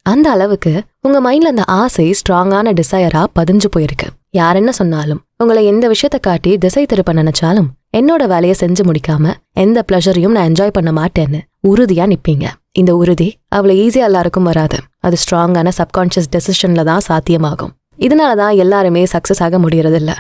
அந்த அளவுக்கு உங்க மைண்ட்ல அந்த ஆசை ஸ்ட்ராங்கான டிசையரா பதிஞ்சு போயிருக்கு. யார் என்ன சொன்னாலும், உங்களை எந்த விஷயத்த காட்டி திசை திருப்ப நினைச்சாலும், என்னோட வேலையை செஞ்சு முடிக்காம எந்த பிளஷரையும் நான் என்ஜாய் பண்ண மாட்டேன்னு உறுதியா நிப்பீங்க. இந்த உறுதி அவ்வளவு ஈஸியா எல்லாருக்கும் வராது. அது ஸ்ட்ராங்கான சப்கான்ஷியஸ் டெசிஷன்ல தான் சாத்தியமாகும். இதனாலதான் எல்லாருமே சக்சஸ் ஆக முடியறது இல்ல.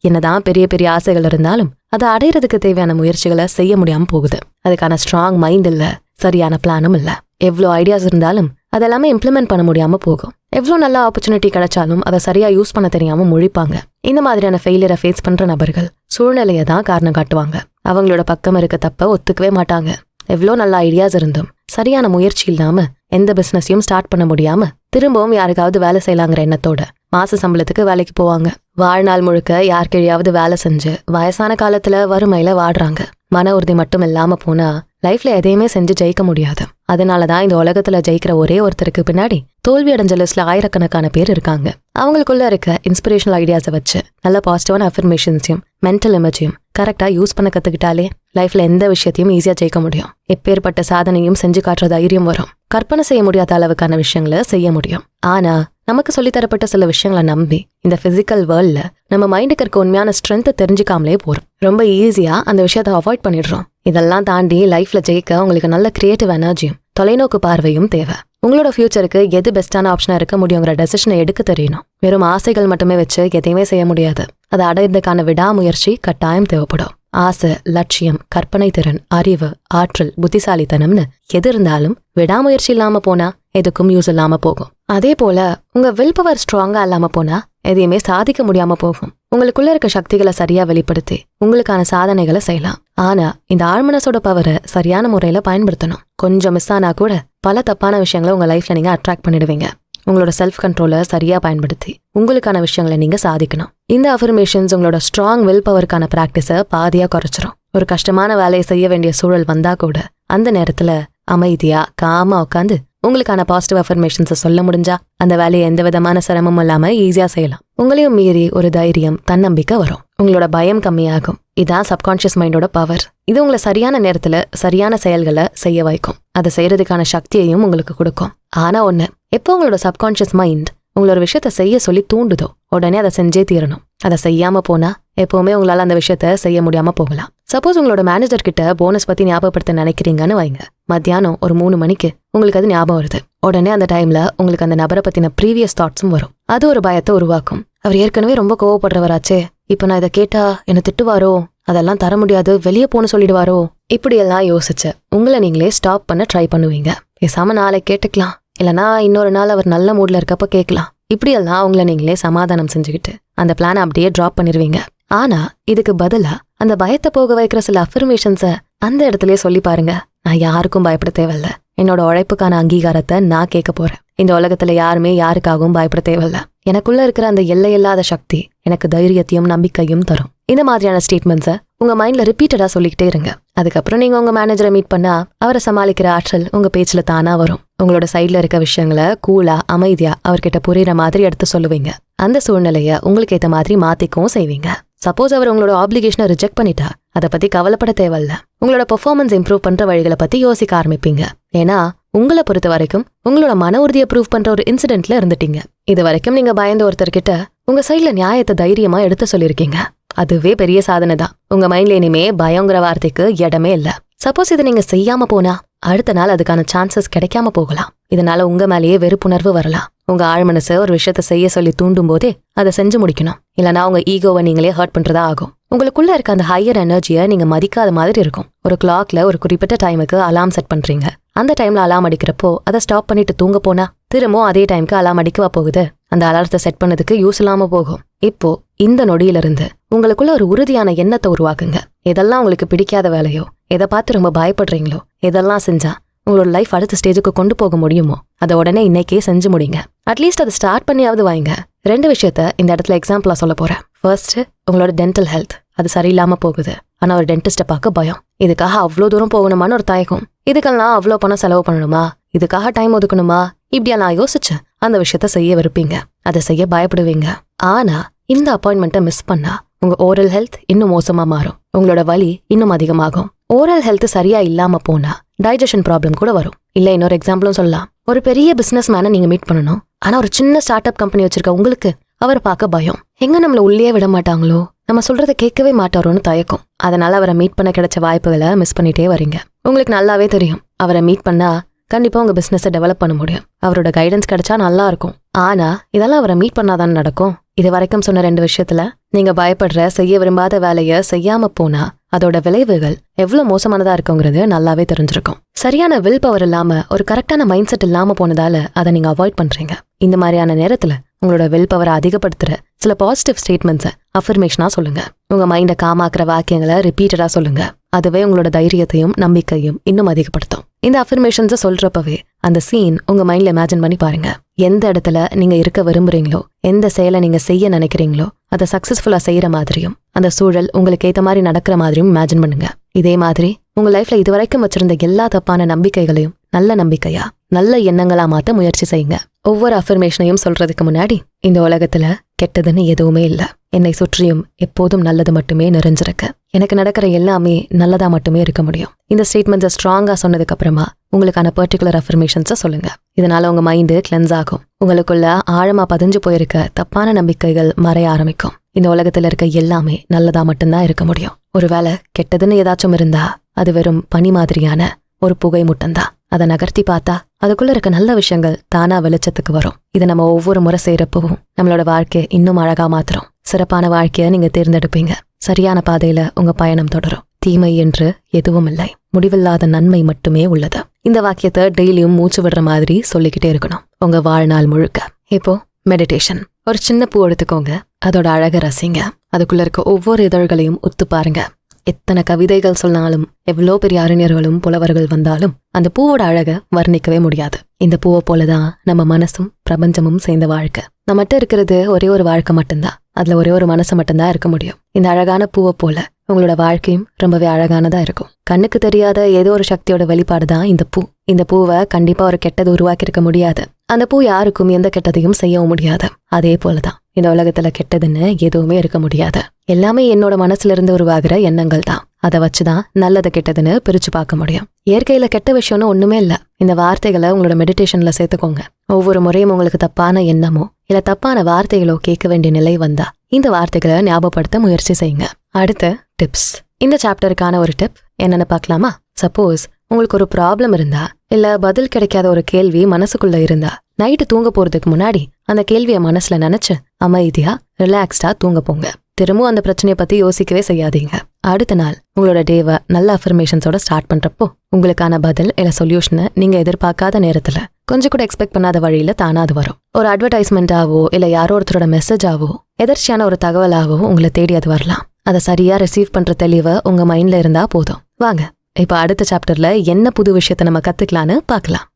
என்னதான் பெரிய பெரிய ஆசைகள் இருந்தாலும் அதை அடையிறதுக்கு தேவையான முயற்சிகளை செய்ய முடியாம போகுது. அதுக்கான ஸ்ட்ராங் மைண்ட் இல்ல, சரியான பிளானும் இல்ல. எவ்வளோ ஐடியாஸ் இருந்தாலும் அதெல்லாமே இம்ப்ளிமெண்ட் பண்ண முடியாம போகும். எவ்வளோ நல்ல ஆப்பர்ச்சுனிட்டி கிடைச்சாலும் அதை சரியா யூஸ் பண்ண தெரியாம முழிப்பாங்க. இந்த மாதிரியான ஃபெயிலியரை ஃபேஸ் பண்ற நபர்கள் சூழ்நிலையை தான் காரணம் காட்டுவாங்க. அவங்களோட பக்கம் இருக்க தப்ப ஒத்துக்கவே மாட்டாங்க. எவ்வளோ நல்ல ஐடியாஸ் இருந்தும் சரியான முயற்சி இல்லாம எந்த பிசினஸையும் ஸ்டார்ட் பண்ண முடியாம திரும்பவும் யாருக்காவது வேலை செய்யலாங்கிற எண்ணத்தோட மாச சம்பளத்துக்கு வேலைக்கு போவாங்க. வாழ்நாள் முழுக்க யாருக்கையாவது வேலை செஞ்சு வயசான காலத்துல வறுமையில வாடுறாங்க. மன உறுதி மட்டும் இல்லாம போனா லைஃப்ல எதையுமே செஞ்சு ஜெயிக்க முடியாது. அதனாலதான் இந்த உலகத்துல ஜெயிக்கிற ஒரே ஒருத்தருக்கு பின்னாடி தோல்வி அடைஞ்ச லிஸ்ட்ல ஆயிரக்கணக்கான பேர் இருக்காங்க. அவங்களுக்குள்ள இருக்க இன்ஸ்பிரேஷனல் ஐடியாஸை வச்சு நல்ல பாசிட்டிவான அஃபர்மேஷன்ஸையும் மென்டல் இமேஜையும் கரெக்டா யூஸ் பண்ண கத்துக்கிட்டாலே லைஃப்ல எந்த விஷயத்தையும் ஈஸியா ஜெயிக்க முடியும். எப்பேற்பட்ட சாதனையும் செஞ்சு காட்டுற தைரியம் வரும். கற்பனை செய்ய முடியாத அளவுக்கான விஷயங்களை செய்ய முடியும். ஆனா நமக்கு சொல்லித்தரப்பட்ட சில விஷயங்களை நம்பி இந்த பிசிக்கல் வேர்ல்ட்ல நம்ம மைண்டுக்கு இருக்க உண்மையான ஸ்ட்ரென்த்தை தெரிஞ்சுக்காமலே போறோம். ரொம்ப ஈஸியா அந்த விஷயத்தை அவாய்ட் பண்ணிடுறோம். இதெல்லாம் தாண்டி லைஃப்ல ஜெயிக்க உங்களுக்கு நல்ல கிரியேட்டிவ் எனர்ஜியும் தொலைநோக்கு பார்வையும் தேவை. உங்களோட ஃபியூச்சருக்கு எது பெஸ்டான ஆப்ஷனா இருக்க முடியுங்கிற டெசிஷனை எடுக்க தெரியணும். வெறும் ஆசைகள் மட்டுமே வச்சு எதையுமே செய்ய முடியாது. அதை அடையிறதுக்கான விடாமுயற்சி கட்டாயம் தேவைப்படும். ஆசை, லட்சியம், கற்பனை திறன், அறிவு, ஆற்றல், புத்திசாலித்தனம்னு எது இருந்தாலும் விடாமுயற்சி இல்லாம போனா எதுக்கும் யூஸ் இல்லாம போகும். அதே போல உங்க வில் பவர் ஸ்ட்ராங்கா இல்லாம போனா எதையுமே சாதிக்க முடியாம போகும். உங்களுக்குள்ள இருக்க சக்திகளை சரியா வெளிப்படுத்தி உங்களுக்கான சாதனைகளை செய்யலாம். ஆனா இந்த ஆழ்மனசோட பவரை சரியான முறையில பயன்படுத்தணும். கொஞ்சம் மிஸ் ஆனா கூட பல தப்பான விஷயங்களை உங்க லைஃப்ல நீங்க அட்ராக்ட் பண்ணிடுவீங்க. உங்களோட செல்ஃப் கண்ட்ரோலை சரியா பயன்படுத்தி உங்களுக்கான விஷயங்களை நீங்க சாதிக்கணும். இந்த அஃபர்மேஷன்ஸ் உங்களோட ஸ்ட்ராங் வில் பவருக்கான பிராக்டிஸை பாதியா குறைச்சிரும். ஒரு கஷ்டமான வேலையை செய்ய வேண்டிய சூழல் வந்தா கூட அந்த நேரத்துல அமைதியா காமா உட்காந்து உங்களுக்கான பாசிட்டிவ் அஃபர்மேஷன்ஸை சொல்ல முடிஞ்சா அந்த வேலையை எந்த விதமான சிரமமும் இல்லாம ஈஸியா செய்யலாம். உங்களையும் மீறி ஒரு தைரியம், தன்னம்பிக்கை வரும். உங்களோட பயம் கம்மியாகும். இதான் சப்கான்ஷியஸ் மைண்டோட பவர். இது உங்களை சரியான நேரத்துல சரியான செயல்களை செய்ய வைக்கும். அதை செய்யறதுக்கான சக்தியையும் உங்களுக்கு கொடுக்கும். ஆனா ஒண்ணு, எப்போ உங்களோட சப்கான்ஷியஸ் மைண்ட் உங்களோட விஷயத்த செய்ய சொல்லி தூண்டுதோ உடனே அதை செஞ்சே தீரணும். அதை செய்யாம போனா எப்பவுமே உங்களால அந்த விஷயத்த செய்ய முடியாம போகலாம். சப்போஸ் உங்களோட மேனேஜர் கிட்ட போனஸ் பத்தி ஞாபகப்படுத்த நினைக்கிறீங்கன்னு வைங்க. மத்தியானம் ஒரு 3 மணிக்கு உங்களுக்கு அது ஞாபகம் வருது. உடனே அந்த டைம்ல உங்களுக்கு அந்த நபரை பத்தின ப்ரீவியஸ் தாட்ஸும் வரும். அது ஒரு பயத்தை உருவாக்கும். அவர் ஏற்கனவே ரொம்ப கோவப்படுறவராச்சே, இப்ப நான் இதை கேட்டா என்ன திட்டுவாரோ, அதெல்லாம் தர முடியாது, வெளியே போன்னு சொல்லிடுவாரோ, இப்படியெல்லாம் யோசிச்சு உங்களை நீங்களே ஸ்டாப் பண்ண ட்ரை பண்ணுவீங்க. பேசாம நாளை கேட்டுக்கலாம், இல்லனா இன்னொரு நாள் அவர் நல்ல மூட்ல இருக்கப்ப கேட்கலாம். இப்படியெல்லாம் உங்களை நீங்களே சமாதானம் செஞ்சுக்கிட்டு அந்த பிளானை அப்படியே டிராப் பண்ணிருவீங்க. ஆனா இதுக்கு பதிலா அந்த பயத்தை போக வைக்கிற சில அஃபர்மேஷன்ஸை அந்த இடத்துலயே சொல்லி பாருங்க. நான் யாருக்கும் பயப்பட தேவையில்ல. என்னோட உழைப்புக்கான அங்கீகாரத்தை நான் கேட்க போறேன். இந்த உலகத்துல யாருமே யாருக்காகவும் பயப்பட தேவையில்ல. எனக்குள்ள இருக்கிற அந்த எல்லையில்லாத சக்தி எனக்கு தைரியத்தையும் நம்பிக்கையும் தரும். இந்த மாதிரியான ஸ்டேட்மெண்ட்ஸை உங்க மைண்ட்ல ரிப்பீட்டடா சொல்லிக்கிட்டே இருங்க. அதுக்கப்புறம் நீங்க உங்க மேனேஜரை மீட் பண்ணா அவரை சமாளிக்கிற ஆற்றல் உங்க பேச்சுல தானா வரும். உங்களோட சைட்ல இருக்க விஷயங்களை கூலா அமைதியா அவர்கிட்ட புரியுற மாதிரி எடுத்து சொல்லுவீங்க. அந்த சூழ்நிலைய உங்களுக்கு ஏத்த மாதிரி மாத்திக்கவும் செய்வீங்க. சப்போஸ் அவர் உங்களோட ஆப்ளிகேஷனை ரிஜெக்ட் பண்ணிட்டா அதை பத்தி கவலைப்பட தேவையில்ல. உங்களோட பெர்ஃபார்மன்ஸ் இம்ப்ரூவ் பண்ற வழிகளை பத்தி யோசிக்க ஆரம்பிப்பீங்க. ஏன்னா உங்களை பொறுத்த வரைக்கும் உங்களோட மன உறுதியை ப்ரூவ் பண்ற ஒரு இன்சிடென்ட்ல இருந்துட்டீங்க. இது வரைக்கும் நீங்க பயந்த ஒருத்தர்கிட்ட உங்க சைட்ல நியாயத்தை தைரியமா எடுத்து சொல்லிருக்கீங்க. அதுவே பெரிய சாதனை தான். உங்க மைண்ட்ல இனிமே பயங்கிற வார்த்தைக்கு இடமே இல்ல. சப்போஸ் இதை நீங்க செய்யாம போனா அடுத்த நாள் அதுக்கான சான்சஸ் கிடைக்காம போகலாம். இதனால உங்க மேலேயே வெறுப்புணர்வு வரலாம். உங்க ஆழ்மனசு ஒரு விஷயத்த செய்ய சொல்லி தூண்டும் போதே அதை செஞ்சு முடிக்கணும். இல்லனா உங்க ஈகோவை நீங்களே ஹர்ட் பண்றதா ஆகும். உங்களுக்குள்ள இருக்க அந்த ஹையர் எனர்ஜியை நீங்க மதிக்காத மாதிரி இருக்கும். ஒரு கிளாக்ல ஒரு குறிப்பிட்ட டைமுக்கு அலாம் செட் பண்றீங்க. அந்த டைம்ல அலாம் அடிக்கிறப்போ அதை ஸ்டாப் பண்ணிட்டு தூங்க போனா திரும்பவும் அதே டைமுக்கு அலாம் அடிக்கவா போகுது? அந்த அலாரத்தை செட் பண்ணதுக்கு யூஸ் இல்லாம போகும். இப்போ இந்த நொடியிலிருந்து உங்களுக்குள்ள ஒரு உறுதியான எண்ணத்தை உருவாக்குங்க. எதெல்லாம் உங்களுக்கு பிடிக்காத வேலையோ, எதை பார்த்து ரொம்ப பயப்படுறீங்களோ, எதெல்லாம் செஞ்சா உங்களோட லைஃப் அடுத்த ஸ்டேஜுக்கு கொண்டு போக முடியுமோ அதை உடனே இன்னைக்கே செஞ்சு முடிங்க. அட்லீஸ்ட் அதை ஸ்டார்ட் பண்ணியாவது வாங்க. 2 விஷயத்த இந்த இடத்துல எக்ஸாம்பிளா சொல்ல போறேன். ஃபர்ஸ்ட், உங்களோட டென்டல் ஹெல்த் அது சரியில்லாம போகுது. ஆனா ஒரு டென்டிஸ்ட பார்க்க பயம். இதுக்காக அவ்வளோ தூரம் போகணுமான்னு ஒரு தயக்கம். இதுக்கெல்லாம் அவ்வளோ பணம் செலவு பண்ணணுமா, இதுக்காக டைம் ஒதுக்கணுமா, இப்படியெல்லாம் யோசிச்சு அந்த விஷயத்த செய்ய விருப்பீங்க. அதை செய்ய பயப்படுவீங்க. ஆனா இந்த அப்பாயின்மெண்ட்டை மிஸ் பண்ணா உங்க ஓரல் ஹெல்த் இன்னும் மோசமா மாறும். உங்களோட வலி இன்னும் அதிகமாகும். ஓரல் ஹெல்த் சரியா இல்லாம போனா டைஜஷன் ப்ராப்ளம் கூட வரும். இல்ல இன்னொரு எக்ஸாம்பிளும் சொல்லலாம். ஒரு பெரிய பிசினஸ் மேனை நீங்க மீட் பண்ணணும். ஆனா ஒரு சின்ன ஸ்டார்ட் அப் கம்பெனி வச்சிருக்க உங்களுக்கு அவரை பார்க்க பயம். எங்க நம்மள உள்ளே விட மாட்டாங்களோ, நம்ம சொல்றதை கேட்கவே மாட்டாரோன்னு தயக்கம். அதனால அவரை மீட் பண்ண கிடைச்ச வாய்ப்புகளை மிஸ் பண்ணிட்டே வரீங்க. உங்களுக்கு நல்லாவே தெரியும் அவரை மீட் பண்ணா கண்டிப்பா உங்க பிசினஸை டெவலப் பண்ண முடியும். அவரோட கைடன்ஸ் கிடைச்சா நல்லா இருக்கும். ஆனா இதெல்லாம் அவரை மீட் பண்ணாதான் நடக்கும். இது வரைக்கும் சொன்ன 2 விஷயத்துல நீங்க பயப்படுற செய்ய விரும்பாத வேலைய செய்யாம போனா அதோட விளைவுகள் எவ்வளவு மோசமானதா இருக்குங்கிறது நல்லாவே தெரிஞ்சிருக்கும். சரியான வில் பவர் இல்லாம ஒரு கரெக்டான மைண்ட் செட் இல்லாம போனதால அதை நீங்க அவாய்ட் பண்றீங்க. இந்த மாதிரியான நேரத்துல உங்களோட வில் பவரை அதிகப்படுத்துற சில பாசிட்டிவ் ஸ்டேட்மெண்ட்ஸை அஃபர்மேஷனா சொல்லுங்க. உங்க மைண்டை காமாக்குற வாக்கியங்களை ரிப்பீட்டடா சொல்லுங்க. அதுவே உங்களோட தைரியத்தையும் நம்பிக்கையும் இன்னும் அதிகப்படுத்தும். இந்த அஃபர்மேஷன்ஸை சொல்றப்பவே அந்த சீன் உங்க மைண்ட்ல இமேஜின் பண்ணி பாருங்க. எந்த இடத்துல நீங்க இருக்க விரும்புறீங்களோ, எந்த செயலை நீங்க செய்ய நினைக்கிறீங்களோ அதை சக்சஸ்ஃபுல்லா செய்யற மாதிரியும் அந்த சூழல் உங்களுக்கு ஏத்த மாதிரி நடக்கிற மாதிரியும் இமேஜின் பண்ணுங்க. இதே மாதிரி உங்க லைஃப்ல இதுவரைக்கும் வச்சிருந்த எல்லா தப்பான நம்பிக்கைகளையும் நல்ல நம்பிக்கையா, நல்ல எண்ணங்களா மாத்த முயற்சி செய்யுங்க. ஒவ்வொரு அஃபர்மேஷனையும் சொல்றதுக்கு முன்னாடி இந்த உலகத்துல கெட்டதுன்னு எதுவுமே இல்ல, என்னை சுற்றியும் எப்போதும் நல்லது மட்டுமே நிறைஞ்சிருக்கு, எனக்கு நடக்கிற எல்லாமே நல்லதா மட்டுமே இருக்க முடியும். இந்த ஸ்டேட்மெண்ட்ஸை ஸ்ட்ராங்கா சொன்னதுக்கு அப்புறமா உங்களுக்கான பர்டிகுலர் அஃபர்மேஷன்ஸை சொல்லுங்க. இதனால உங்க மைண்டு கிளென்ஸ் ஆகும். உங்களுக்குள்ள ஆழமா பதிஞ்சு போயிருக்க தப்பான நம்பிக்கைகள் மறைய ஆரம்பிக்கும். இந்த உலகத்துல இருக்க எல்லாமே நல்லதா மட்டும்தான் இருக்க முடியும். ஒருவேளை கெட்டதுன்னு ஏதாச்சும் இருந்தா அது வெறும் பனி மாதிரியான ஒரு புகை முட்டம்தான். அதை நகர்த்தி பார்த்தா அதுக்குள்ள இருக்க நல்ல விஷயங்கள் தானா வெளிச்சத்துக்கு வரும். இதை நம்ம ஒவ்வொரு முறை செய்யறப்பவும் நம்மளோட வாழ்க்கையை இன்னும் அழகா மாத்துறோம். சிறப்பான வாழ்க்கையை நீங்க தேர்ந்தெடுப்பீங்க. சரியான பாதையில உங்க பயணம் தொடரும். தீமை என்று எதுவும் இல்லை, முடிவில்லாத நன்மை மட்டுமே உள்ளது. இந்த வாக்கியத்தை டெய்லியும் மூச்சு விடுற மாதிரி சொல்லிக்கிட்டே இருக்கணும் உங்க வாழ்நாள் முழுக்க. இப்போ மெடிடேஷன். ஒரு சின்ன பூ எடுத்துக்கோங்க, அதோட அழக ரசிங்க. அதுக்குள்ள இருக்க ஒவ்வொரு இதழ்களையும் உத்து பாருங்க. எத்தனை கவிதைகள் சொன்னாலும், எவ்வளோ பெரிய அறிஞர்களும் புலவர்கள் வந்தாலும் அந்த பூவோட அழக வர்ணிக்கவே முடியாது. இந்த பூவை போலதான் நம்ம மனசும் பிரபஞ்சமும் சேர்ந்த வாழ்க்கை. நம்மகிட்ட இருக்கிறது ஒரே ஒரு வாழ்க்கை மட்டும்தான். அதுல ஒரே ஒரு மனசு மட்டும்தான் இருக்க முடியும். இந்த அழகான பூவை போல உங்களோட வாழ்க்கையும் ரொம்பவே அழகானதா இருக்கும். கண்ணுக்கு தெரியாத ஏதோ ஒரு சக்தியோட வெளிப்பாடு தான் இந்த பூ. இந்த பூவை கண்டிப்பா ஒரு கெட்டது உருவாக்கியிருக்க முடியாது. அந்த பூ யாருக்கும் எந்த கெட்டதையும் செய்யவும் முடியாது. அதே போலதான் இந்த உலகத்துல கெட்டதுன்னு எதுவுமே இருக்க முடியாது. எல்லாமே என்னோட மனசுல இருந்து உருவாகிற எண்ணங்கள் தான். அதை வச்சுதான் நல்லது கெட்டதுன்னு பிரிச்சு பார்க்க முடியும். இயற்கையில கெட்ட விஷயம்னு ஒண்ணுமே இல்ல. இந்த வார்த்தைகளை உங்களோட மெடிடேஷன்ல சேர்த்துக்கோங்க. ஒவ்வொரு முறையும் உங்களுக்கு தப்பான எண்ணமோ இல்ல தப்பான வார்த்தைகளோ கேட்க வேண்டிய நிலை வந்தா இந்த வார்த்தைகளை ஞாபகப்படுத்த முயற்சி செய்யுங்க. அடுத்த டிப்ஸ். இந்த சாப்டருக்கான ஒரு டிப் என்னன்னு பார்க்கலாமா? சப்போஸ் உங்களுக்கு ஒரு ப்ராப்ளம் இருந்தா இல்ல பதில் கிடைக்காத ஒரு கேள்வி மனசுக்குள்ள இருந்தா நைட்டு தூங்க போறதுக்கு முன்னாடி அந்த கேள்வியை மனசுல நினைச்சு அமைதியா ரிலாக்ஸ்டா தூங்க போங்க. திரும்பவும் அந்த பிரச்சனையை பத்தி யோசிக்கவே செய்யாதீங்க. அடுத்த நாள் உங்களோட டேவை நல்ல அஃபர்மேஷன்ஸோட ஸ்டார்ட் பண்றப்போ உங்களுக்கான பதில் இல்ல சொல்யூஷனை நீங்க எதிர்பார்க்காத நேரத்துல கொஞ்சம் கூட எக்ஸ்பெக்ட் பண்ணாத வழியில தானா அது வரும். ஒரு அட்வர்டைஸ்மெண்டாவோ இல்ல யாரோ ஒருத்தரோட மெசேஜாவோ எதர்ச்சியான ஒரு தகவலாவோ உங்களை தேடி அது வரலாம். அதை சரியா ரிசீவ் பண்ற தெளிவை உங்க மைண்ட்ல இருந்தா போதும். வாங்க இப்ப அடுத்த சாப்டர்ல என்ன புது விஷயத்த நம்ம கத்துக்கலான்னு பார்க்கலாம்.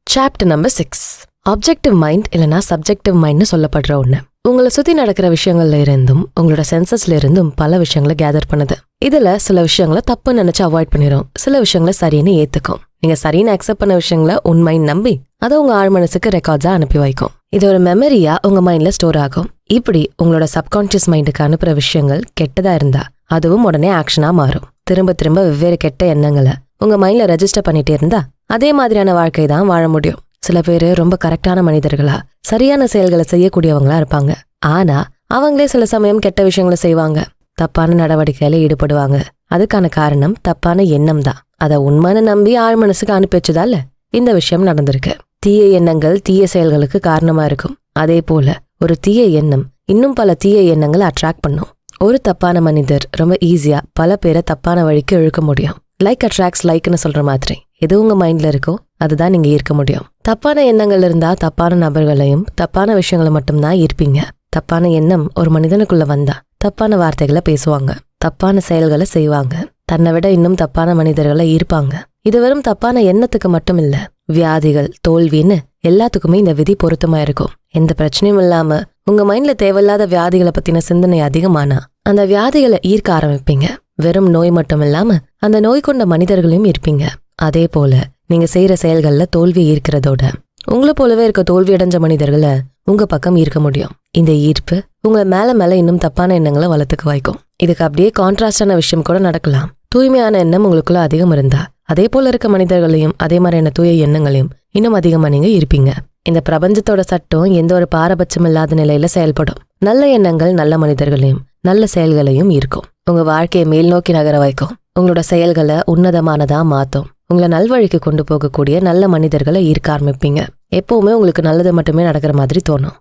Chapter number 6. ஆப்ஜெக்டிவ் மைண்ட் இல்லனா சப்ஜெக்டிவ் மைண்ட்னு சொல்லப்படுற ஒண்ணு. உங்களை சுத்தி நடக்கிற விஷயங்கள்ல இருந்தும் உங்களோட சென்சஸ்ல இருந்தும் பல விஷயங்களை கேதர் பண்ணுது. இதுல சில விஷயங்களை தப்பு நினைச்சு அவாய்ட் பண்ணிடும், சில விஷயங்களை சரின்னு ஏத்துக்கும். நீங்க சரின்னு அக்செப்ட் பண்ண விஷயங்களை உண்மைன்னு நம்பி அதை உங்க ஆழ் மனசுக்கு ரெக்கார்ட்ஸா அனுப்பி வைக்கும். இது ஒரு மெமரியா உங்க மைண்ட்ல ஸ்டோர் ஆகும். இப்படி உங்களோட சப்கான்சியஸ் மைண்டுக்கு அனுப்புற விஷயங்கள் கெட்டதா இருந்தா அதுவும் உடனே ஆக்ஷனா மாறும். திரும்ப திரும்ப வெவ்வேறு கெட்ட எண்ணங்களை உங்க மைண்ட்ல ரெஜிஸ்டர் பண்ணிட்டே இருந்தா அதே மாதிரியான வாழ்க்கை தான் வாழ முடியும். சில பேரு ரொம்ப கரெக்டான மனிதர்களா சரியான செயல்களை செய்யக்கூடியவங்களா இருப்பாங்க. ஆனா அவங்களே சில சமயம் கெட்ட விஷயங்களை செய்வாங்க, தப்பான நடவடிக்கையில ஈடுபடுவாங்க. அதுக்கான காரணம் தப்பான எண்ணம் தான். அதை உண்மைன்னு நம்பி ஆழ் மனசுக்கு அனுப்பி வச்சதால இந்த விஷயம் நடந்திருக்கு. தீய எண்ணங்கள் தீய செயல்களுக்கு காரணமா இருக்கும். அதே போல ஒரு தீய எண்ணம் இன்னும் பல தீய எண்ணங்களை அட்ராக்ட் பண்ணும். ஒரு தப்பான மனிதர் ரொம்ப ஈஸியா பல பேரை தப்பான வழிக்கு இழுக்க முடியும். லைக் அட்ராக்ட்ஸ் லைக்னு சொல்ற மாதிரி எது உங்க மைண்ட்ல இருக்கோ அதுதான் நீங்க ஈர்க்க முடியும். தப்பான எண்ணங்கள் இருந்தா தப்பான நபர்களையும் தப்பான விஷயங்களை மட்டும்தான் ஈர்ப்பீங்க. தப்பான எண்ணம் ஒரு மனிதனுக்குள்ள வந்தா தப்பான வார்த்தைகளை பேசுவாங்க, தப்பான செயல்களை செய்வாங்க, தன்னை விட இன்னும் தப்பான மனிதர்களை ஈர்ப்பாங்க. இது வெறும் தப்பான எண்ணத்துக்கு மட்டும் இல்ல, வியாதிகள் தோல்வின்னு எல்லாத்துக்குமே இந்த விதி பொருத்தமா இருக்கும். எந்த பிரச்சனையும் இல்லாம உங்க மைண்ட்ல தேவையில்லாத வியாதிகளை பத்தின சிந்தனை அதிகமானா அந்த வியாதிகளை ஈர்க்க ஆரம்பிப்பீங்க. வெறும் நோய் மட்டும் இல்லாம அந்த நோய் கொண்ட மனிதர்களையும் ஈர்ப்பீங்க. அதே போல நீங்க செய்யற செயல்கள்ல தோல்வி ஈர்க்கிறதோட உங்களை போலவே இருக்க தோல்வி அடைஞ்ச மனிதர்களை உங்க பக்கம் ஈர்க்க முடியும். இந்த ஈர்ப்பு உங்களை மேல மேல இன்னும் தப்பான எண்ணங்களை வளர்த்துக்க வைக்கும். இதுக்கு அப்படியே கான்ட்ராஸ்டான விஷயம் கூட நடக்கலாம். தூய்மையான எண்ணம் உங்களுக்குள்ள அதிகம் இருந்தா அதே போல இருக்க மனிதர்களையும் அதே மாதிரியான தூய எண்ணங்களையும் இன்னும் அதிகமா நீங்க இருப்பீங்க. இந்த பிரபஞ்சத்தோட சட்டம் எந்த ஒரு பாரபட்சம் இல்லாத நிலையில செயல்படும். நல்ல எண்ணங்கள் நல்ல மனிதர்களையும் நல்ல செயல்களையும் ஈர்க்கும். உங்க வாழ்க்கையை மேல் நோக்கி நகர வைக்கும். உங்களோட செயல்களை உன்னதமானதா மாத்தும். உங்களை நல்வழிக்கு கொண்டு போகக்கூடிய நல்ல மனிதர்களை ஈர்க்க ஆரம்பிப்பீங்க. எப்பவுமே உங்களுக்கு நல்லது மட்டுமே நடக்கிற மாதிரி தோணும்.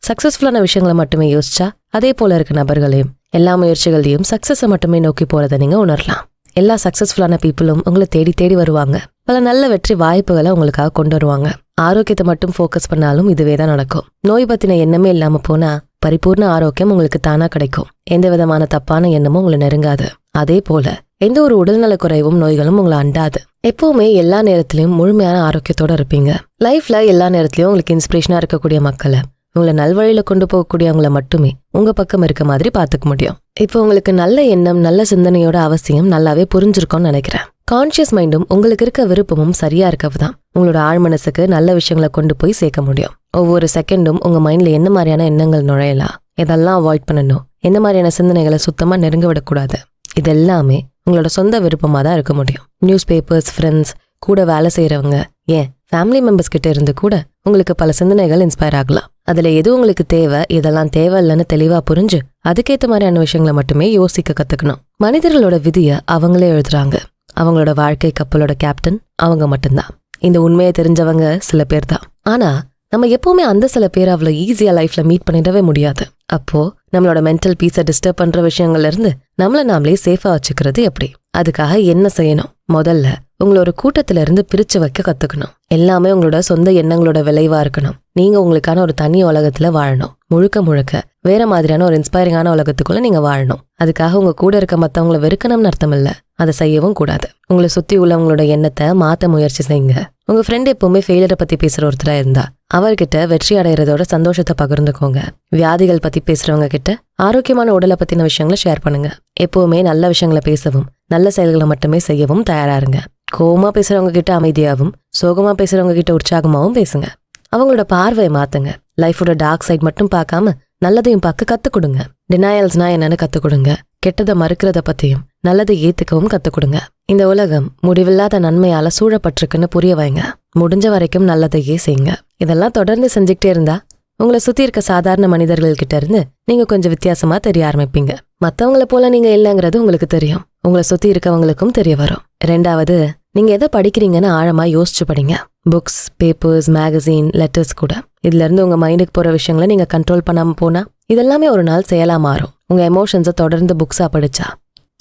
சக்சஸ்ஃபுல்லான விஷயங்களை மட்டுமே யோசிச்சா அதே போல இருக்க நபர்களையும் எல்லா முயற்சிகளையும் சக்சஸை மட்டுமே நோக்கி போறதை நீங்க உணரலாம். எல்லா சக்சஸ்ஃபுல்லான பீப்புளும் உங்களை தேடி தேடி வருவாங்க. பல நல்ல வெற்றி வாய்ப்புகளை உங்களுக்காக கொண்டு வருவாங்க. ஆரோக்கியத்தை மட்டும் ஃபோக்கஸ் பண்ணாலும் இதுவே தான் நடக்கும். நோய் பத்தின எண்ணமே இல்லாம போனா பரிபூர்ண ஆரோக்கியம் உங்களுக்கு தானா கிடைக்கும். எந்த விதமான தப்பான எண்ணமும் உங்களை நெருங்காது. அதே போல எந்த ஒரு உடல்நல குறைவும் நோய்களும் உங்களை அண்டாது. எப்பவுமே எல்லா நேரத்திலயும் முழுமையான ஆரோக்கியத்தோட இருப்பீங்க. லைஃப்ல எல்லா நேரத்திலயும் உங்களுக்கு இன்ஸ்பிரேஷனா இருக்கக்கூடிய மக்களை, உங்களை நல்வழியில கொண்டு போகக்கூடியவங்களை மட்டுமே உங்க பக்கம் இருக்க மாதிரி பாத்துக்க முடியும். இப்போ உங்களுக்கு நல்ல எண்ணம், நல்ல சிந்தனையோட அவசியம் நல்லாவே புரிஞ்சிருக்கும்னு நினைக்கிறேன். கான்ஷியஸ் மைண்டும் உங்களுக்கு இருக்க விருப்பமும் சரியா இருக்கவுதான் உங்களோட ஆழ்மனசுக்கு நல்ல விஷயங்களை கொண்டு போய் சேர்க்க முடியும். ஒவ்வொரு செகண்டும் உங்க மைண்ட்ல என்ன மாதிரியான எண்ணங்கள் நுழையலாம், எதெல்லாம் அவாய்ட் பண்ணணும், எந்த மாதிரியான சிந்தனைகளை சுத்தமா நெருங்க விடக்கூடாது, இதெல்லாமே உங்களோட சொந்த விருப்பமா தான் இருக்க முடியும். நியூஸ் பேப்பர்ஸ், ஃப்ரெண்ட்ஸ், கூட வேலை செய்யறவங்க, ஏன் ஃபேமிலி மெம்பர்ஸ் கிட்ட இருந்து கூட உங்களுக்கு பல சிந்தனைகள் இன்ஸ்பயர் ஆகலாம். அதுல எது உங்களுக்கு தேவை, இதெல்லாம் தேவையில்லைன்னு தெளிவா புரிஞ்சு அதுக்கேற்ற மாதிரியான விஷயங்களை மட்டுமே யோசிக்க கத்துக்கணும். மனிதர்களோட விதியை அவங்களே எழுதுறாங்க. அவங்களோட வாழ்க்கை கப்பலோட கேப்டன் அவங்க மட்டும்தான். இந்த உண்மையை தெரிஞ்சவங்க சில பேர் தான். ஆனா நம்ம எப்பவுமே அந்த சில பேர் அவ்வளவு ஈஸியா லைஃப்ல மீட் பண்ணிடவே முடியாது. அப்போ நம்மளோட மென்டல் பீஸை டிஸ்டர்ப் பண்ற விஷயங்கள்ல இருந்து நம்மள நாமளே சேஃபா வச்சுக்கிறது எப்படி? அதுக்காக என்ன செய்யணும்? முதல்ல உங்களோட கூட்டத்துல இருந்து பிரிச்சு வைக்க கத்துக்கணும். எல்லாமே உங்களோட சொந்த எண்ணங்களோட விளைவா இருக்கணும். நீங்க உங்களுக்கான ஒரு தனி உலகத்துல வாழணும். முழுக்க முழுக்க வேற மாதிரியான ஒரு இன்ஸ்பைரிங்கான உலகத்துக்குள்ள நீங்க வாழணும். அதுக்காக உங்க கூட இருக்க மத்தவங்களை வெறுக்கணும்னு அர்த்தம் இல்ல. அதை செய்யவும் கூடாது. உங்களை சுத்தி உள்ளவங்களோட எண்ணத்தை மாத்த முயற்சி செய்யுங்க. உங்க ஃப்ரெண்ட் எப்பவுமே ஃபெயிலியரை பத்தி பேசுற ஒருத்தரா இருந்தா அவர்கிட்ட வெற்றி அடைகிறதோட சந்தோஷத்தை பகிர்ந்துக்கோங்க. வியாதிகள் பத்தி பேசுறவங்க கிட்ட ஆரோக்கியமான உடலை பத்தின விஷயங்களை ஷேர் பண்ணுங்க. எப்பவுமே நல்ல விஷயங்களை பேசவும் நல்ல செயல்களை மட்டுமே செய்யவும் தயாரா இருங்க. கோவமா பேசுறவங்க கிட்ட அமைதியாகவும், சோகமா பேசுறவங்க கிட்ட உற்சாகமாவும் பேசுங்க. அவங்களோட பார்வையை மாத்துங்க. லைஃபோட டார்க் சைட் மட்டும் பார்க்காம நல்லதையும் பார்க்க கத்துக் கொடுங்க. டினாயல்ஸ்னா என்னன்னு கத்துக் கொடுங்க. கெட்டதை மறுக்கிறத பத்தியும் நல்லதை ஏத்துக்கவும் கத்துக் கொடுங்க. இந்த உலகம் முடிவில்லாத நன்மையால சூழப்பட்டிருக்குன்னு புரிய வைங்க. முடிஞ்ச வரைக்கும் நல்லதையே செய்யுங்க. இதெல்லாம் தொடர்ந்து செஞ்சுக்கிட்டே இருந்தா உங்களை சுத்தி இருக்க சாதாரண மனிதர்கள் கிட்ட இருந்து நீங்க கொஞ்சம் வித்தியாசமா தெரிய ஆரம்பிப்பீங்க. மத்தவங்கள போல நீங்க இல்லைங்கிறது உங்களுக்கு தெரியும். உங்களை சுத்தி இருக்கவங்களுக்கும் தெரிய வரும். ரெண்டாவது, நீங்க எதை படிக்கிறீங்கன்னு ஆழமா யோசிச்சு படிங்க. புக்ஸ், பேப்பர்ஸ், மேகசின், லெட்டர்ஸ் கூட. இதுல இருந்து உங்க மைண்டுக்கு போற விஷயங்களை நீங்க கண்ட்ரோல் பண்ணாம போனா இதெல்லாமே ஒரு நாள் செயலா மாறும். உங்க எமோஷன்ஸை தொடர்ந்து புக்ஸா படிச்சா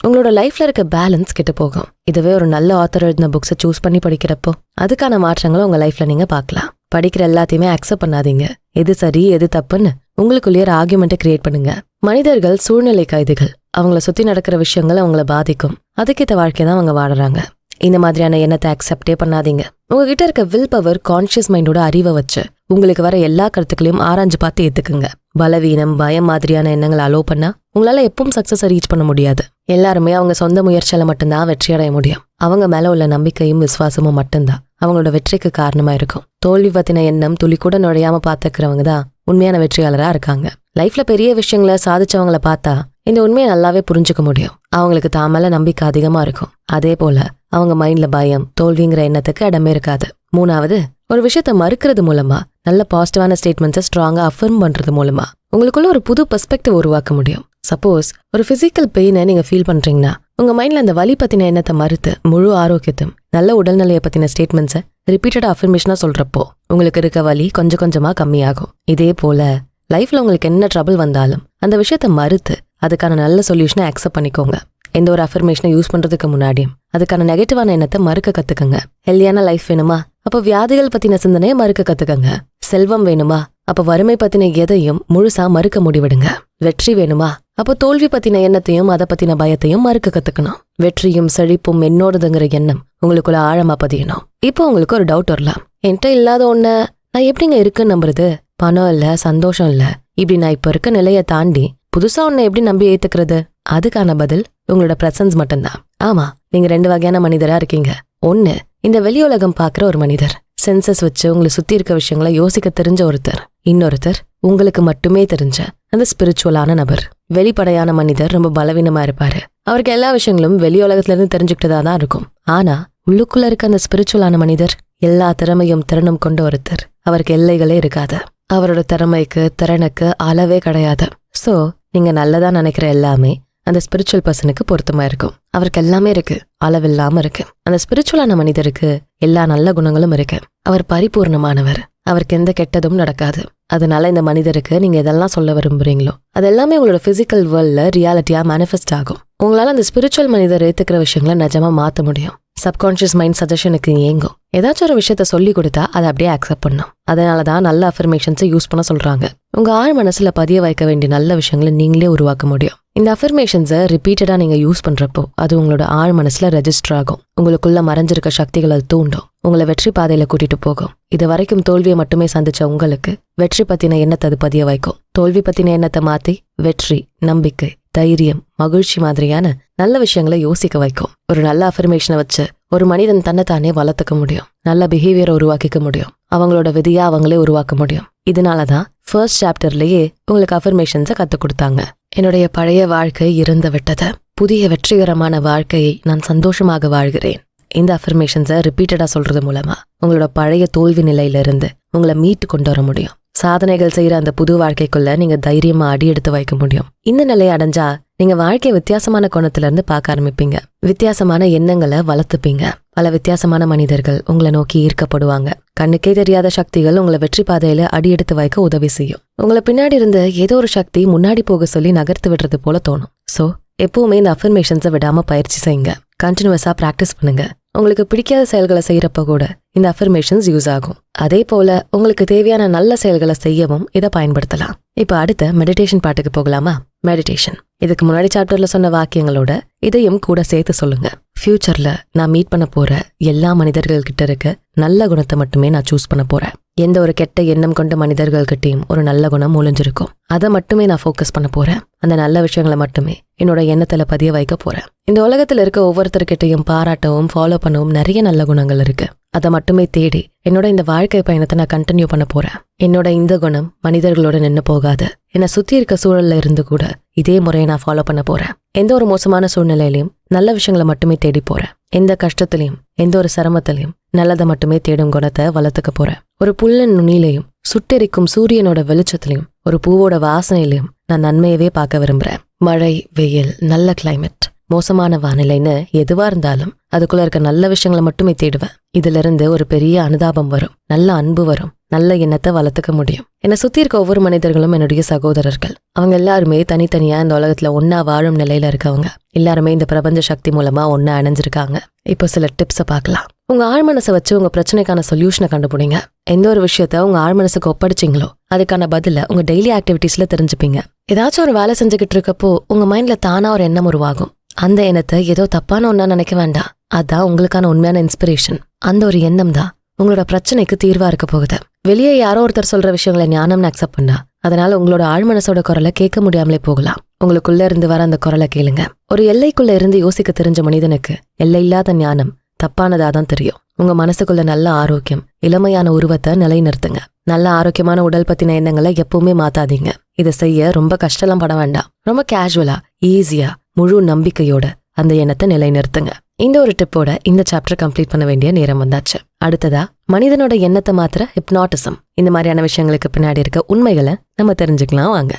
உங்களோட லைஃப்ல இருக்க பேலன்ஸ் கெட்டு போகும். இதுவே ஒரு நல்ல ஆத்தர் எழுதின புக்ஸை சூஸ் பண்ணி படிக்கிறப்போ அதுக்கான மாற்றங்களை உங்க லைஃப்ல நீங்க பார்க்கலாம். படிக்கிற எல்லாத்தையுமே அக்செப்ட் பண்ணாதீங்க. எது சரி எது தப்புன்னு உங்களுக்குள்ளேயே ஒரு ஆர்கியூமெண்ட்டை கிரியேட் பண்ணுங்க. மனிதர்கள் சூழ்நிலை கைதிகள். அவங்கள சுத்தி நடக்கிற விஷயங்கள் அவங்கள பாதிக்கும். அதுக்கேற்ற வாழ்க்கை தான் அவங்க வாடுறாங்க. இந்த மாதிரியான எண்ணத்தை அக்செப்டே பண்ணாதீங்க. உங்ககிட்ட இருக்க வில் பவர், கான்ஷியஸ் மைண்டோட அறிவை வச்சு உங்களுக்கு வர எல்லா கருத்துக்களையும் ஆராய்ஞ்சு பார்த்து ஏத்துக்குங்க. பலவீனம், பயம் மாதிரியான எண்ணங்களை அலோ பண்ணா உங்களால எப்பவும் சக்சஸை ரீச் பண்ண முடியாது. எல்லாருமே அவங்க சொந்த முயற்சியால மட்டும்தான் வெற்றி அடைய முடியும். அவங்க மேல உள்ள நம்பிக்கையும் விசுவாசமும் மட்டும்தான் அவங்களோட வெற்றிக்கு காரணமா இருக்கும். தோல்வி பத்தின எண்ணம் துளி கூட நுழையாம பாத்துக்கிறவங்க தான் உண்மையான வெற்றியாளரா இருக்காங்க. லைஃப்ல பெரிய விஷயங்களை சாதிச்சவங்கள பார்த்தா இந்த உண்மையை நல்லாவே புரிஞ்சுக்க முடியும். அவங்களுக்கு தாமல நம்பிக்கை அதிகமா இருக்கும். அதே போல அவங்க மைண்ட்ல பயம், தோல்விங்கிற எண்ணத்துக்கு இடமே இருக்காது. மூணாவது, ஒரு விஷயத்த மறுக்கிறது மூலமா நல்ல பாசிட்டிவான ஸ்டேட்மெண்ட்ஸை ஸ்ட்ராங்கா அஃபர்ம் பண்றது மூலமா உங்களுக்குள்ள ஒரு புது பெர்ஸ்பெக்டிவ் உருவாக்க முடியும். சப்போஸ் ஒரு பிசிக்கல் பெயினை நீங்க ஃபீல் பண்றீங்கன்னா உங்க மைண்ட்ல அந்த வலி பத்தின எண்ணத்தை மறுத்து முழு ஆரோக்கியத்தையும் நல்ல உடல்நிலையை பத்தின ஸ்டேட்மெண்ட்ஸை ரிப்பீட்டடா அஃபர்மேஷனா சொல்றப்போ உங்களுக்கு இருக்க வலி கொஞ்சம் கொஞ்சமா கம்மியாகும். இதே போல லைஃப்ல உங்களுக்கு என்ன ட்ரபிள் வந்தாலும் அந்த விஷயத்த மறுத்து அதுக்கான நல்ல சொல்யூஷனை அக்செப்ட் பண்ணிக்கோங்க. எந்த ஒரு அஃபர்மேஷனை யூஸ் பண்றதுக்கு முன்னாடியும் அதுக்கான நெகட்டிவான எண்ணத்தை மறுக்க கத்துக்கங்க. ஹெல்தியான லைஃப் வேணுமா? அப்ப வியாதிகள் பத்தின சிந்தனையை மறுக்க கத்துக்கங்க. செல்வம் வேணுமா? அப்ப வறுமை பத்தின எதையும் முழுசா மறுக்க முடிவிடுங்க. வெற்றி வேணுமா? அப்போ தோல்வி பத்தின எண்ணத்தையும் அதை பத்தின பயத்தையும் மறுக்க கத்துக்கணும். வெற்றியும் செழிப்பும் என்னோடதுங்கிற எண்ணம் உங்களுக்குள்ள ஆழமா பதியணும். இப்போ உங்களுக்கு ஒரு டவுட் வரலாம், என்கிட்ட இல்லாத ஒன்ன நான் எப்படிங்க இருக்குன்னு நம்புறது? பணம் இல்ல, சந்தோஷம் இல்ல, இப்படி நான் இப்ப இருக்க நிலையை தாண்டி புதுசா ஒன்ன எப்படி நம்பி ஏத்துக்கிறது? அதுக்கான பதில் உங்களோட பிரசன்ஸ் மட்டும்தான். ஆமா, நீங்க ரெண்டு வகையான மனிதரா இருக்கீங்க. ஒன்னு, இந்த வெளி உலகம் பாக்குற ஒரு மனிதர், சென்சஸ் வச்சு உங்களை சுத்தி இருக்க விஷயங்களை யோசிக்க தெரிஞ்ச ஒருத்தர். இன்னொருத்தர் உங்களுக்கு மட்டுமே தெரிஞ்ச அந்த ஸ்பிரிச்சுவலான நபர். வெளிப்படையான மனிதர் ரொம்ப பலவீனமா இருப்பாரு. அவருக்கு எல்லா விஷயங்களும் வெளி உலகத்துல இருந்து தெரிஞ்சுக்கிட்டதா தான் இருக்கும். ஆனா உள்ளுக்குள்ள இருக்க அந்த ஸ்பிரிச்சுவலான மனிதர் எல்லா திறமையும் திறனும் கொண்ட ஒருத்தர். அவருக்கு எல்லைகளே இருக்காது. அவரோட திறமைக்கு திறனுக்கு அளவே கிடையாது. சோ நீங்க நல்லதா நினைக்கிற எல்லாமே அந்த ஸ்பிரிச்சுவல் பர்சனுக்கு பொருத்தமா இருக்கும். அவருக்கு எல்லாமே இருக்கு, அளவில்லாம இருக்கு. அந்த ஸ்பிரிச்சுவலான மனிதருக்கு எல்லா நல்ல குணங்களும் இருக்கு. அவர் பரிபூர்ணமானவர், அவருக்கு எந்த கெட்டதும் நடக்காது. அதனால இந்த மனிதருக்கு நீங்க எதெல்லாம் சொல்ல விரும்புறீங்களோ அது எல்லாமே உங்களோட பிசிக்கல் வேர்ல்ட்ல ரியாலிட்டியா மேனிஃபெஸ்ட் ஆகும். உங்களால அந்த ஸ்பிரிச்சுவல் மனிதர் ஏத்துக்கிற விஷயங்களை நிஜமா மாத்த முடியும். சப்கான்ஷியஸ் மைண்ட் சஜஷனுக்கு ஏங்கும். ஏதாச்சும் ஒரு விஷயத்த சொல்லி கொடுத்தா அதை அப்படியே அக்செப்ட் பண்ணும். அதனாலதான் நல்ல அஃபர்மேஷன்ஸை யூஸ் பண்ண சொல்றாங்க. உங்க ஆழ் மனசுல பதிய வைக்க வேண்டிய நல்ல விஷயங்களை நீங்களே உருவாக்க முடியும். இந்த அஃபர்மேஷன்ஸை ரிப்பீட்டடா நீங்க யூஸ் பண்றப்போ அது உங்களோட ஆழ் மனசுல ரெஜிஸ்டர் ஆகும். உங்களுக்குள்ள மறைஞ்சிருக்க சக்திகளை தூண்டும், உங்களை வெற்றி பாதையில கூட்டிட்டு போகும். இது வரைக்கும் தோல்வியை மட்டுமே சந்திச்ச உங்களுக்கு வெற்றி பத்தின எண்ணத்தை அது பதிய வைக்கும். தோல்வி பத்தின எண்ணத்தை மாத்தி வெற்றி, நம்பிக்கை, தைரியம், மகிழ்ச்சி மாதிரியான நல்ல விஷயங்களை யோசிக்க வைக்கும். ஒரு நல்ல அஃபர்மேஷனை வச்சு ஒரு மனிதன் தன்னைத்தானே வளர்த்துக்க முடியும், நல்ல பிஹேவியரை உருவாக்கிக்க முடியும், அவங்களோட விதியா அவங்களே உருவாக்க முடியும். இதனாலதான் ஃபர்ஸ்ட் சாப்டர்லயே உங்களுக்கு அஃபர்மேஷன்ஸை கத்துக் கொடுத்தாங்க. என்னுடைய பழைய வாழ்க்கை இறந்து விட்டது, புதிய வெற்றிகரமான வாழ்க்கையை நான் சந்தோஷமாக வாழ்கிறேன். இந்த அஃபர்மேஷன்ஸை ரிப்பீட்டடா சொல்றது மூலமா உங்களோட பழைய தோல்வி நிலையில இருந்து உங்களை மீட்டு கொண்டு வர முடியும். சாதனைகள் செய்யற அந்த புது வாழ்க்கைக்குள்ள நீங்க தைரியமா அடி எடுத்து வைக்க முடியும். இந்த நிலையை அடைஞ்சா நீங்க வாழ்க்கை வித்தியாசமான கோணத்துல இருந்து பார்க்க ஆரம்பிப்பீங்க. வித்தியாசமான எண்ணங்களை வளர்த்துப்பீங்க. பல வித்தியாசமான மனிதர்கள் உங்களை நோக்கி ஈர்க்கப்படுவாங்க. கண்ணுக்கே தெரியாத சக்திகள் உங்களை வெற்றி பாதையில அடி எடுத்து வைக்க உதவி செய்யும். உங்களை பின்னாடி இருந்து ஏதோ ஒரு சக்தி முன்னாடி போக சொல்லி நகர்த்து விடுறது போல தோணும். சோ எப்பவுமே இந்த அஃபர்மேஷன்ஸை விடாம பயிற்சி செய்யுங்க. கண்டினியூஸா பிராக்டிஸ் பண்ணுங்க. உங்களுக்கு பிடிக்காத செயல்களை செய்யறப்ப கூட இந்த அஃபர்மேஷன்ஸ் யூஸ் ஆகும். அதே போல உங்களுக்கு தேவையான நல்ல செயல்களை செய்யவும் இதை பயன்படுத்தலாம். இப்ப அடுத்த மெடிடேஷன் பாட்டுக்கு போகலாமா? மெடிடேஷன். இதுக்கு முன்னாடி சாப்டர்ல சொன்ன வாக்கியங்களோட இதையும் கூட சேர்த்து சொல்லுங்க. ஃபியூச்சர்ல நான் மீட் பண்ண போற எல்லா மனிதர்கள் கிட்ட இருக்க நல்ல குணத்தை மட்டுமே நான் சூஸ் பண்ண போறேன். எந்த ஒரு கெட்ட எண்ணம் கொண்ட மனிதர்கள்கிட்டையும் ஒரு நல்ல குணம் ஒளிஞ்சிருக்கும். அதை மட்டுமே நான் ஃபோக்கஸ் பண்ண போறேன். அந்த நல்ல விஷயங்களை மட்டுமே என்னோட எண்ணத்துல பதிய வைக்க போறேன். இந்த உலகத்துல இருக்க ஒவ்வொருத்தர்கிட்டையும் பாராட்டவும் ஃபாலோ பண்ணவும் நிறைய நல்ல குணங்கள் இருக்கு. அதை மட்டுமே தேடி என்னோட இந்த வாழ்க்கை பயணத்தை நான் கண்டினியூ பண்ண போறேன். என்னோட இந்த குணம் மனிதர்களோட நின்று போகாது. என்னை சுத்தி இருக்க சூழல்ல இருந்து கூட இதே முறையை நான் ஃபாலோ பண்ண போறேன். எந்த ஒரு மோசமான சூழ்நிலையிலையும் நல்ல விஷயங்களை மட்டுமே தேடி போறேன். எந்த கஷ்டத்திலையும் எந்த ஒரு சிரமத்திலையும் நல்லதை மட்டுமே தேடும் குணத்தை வளர்த்துக்க போறேன். ஒரு புல்லின் நுனியிலையும் சுட்டெரிக்கும் சூரியனோட வெளிச்சத்திலையும் ஒரு பூவோட வாசனையிலையும் நான் நன்மையவே பார்க்க விரும்புறேன். மழை, வெயில், நல்ல கிளைமேட், மோசமான வானிலைன்னு எதுவா இருந்தாலும் அதுக்குள்ள இருக்க நல்ல விஷயங்களை மட்டுமே தேடுவேன். இதுல இருந்து ஒரு பெரிய அனுதாபம் வரும், நல்ல அன்பு வரும், நல்ல எண்ணத்தை வளர்த்துக்க முடியும். என்னை சுத்தி இருக்க ஒவ்வொரு மனிதர்களும் என்னுடைய சகோதரர்கள். அவங்க எல்லாருமே தனித்தனியா இந்த உலகத்துல ஒன்னா வாழும் நிலையில இருக்கவங்க. எல்லாருமே இந்த பிரபஞ்ச சக்தி மூலமா ஒன்னா அணைஞ்சிருக்காங்க. இப்போ சில டிப்ஸை பார்க்கலாம். உங்க ஆழ்மனசை வச்சு உங்க பிரச்சனைக்கான சொல்யூஷனை கண்டுபிடிங்க. எந்த ஒரு விஷயத்த உங்க ஆழ்மனசுக்கு ஒப்படைச்சிங்களோ அதுக்கான பதில உங்க டெய்லி ஆக்டிவிட்டீஸ்ல தெரிஞ்சுப்பீங்க. ஏதாச்சும் ஒரு வேலை செஞ்சுக்கிட்டு இருக்கப்போ உங்க மைண்ட்ல தானா ஒரு எண்ணம் உருவாகும். அந்த எண்ணத்தை ஏதோ தப்பான ஒன்னா நினைக்க வேண்டாம். அதான் உங்களுக்கான உண்மையான இன்ஸ்பிரேஷன். அந்த ஒரு எண்ணம் தான் உங்களோட பிரச்சனைக்கு தீர்வா இருக்க போகுது. வெளியே யாரோ ஒருத்தர் சொல்ற விஷயங்களை ஞானம்னு அக்செப்ட் பண்ணா அதனால உங்களோட ஆழ்மனசோட குரலை கேட்க முடியாமலே போகலாம். உங்களுக்குள்ள இருந்து வர அந்த குரலை கேளுங்க. ஒரு எல்லைக்குள்ள இருந்து யோசிக்க தெரிஞ்ச மனிதனுக்கு எல்லை இல்லாத ஞானம் தப்பானதாதான் தெரியும். உங்க மனசுக்குள்ள நல்ல ஆரோக்கியம், இளமையான உருவத்தை நிலைநிறுத்துங்க. நல்ல ஆரோக்கியமான உடல் பத்தின எண்ணங்களை எப்பவுமே மாத்தாதீங்க. இதை செய்ய ரொம்ப கஷ்டம்லாம் பட வேண்டாம். ரொம்ப கேஷுவலா, ஈஸியா, முழு நம்பிக்கையோட அந்த எண்ணத்தை நிலைநிறுத்துங்க. இந்த ஒரு டிப்போட இந்த சாப்டர் கம்ப்ளீட் பண்ண வேண்டிய நேரம் வந்தாச்சு. அடுத்ததா மனிதனோட எண்ணத்தை மாத்திர ஹிப்னாட்டிசம். இந்த மாதிரியான விஷயங்களுக்கு பின்னாடி இருக்க உண்மைகளை நம்ம தெரிஞ்சுக்கலாம் வாங்க.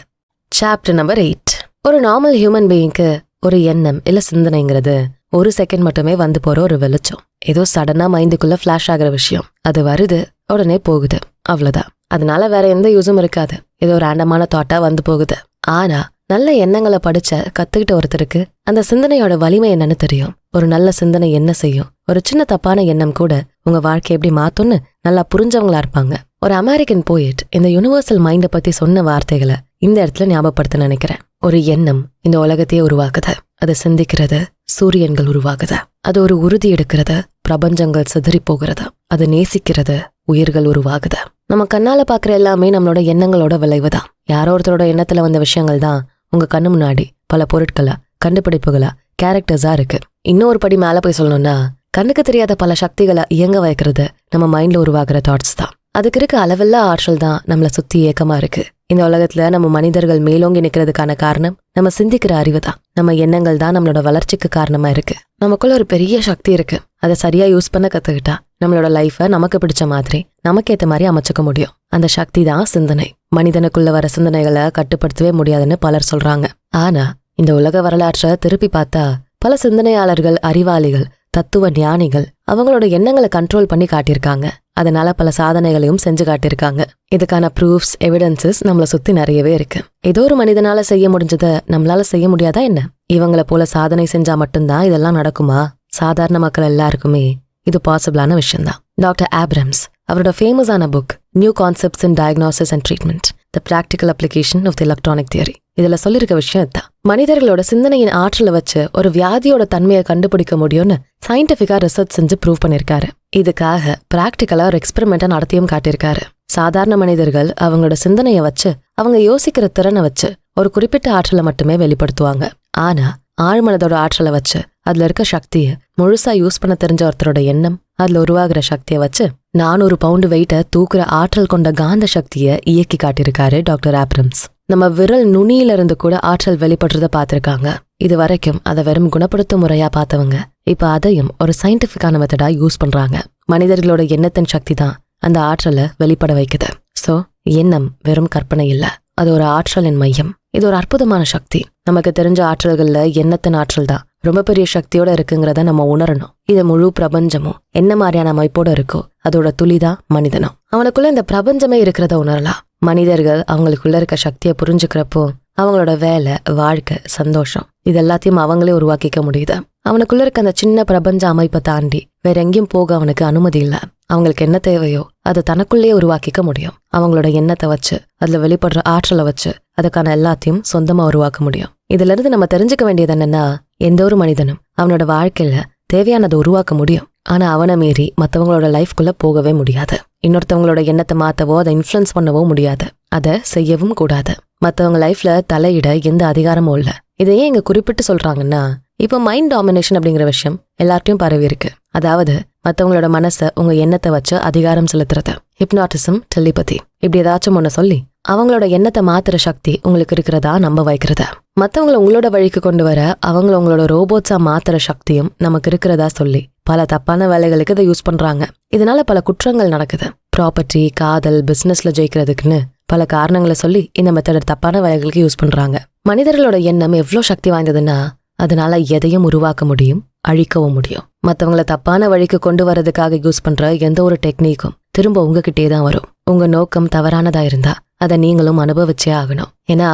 Chapter number 8. ஒரு நார்மல் ஹியூமன் பீயிங்க்கு ஒரு எண்ணம் இல்ல சிந்தனைங்கிறது ஒரு செகண்ட் மட்டுமே வந்து போற ஒரு வெளிச்சம். ஏதோ சடனா மைண்டுக்குள்ள ஃபிளாஷ் ஆகிற விஷயம். அது வருது, உடனே போகுது, அவ்வளவுதான். அதனால வேற எந்த யூஸும் இருக்காது. ஏதோ ரேண்டமான தாட்டா வந்து போகுது. ஆனா நல்ல எண்ணங்களை படிச்ச கத்துக்கிட்ட ஒருத்தருக்கு அந்த சிந்தனையோட வலிமை என்னன்னு தெரியும். ஒரு நல்ல சிந்தனை என்ன செய்யும், ஒரு சின்ன தப்பான எண்ணம் கூட உங்க வாழ்க்கை எப்படி மாத்தோன்னு நல்லா புரிஞ்சவங்களா இருப்பாங்க. ஒரு அமெரிக்கன் போயட் இந்த யூனிவர்சல் மைண்டை பத்தி சொன்ன வார்த்தைகளை இந்த இடத்துல ஞாபகப்படுத்த நினைக்கிறேன். ஒரு எண்ணம் இந்த உலகத்தையே உருவாக்குது. அது சிந்திக்கிறது, சூரியன்கள் உருவாகுது. அது ஒரு உறுதி எடுக்கிறது, பிரபஞ்சங்கள் சிதறி போகிறது. அது நேசிக்கிறது, உயிர்கள் உருவாகுது. நம்ம கண்ணால பாக்குற எல்லாமே நம்மளோட எண்ணங்களோட விளைவுதான். யாரோ ஒருத்தரோட எண்ணத்துல வந்த விஷயங்கள் தான் உங்க கண்ணு முன்னாடி பல பொருட்களா, கண்டுபிடிப்புகளா, கேரக்டர்ஸா இருக்கு. இன்னொரு படி மேல போய் சொல்லணும்னா கண்ணுக்கு தெரியாத பல சக்திகளை இயங்க வைக்கிறது நம்ம மைண்ட்ல உருவாக்குற தாட்ஸ் தான். அதுக்கு இருக்க அளவில்லா ஆற்றல் தான் நம்மளை சுத்தி ஏக்கமா இருக்கு. இந்த உலகத்துல நம்ம மனிதர்கள் மேலோங்கி நிக்கிறதுக்கான காரணம் நம்ம சிந்திக்கிற அறிவு தான். நம்ம எண்ணங்கள் தான் நம்மளோட வளர்ச்சிக்கு காரணமா இருக்கு. நமக்குள்ள ஒரு பெரிய சக்தி இருக்கு. அதை சரியா யூஸ் பண்ண கத்துக்கிட்டா நம்மளோட லைஃபை நமக்கு பிடிச்ச மாதிரி நமக்கு ஏத்த மாதிரி அமைச்சுக்க முடியும். அந்த சக்தி தான் சிந்தனை. மனிதனுக்குள்ள வர சிந்தனைகளை கட்டுப்படுத்தவே முடியாதுன்னு பலர் சொல்றாங்க. ஆனா இந்த உலக வரலாற்றை திருப்பி பார்த்தா பல சிந்தனையாளர்கள், அறிவாளிகள், தத்துவ ஞானிகள் அவங்களோட எண்ணங்களை கண்ட்ரோல் பண்ணி காட்டியிருக்காங்க. அதனால பல சாதனைகளையும் செஞ்சு காட்டியிருக்காங்க. இதுக்கான ப்ரூஃப்ஸ், எவிடன்சஸ் நம்மளை சுத்தி நிறையவே இருக்கு. ஏதோ ஒரு மனிதனால செய்ய முடிஞ்சதை நம்மளால செய்ய முடியாதா என்ன? இவங்களை போல சாதனை செஞ்சா மட்டும்தான் இதெல்லாம் நடக்குமா? சாதாரண மக்கள் எல்லாருக்குமே இது பாசிபிளான விஷயம்தான். டாக்டர் ஆப்ரம்ஸ் அவரோட ஃபேமஸான book new concepts in diagnosis and treatment, the practical application of the electronic theory, இதுல சொல்லிருக்க விஷயம் இதுதான். மனிதர்களோட சிந்தனையின் ஆற்றலை வச்சு ஒரு வியாதியோட தன்மையை கண்டுபிடிக்க முடியும்னு சயின்டிபிக்கா ரிசர்ச் செஞ்சு ப்ரூவ் பண்ணிருக்காரு. இதுக்காக பிராக்டிக்கலா ஒரு எக்ஸ்பெரிமெண்ட்டை நடத்தியும் காட்டியிருக்காரு. சாதாரண மனிதர்கள் அவங்களோட சிந்தனையை வச்சு, அவங்க யோசிக்கிற திறனை வச்சு ஒரு குறிப்பிட்ட ஆற்றலை மட்டுமே வெளிப்படுத்துவாங்க. ஆனா ஆழ்மனதோட ஆற்றலை வச்சு, அதுல இருக்க சக்தியை முழுசா யூஸ் பண்ண தெரிஞ்ச ஒருத்தரோட எண்ணம், அதுல உருவாகிற சக்தியை வச்சு 400 பவுண்டு வெயிட்ட தூக்குற ஆற்றல் கொண்ட காந்த சக்தியை இயக்கி காட்டியிருக்காரு டாக்டர் ஆப்ரம்ஸ். நம்ம விரல் நுனியில இருந்து கூட ஆற்றல் வெளிப்படுறத பார்த்திருக்காங்க. இது வரைக்கும் அதை வெறும் குணப்படுத்தும் முறையா பார்த்தவங்க இப்ப அதையும் ஒரு சயின்டிபிக்கான மெத்தடா யூஸ் பண்றாங்க. மனிதர்களோட எண்ணத்தின் சக்தி தான் அந்த ஆற்றலை வெளிப்பட வைக்குது. சோ எண்ணம் வெறும் கற்பனை இல்ல, அது ஒரு ஆற்றலின் மையம். இது ஒரு அற்புதமான சக்தி. நமக்கு தெரிஞ்ச ஆற்றல்கள்ல எண்ணத்தின் ஆற்றல் தான் ரொம்ப பெரிய சக்தியோட இருக்குங்கிறத நம்ம உணரணும். இது முழு பிரபஞ்சமும் என்ன மாதிரியான அமைப்போட இருக்கோ அதோட துளிதான் மனிதனும். அவனுக்குள்ள இந்த பிரபஞ்சமே இருக்கிறத உணரலாம். மனிதர்கள் அவங்களுக்குள்ள இருக்க சக்தியை புரிஞ்சுக்கிறப்போ அவங்களோட வேலை, வாழ்க்கை, சந்தோஷம் இது எல்லாத்தையும் அவங்களே உருவாக்கிக்க முடியுது. அவனுக்குள்ள இருக்க அந்த சின்ன பிரபஞ்ச அமைப்பை தாண்டி வேற எங்கேயும் போக அவனுக்கு அனுமதி இல்ல. அவங்களுக்கு என்ன தேவையோ அதை தனக்குள்ளேயே உருவாக்கிக்க முடியும். அவங்களோட எண்ணத்தை வச்சு, அதுல வெளிப்படுற ஆற்றலை வச்சு அதுக்கான எல்லாத்தையும் சொந்தமா உருவாக்க முடியும். இதுல இருந்து நம்ம தெரிஞ்சுக்க வேண்டியது என்னன்னா, எந்த ஒரு மனிதனும் அவனோட வாழ்க்கையில தேவையானதை உருவாக்க முடியும். ஆனா அவனை மீறி மத்தவங்களோட லைஃப்குள்ள போகவே முடியாது. இன்னொருத்தவங்களோட எண்ணத்தை மாத்தவோ அதை இன்ஃப்ளூயன்ஸ் பண்ணவோ முடியாது. அதை செய்யவும் கூடாது. மத்தவங்க லைஃப்ல தலையிட எந்த அதிகாரமும் இல்ல. இதையே இங்க குறிப்பிட்டு சொல்றாங்கன்னா, இப்ப மைண்ட் டாமினேஷன் அப்படிங்கிற விஷயம் எல்லார்ட்டையும் பரவி இருக்கு. அதாவது மத்தவங்களோட மனசை உங்க எண்ணத்தை வச்சு அதிகாரம் செலுத்துறது. ஹிப்னாட்டிசம், டெலிபதி இப்படி ஏதாச்சும் ஒண்ணு சொல்லி அவங்களோட எண்ணத்தை மாத்துற சக்தி உங்களுக்கு இருக்கிறதா நம்ப வைக்கிறத. மத்தவங்களை உங்களோட வழிக்கு கொண்டு வர அவங்கள உங்களோட ரோபோட்ஸா மாத்துற சக்தியும் நமக்கு இருக்கிறதா சொல்லி பல தப்பான வேலைகளுக்கு இதை யூஸ் பண்றாங்க. இதனால பல குற்றங்கள் நடக்குது. ப்ராப்பர்ட்டி, காதல், பிசினஸ்ல ஜெயிக்கிறதுக்குன்னு பல காரணங்களை சொல்லி இந்த மெத்தட் தப்பான வேலைகளுக்கு யூஸ் பண்றாங்க. மனிதர்களோட எண்ணம் எவ்வளவு சக்தி வாய்ந்ததுன்னா, அதனால எதையும் உருவாக்க முடியும், அழிக்கவும் முடியும். மத்தவங்களை தப்பான வழிக்கு கொண்டு வரதுக்காக யூஸ் பண்ற எந்த ஒரு டெக்னிக்கும் திரும்ப உங்ககிட்டே தான் வரும். உங்க நோக்கம் தவறானதா இருந்தா அதை நீங்களும் அனுபவிச்சே ஆகணும். ஏன்னா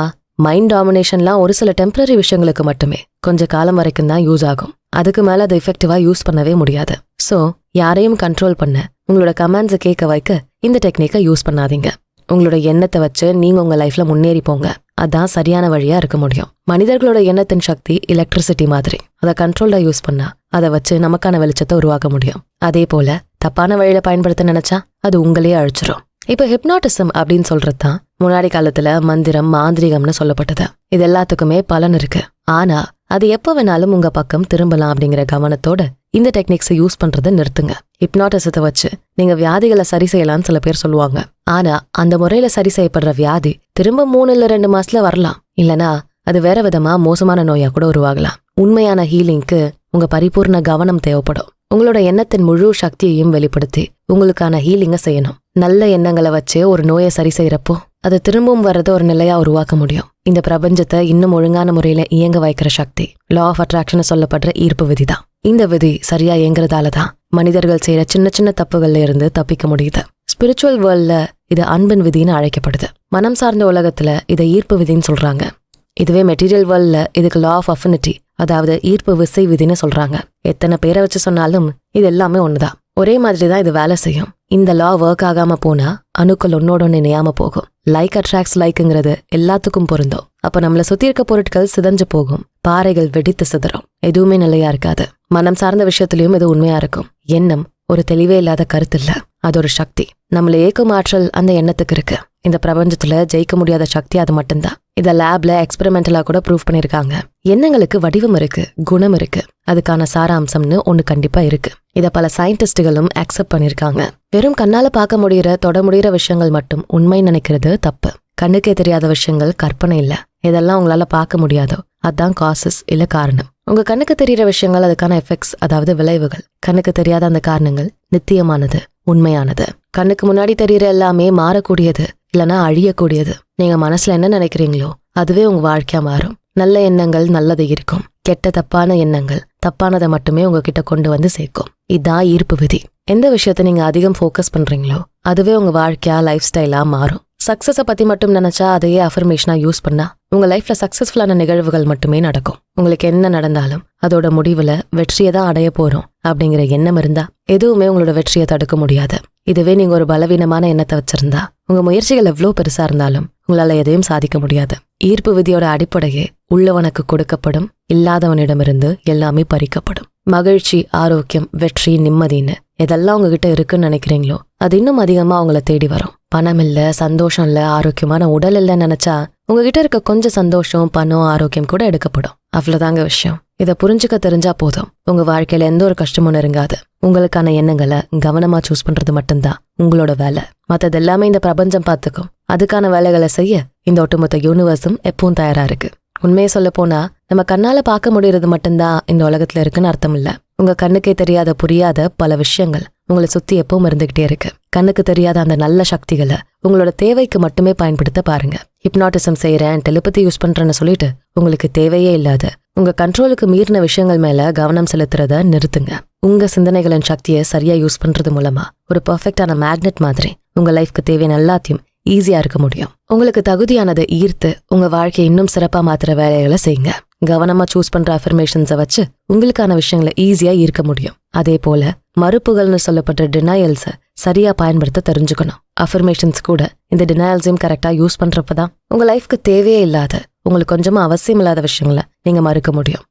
மைண்ட் டாமினேஷன்லாம் ஒரு சில டெம்பரரி விஷயங்களுக்கு மட்டுமே, கொஞ்ச காலம் வரைக்கும் தான் யூஸ் ஆகும். அதுக்கு மேல அதை எஃபெக்டிவா யூஸ் பண்ணவே முடியாது. சோ யாரையும் கண்ட்ரோல் பண்ண, உங்களோட கமாண்ட்ஸை கேட்க வைக்க இந்த டெக்னிக்கை யூஸ் பண்ணாதீங்க. உங்களோட எண்ணத்தை வச்சு நீங்க உங்க லைஃப்ல முன்னேறி போங்க. அதான் சரியான வழியா இருக்க முடியும். மனிதர்களோட எண்ணத்தின் சக்தி எலக்ட்ரிசிட்டி மாதிரி. அதை கண்ட்ரோல்டா யூஸ் பண்ணா அதை வச்சு நமக்கான வெளிச்சத்தை உருவாக்க முடியும். அதே போல தப்பான வழியில பயன்படுத்த நினைச்சா அது உங்களையே அழிச்சிரும். இப்ப ஹிப்னாட்டிசம் அப்படின்னு சொல்றதுதான் முன்னாடி காலத்துல மந்திரம், மாந்திரிகம்னு சொல்லப்பட்டது. இது எல்லாத்துக்குமே பலன் இருக்கு. ஆனா அது எப்ப வேணாலும் உங்க பக்கம் திரும்பலாம் அப்படிங்கிற கவனத்தோட இந்த டெக்னிக்ஸை யூஸ் பண்றதை நிறுத்துங்க. ஹிப்னாட்டிசத்தை வச்சு நீங்க வியாதிகளை சரி செய்யலாம்னு சில பேர் சொல்லுவாங்க. ஆனா அந்த முறையில சரி செய்யப்படுற வியாதி திரும்ப 3 இல்ல 2 மாசத்துல வரலாம். இல்லனா அது வேற விதமா மோசமான நோயா கூட உருவாகலாம். உண்மையான ஹீலிங்க்கு உங்க பரிபூர்ண கவனம் தேவைப்படும். உங்களோட எண்ணத்தின் முழு சக்தியையும் வெளிப்படுத்தி உங்களுக்கான ஹீலிங்கை செய்யணும். நல்ல எண்ணங்களை வச்சு ஒரு நோயை சரி செய்யறப்போ அது திரும்பவும் வர்றத ஒரு நிலையா உருவாக்க முடியும். இந்த பிரபஞ்சத்தை இன்னும் ஒழுங்கான முறையில இயங்க வைக்கிற சக்தி லா ஆஃப் அட்ராக்ஷன் சொல்லப்படுற ஈர்ப்பு விதிதான். இந்த விதி சரியா இயங்குறதாலதான் மனிதர்கள் செய்யற சின்ன சின்ன தப்புகள்ல இருந்து தப்பிக்க முடியுது. ஸ்பிரிச்சுவல் வேர்ல்ட்ல இது அன்பின் விதின்னு அழைக்கப்படுது. மனம் சார்ந்த உலகத்துல இதை ஈர்ப்பு விதின்னு சொல்றாங்க. இதுவே மெட்டீரியல் வேர்ல்ட்ல இதுக்கு லா ஆஃப் அஃபினிட்டி, அதாவது ஈர்ப்பு விசை விதின்னு சொல்றாங்க. எத்தனை பேரை வச்சு சொன்னாலும் இது எல்லாமே ஒண்ணுதான். ஒரே மாதிரி தான் இது வேலை செய்யும். இந்த லா ஒர்க் ஆகாம போனா அணுக்கள் ஒன்னோட ஒன்னு இணையாம போகும். லைக் அட்ராக்ட்ஸ் லைக்குங்கிறது எல்லாத்துக்கும் பொருந்தும். அப்ப நம்மள சுத்தி இருக்க பொருட்கள் சிதஞ்சு போகும், பாறைகள் வெடித்து சிதறும், எதுவுமே நிலையா இருக்காது. மனம் சார்ந்த விஷயத்திலயும் இது உண்மையா இருக்கும். எண்ணம் ஒரு தெளிவே இல்லாத கருத்து இல்ல, அது ஒரு சக்தி. நம்மள ஏக்கும் ஆற்றல் அந்த எண்ணத்துக்கு இருக்கு. இந்த பிரபஞ்சத்துல ஜெயிக்க முடியாத சக்தி அது மட்டும்தான். இத லேப்ல எக்ஸ்பெரிமெண்டலா கூட ப்ரூவ் பண்ணிருக்காங்க. எண்ணங்களுக்கு வடிவம் இருக்கு, குணம் இருக்கு, அதுக்கான சாராம்சம்னு ஒண்ணு கண்டிப்பா இருக்கு. இத பல சயின்டிஸ்டுகளும் அக்செப்ட் பண்ணிருக்காங்க. வெறும் கண்ணால பார்க்க முடியற, தொட முடியற விஷயங்கள் மட்டும் உண்மை நினைக்கிறது தப்பு. கண்ணுக்கே தெரியாத விஷயங்கள் கற்பனை இல்ல. இதெல்லாம் உங்களால பார்க்க முடியாதோ அதான் காசஸ் இல்ல காரணம். உங்க கண்ணுக்கு தெரியற விஷயங்கள் அதுக்கான எஃபெக்ட்ஸ், அதாவது விளைவுகள். கண்ணுக்கு தெரியாத அந்த காரணங்கள் நித்தியமானது, உண்மையானது. கண்ணுக்கு முன்னாடி தெரியற எல்லாமே மாறக்கூடியது, இல்லனா அழியக்கூடியது. நீங்க மனசுல என்ன நினைக்கிறீங்களோ அதுவே உங்க வாழ்க்கையா மாறும். நல்ல எண்ணங்கள் நல்லது இருக்கும், கெட்ட தப்பான எண்ணங்கள் தப்பானதை மட்டுமே உங்ககிட்ட கொண்டு வந்து சேர்க்கும். இதான் ஈர்ப்பு விதி. எந்த விஷயத்த நீங்க அதிகம் ஃபோக்கஸ் பண்றீங்களோ அதுவே உங்க வாழ்க்கையா லைஃப் ஸ்டைலா மாறும். சக்சஸை பத்தி மட்டும் நினைச்சா அதையே அஃபர்மேஷனா யூஸ் பண்ணா உங்க லைஃப்ல சக்சஸ்ஃபுல்லான நிகழ்வுகள் மட்டுமே நடக்கும். உங்களுக்கு என்ன நடந்தாலும் அதோட முடிவுல வெற்றியை தான் அடைய போறோம் அப்படிங்கிற எண்ணம் இருந்தா எதுவுமே உங்களோட வெற்றியை தடுக்க முடியாது. இதுவே நீங்க ஒரு பலவீனமான எண்ணத்தை வச்சிருந்தா உங்க முயற்சிகள் எவ்வளவு பெருசா இருந்தாலும் உங்களால எதையும் சாதிக்க முடியாது. ஈர்ப்பு விதியோட அடிப்படையே உள்ளவனுக்கு கொடுக்கப்படும், இல்லாதவனிடமிருந்து எல்லாமே பறிக்கப்படும். மகிழ்ச்சி, ஆரோக்கியம், வெற்றி, நிம்மதின்னு எதெல்லாம் உங்ககிட்ட இருக்குன்னு நினைக்கிறீங்களோ அது இன்னும் அதிகமா அவங்கள தேடி வரும். பணம் இல்ல, சந்தோஷம் இல்ல, ஆரோக்கியமான உடல் இல்லைன்னு நினைச்சா உங்ககிட்ட இருக்க கொஞ்சம் சந்தோஷம், பணம், ஆரோக்கியம் கூட எடுக்கப்படும். அவ்வளவுதாங்க விஷயம். இதை புரிஞ்சுக்க தெரிஞ்சா போதும். உங்க வாழ்க்கையில எந்த ஒரு கஷ்டமும் நெருங்காது. உங்களுக்கான எண்ணங்களை கவனமா சூஸ் பண்றது மட்டும்தான் உங்களோட வேலை. மற்றது எல்லாமே இந்த பிரபஞ்சம் பார்த்துக்கும். அதுக்கான வேலைகளை செய்ய இந்த ஒட்டுமொத்த யூனிவர்ஸும் எப்பவும் தயாரா இருக்கு. உண்மையை சொல்ல போனா நம்ம கண்ணால பார்க்க முடியறது மட்டும்தான் இந்த உலகத்துல இருக்குன்னு அர்த்தம் இல்ல. உங்க கண்ணுக்கே தெரியாத, புரியாத பல விஷயங்கள் உங்களை சுத்தி எப்பவும் இருந்துகிட்டே இருக்கு. கண்ணுக்கு தெரியாத அந்த நல்ல சக்திகளை உங்களோட தேவைக்கு மட்டுமே பயன்படுத்த பாருங்க. ஹிப்னாட்டிசம் செய்யறேன், டெலிபதி யூஸ் பண்றேன்னு சொல்லிட்டு உங்களுக்கு தேவையே இல்லாத உங்க கண்ட்ரோலுக்கு மீறின விஷயங்கள் மேல கவனம் செலுத்துறத நிறுத்துங்க. உங்க சிந்தனைகளின் சக்தியை சரியா யூஸ் பண்றது மூலமா ஒரு பெர்ஃபெக்டான மேக்னெட் மாதிரி உங்க லைஃப்க்கு தேவையான எல்லாத்தையும் ஈஸியா இருக்க முடியும். உங்களுக்கு தகுதியானதை ஈர்த்து உங்க வாழ்க்கையை இன்னும் சிறப்பா மாத்துற வேலைகளை செய்யுங்க. கவனமா சூஸ் பண்ற அஃபர்மேஷன்ஸை வச்சு உங்களுக்கான விஷயங்களை ஈஸியா ஈர்க்க முடியும். அதே போல மறுப்புகள்னு சொல்லப்படுற டினையல்ஸை சரியா பயன்படுத்த தெரிஞ்சுக்கணும். அஃபர்மேஷன்ஸ் கூட இந்த டினையல்ஸையும் கரெக்டா யூஸ் பண்றப்பதான் உங்க லைஃப்க்கு தேவையே இல்லாத, உங்களுக்கு கொஞ்சமா அவசியம் இல்லாத விஷயங்களை நீங்க மறுக்க முடியும்.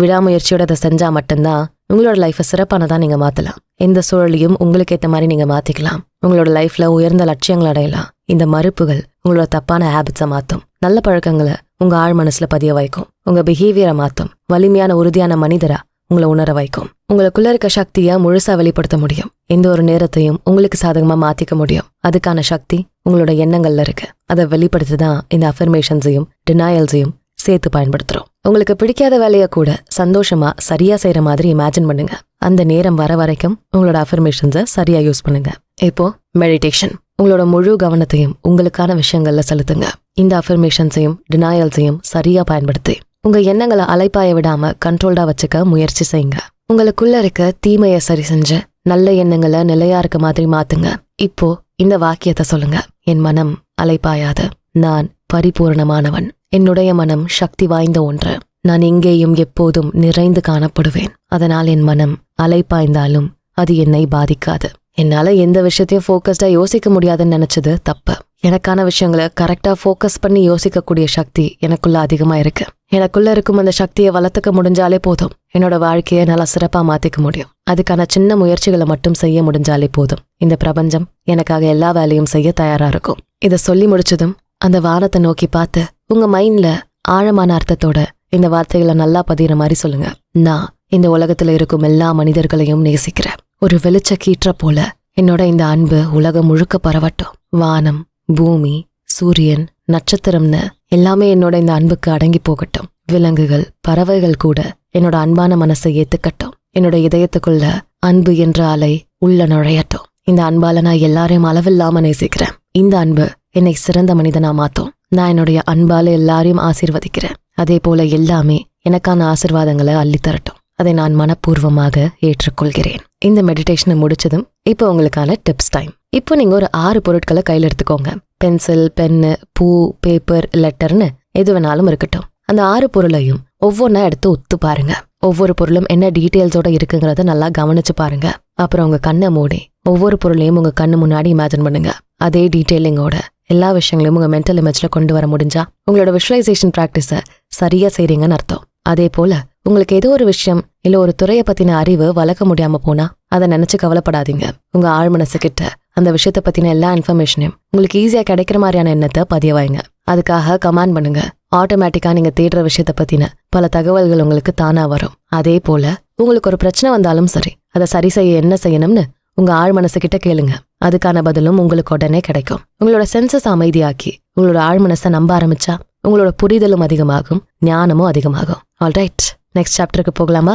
விடாமுயற்சியோட அதை செஞ்சா மட்டும்தான் உங்களோட லைஃபை சிறப்பானதா நீங்க மாத்தலாம். எந்த சூழலையும் உங்களுக்கு ஏற்ற மாதிரி நீங்க மாத்திக்கலாம். உங்களோட லைஃப்ல உயர்ந்த லட்சியங்கள் அடையலாம். இந்த மறுப்புகள் உங்களோட தப்பான ஹேபிட்ஸை மாத்தும். நல்ல பழக்கங்களை உங்க ஆழ் மனசுல பதிய வைக்கும். உங்க பிஹேவியரை மாத்தும். வலிமையான, உறுதியான மனிதரா உங்களை உணர வைக்கும். உங்களுக்குள்ள இருக்க சக்தியை முழுசா வெளிப்படுத்த முடியும். எந்த ஒரு நேரத்தையும் உங்களுக்கு சாதகமா மாத்திக்க முடியும். அதுக்கான சக்தி உங்களோட எண்ணங்கள்ல இருக்கு. அதை வெளிப்படுத்திதான் இந்த அஃபர்மேஷன்ஸையும் டினையல்ஸையும் சேர்த்து பயன்படுத்துறோம். உங்களுக்கு பிடிக்காத வேலையை கூட சந்தோஷமா சரியா செய்யற மாதிரி இமேஜின் பண்ணுங்க. அந்த நேரம் வர வரைக்கும் உங்களோட அஃபர்மேஷன்ஸை சரியா யூஸ் பண்ணுங்க. இப்போ மெடிடேஷன். உங்களோட முழு கவனத்தையும் உங்களுக்கான விஷயங்கள்ல செலுத்துங்க. இந்த அஃபர்மேஷன்ஸையும் டினையல்ஸையும் சரியா பயன்படுத்தி உங்க எண்ணங்களை அலைப்பாய விடாம கண்ட்ரோல்டா வச்சுக்க முயற்சி செய்யுங்க. உங்களுக்குள்ள இருக்க தீமையை சரி செஞ்சு நல்ல எண்ணங்களை நிலையா இருக்க மாதிரி மாத்துங்க. இப்போ இந்த வாக்கியத்தை சொல்லுங்க. என் மனம் அலைப்பாயாத, நான் பரிபூர்ணமானவன். என்னுடைய மனம் சக்தி வாய்ந்த ஒன்று. நான் எங்கேயும் எப்போதும் நிறைந்து காணப்படுவேன். அதனால் என் மனம் அலைப்பாய்ந்தாலும் அது என்னை பாதிக்காது. என்னால எந்த விஷயத்தையும் ஃபோக்கஸ்டா யோசிக்க முடியாதுன்னு நினைச்சது தப்பு. எனக்கான விஷயங்களை கரெக்டா ஃபோக்கஸ் பண்ணி யோசிக்கக்கூடிய சக்தி எனக்குள்ள அதிகமா இருக்கு. எனக்குள்ள இருக்கும் அந்த சக்தியை வளர்த்துக்க முடிஞ்சாலே போதும். என்னோட வாழ்க்கையை நல்லா சிறப்பா மாத்திக்க முடியும். அதுக்கான சின்ன முயற்சிகளை மட்டும் செய்ய முடிஞ்சாலே போதும். இந்த பிரபஞ்சம் எனக்காக எல்லா வேலையும் செய்ய தயாரா இருக்கும். இதை சொல்லி முடிச்சதும் அந்த வானத்தை நோக்கி பார்த்து உங்க மைண்ட்ல ஆழமான அர்த்தத்தோட இந்த வார்த்தைகளை நல்லா பதிகிற மாதிரி சொல்லுங்க. நான் இந்த உலகத்துல இருக்கும் எல்லா மனிதர்களையும் நேசிக்கிறேன். ஒரு வெளிச்ச கீற்ற போல என்னோட இந்த அன்பு உலகம் முழுக்க பரவட்டும். வானம், பூமி, சூரியன், நட்சத்திரம்னு எல்லாமே என்னோட இந்த அன்புக்கு அடங்கி போகட்டும். விலங்குகள், பறவைகள் கூட என்னோட அன்பான மனசை ஏத்துக்கட்டும். என்னோட இதயத்துக்குள்ள அன்பு என்ற அலை உள்ள நுழையட்டும். இந்த அன்பால நான் எல்லாரையும் அளவில்லாம நேசிக்கிறேன். இந்த அன்பு என்னை சிறந்த மனிதனா மாத்தும். நான் என்னுடைய அன்பால எல்லாரையும் ஆசீர்வதிக்கிறேன். அதே போல எல்லாமே எனக்கான ஆசீர்வாதங்களை அள்ளித்தரட்டும். அதை நான் மனப்பூர்வமாக ஏற்றுக்கொள்கிறேன். இந்த மெடிடேஷனை முடிச்சதும் இப்போ உங்களுக்கான டிப்ஸ் டைம். இப்போ நீங்க ஒரு 6 பொருட்களை கையில் எடுத்துக்கோங்க. பென்சில், பென்னு, பூ, பேப்பர், லெட்டர்னு எது வேணாலும் இருக்கட்டும். அந்த 6 பொருளையும் ஒவ்வொன்றா எடுத்து ஒத்து பாருங்க. ஒவ்வொரு பொருளும் என்ன டீட்டெயில்ஸோட இருக்குங்கிறத நல்லா கவனிச்சு பாருங்க. அப்புறம் உங்க கண்ணை மூடி ஒவ்வொரு பொருளையும் உங்க கண்ணு முன்னாடி இமேஜின் பண்ணுங்க. அதே டீட்டெயிலிங்கோட எல்லா விஷயங்களையும் உங்க மென்டல் இமேஜ்ல கொண்டு வர முடிஞ்சா உங்களோட விஷுவலைசேஷன் பிராக்டிஸை சரியா செய்றீங்கன்னு அர்த்தம். அதே போல உங்களுக்கு ஏதோ ஒரு விஷயம் இல்ல ஒரு துறையை பத்தின அறிவு வளர்க்க முடியாம போனா அதை நினைச்சு கவலைப்படாதீங்க. உங்க ஆழ்மனசு கிட்ட அந்த விஷயத்த பத்தின எல்லா இன்ஃபர்மேஷனையும் உங்களுக்கு ஈஸியா கிடைக்கிற மாதிரியான எண்ணத்தை பதிய வைங்க. அதுக்காக கமாண்ட் பண்ணுங்க. ஆட்டோமேட்டிக்கா நீங்க தேடுற விஷயத்த பத்தின பல தகவல்கள் உங்களுக்கு தானா வரும். அதே போல உங்களுக்கு ஒரு பிரச்சனை வந்தாலும் சரி, அதை சரி செய்ய என்ன செய்யணும்னு உங்க ஆழ் மனசு கிட்ட கேளுங்க. அதுக்கான பதிலும் உங்களுக்கு உடனே கிடைக்கும். உங்களோட சென்சஸ் அமைதியாக்கி உங்களோட ஆழ் மனசை நம்ப ஆரம்பிச்சா உங்களோட புரிதலும் அதிகமாகும், ஞானமும் அதிகமாகும். ஆல்ரைட், நெக்ஸ்ட் சாப்டருக்கு போகலாமா?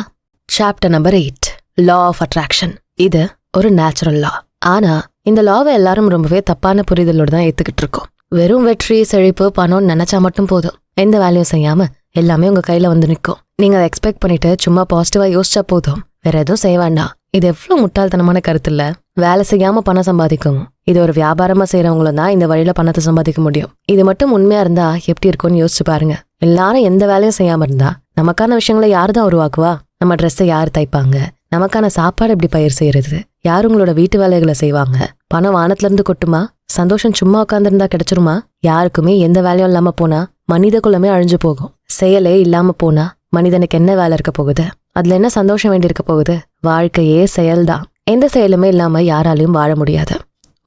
Chapter number 8, law of attraction. இது ஒரு நேச்சுரல் லா. ஆனா இந்த லாவை எல்லாரும் ரொம்பவே தப்பான புரிதலோடு தான் ஏத்துக்கிட்டு இருக்கோம். வெறும் வெற்றி, செழிப்பு, பணம் நினைச்சா மட்டும் போதும். எந்த வேலையும் செய்யாம எல்லாமே உங்க கையில வந்து நிற்கும். நீங்க அதை எக்ஸ்பெக்ட் பண்ணிட்டு சும்மா பாசிட்டிவா யோசிச்சா போதும், வேற எதுவும் செய்ய வேண்டாம். இது எவ்வளவு முட்டாள்தனமான கருத்து இல்ல? வேலை செய்யாம பணம் சம்பாதிக்கும் இது ஒரு வியாபாரமா செய்யறவங்களும் தான் இந்த வழியில பணத்தை சம்பாதிக்க முடியும். இது மட்டும் உண்மையா இருந்தா எப்படி இருக்கும்னு யோசிச்சு பாருங்க. எல்லாரும் எந்த வேலையும் செய்யாம இருந்தா நமக்கான விஷயங்களை யாரு தான் உருவாக்குவா? நம்ம ட்ரெஸ்ஸை யார் தைப்பாங்க? நமக்கான சாப்பாடு எப்படி பயிர் செய்யறது? யார் உங்களோட வீட்டு வேலைகளை செய்வாங்க? பணம் வானத்துல இருந்து கொட்டுமா? சந்தோஷம் சும்மா உட்காந்துருந்தா கிடைச்சிருமா? யாருக்குமே எந்த வேலையும் இல்லாம போனா மனித குலமே அழிஞ்சு போகும். செயலே இல்லாம போனா மனிதனுக்கு என்ன வேலை இருக்க போகுது? அதுல என்ன சந்தோஷம் வேண்டி இருக்க போகுது? வாழ்க்கையே செயல்தான். எந்த செயலுமே இல்லாம யாராலையும் வாழ முடியாது.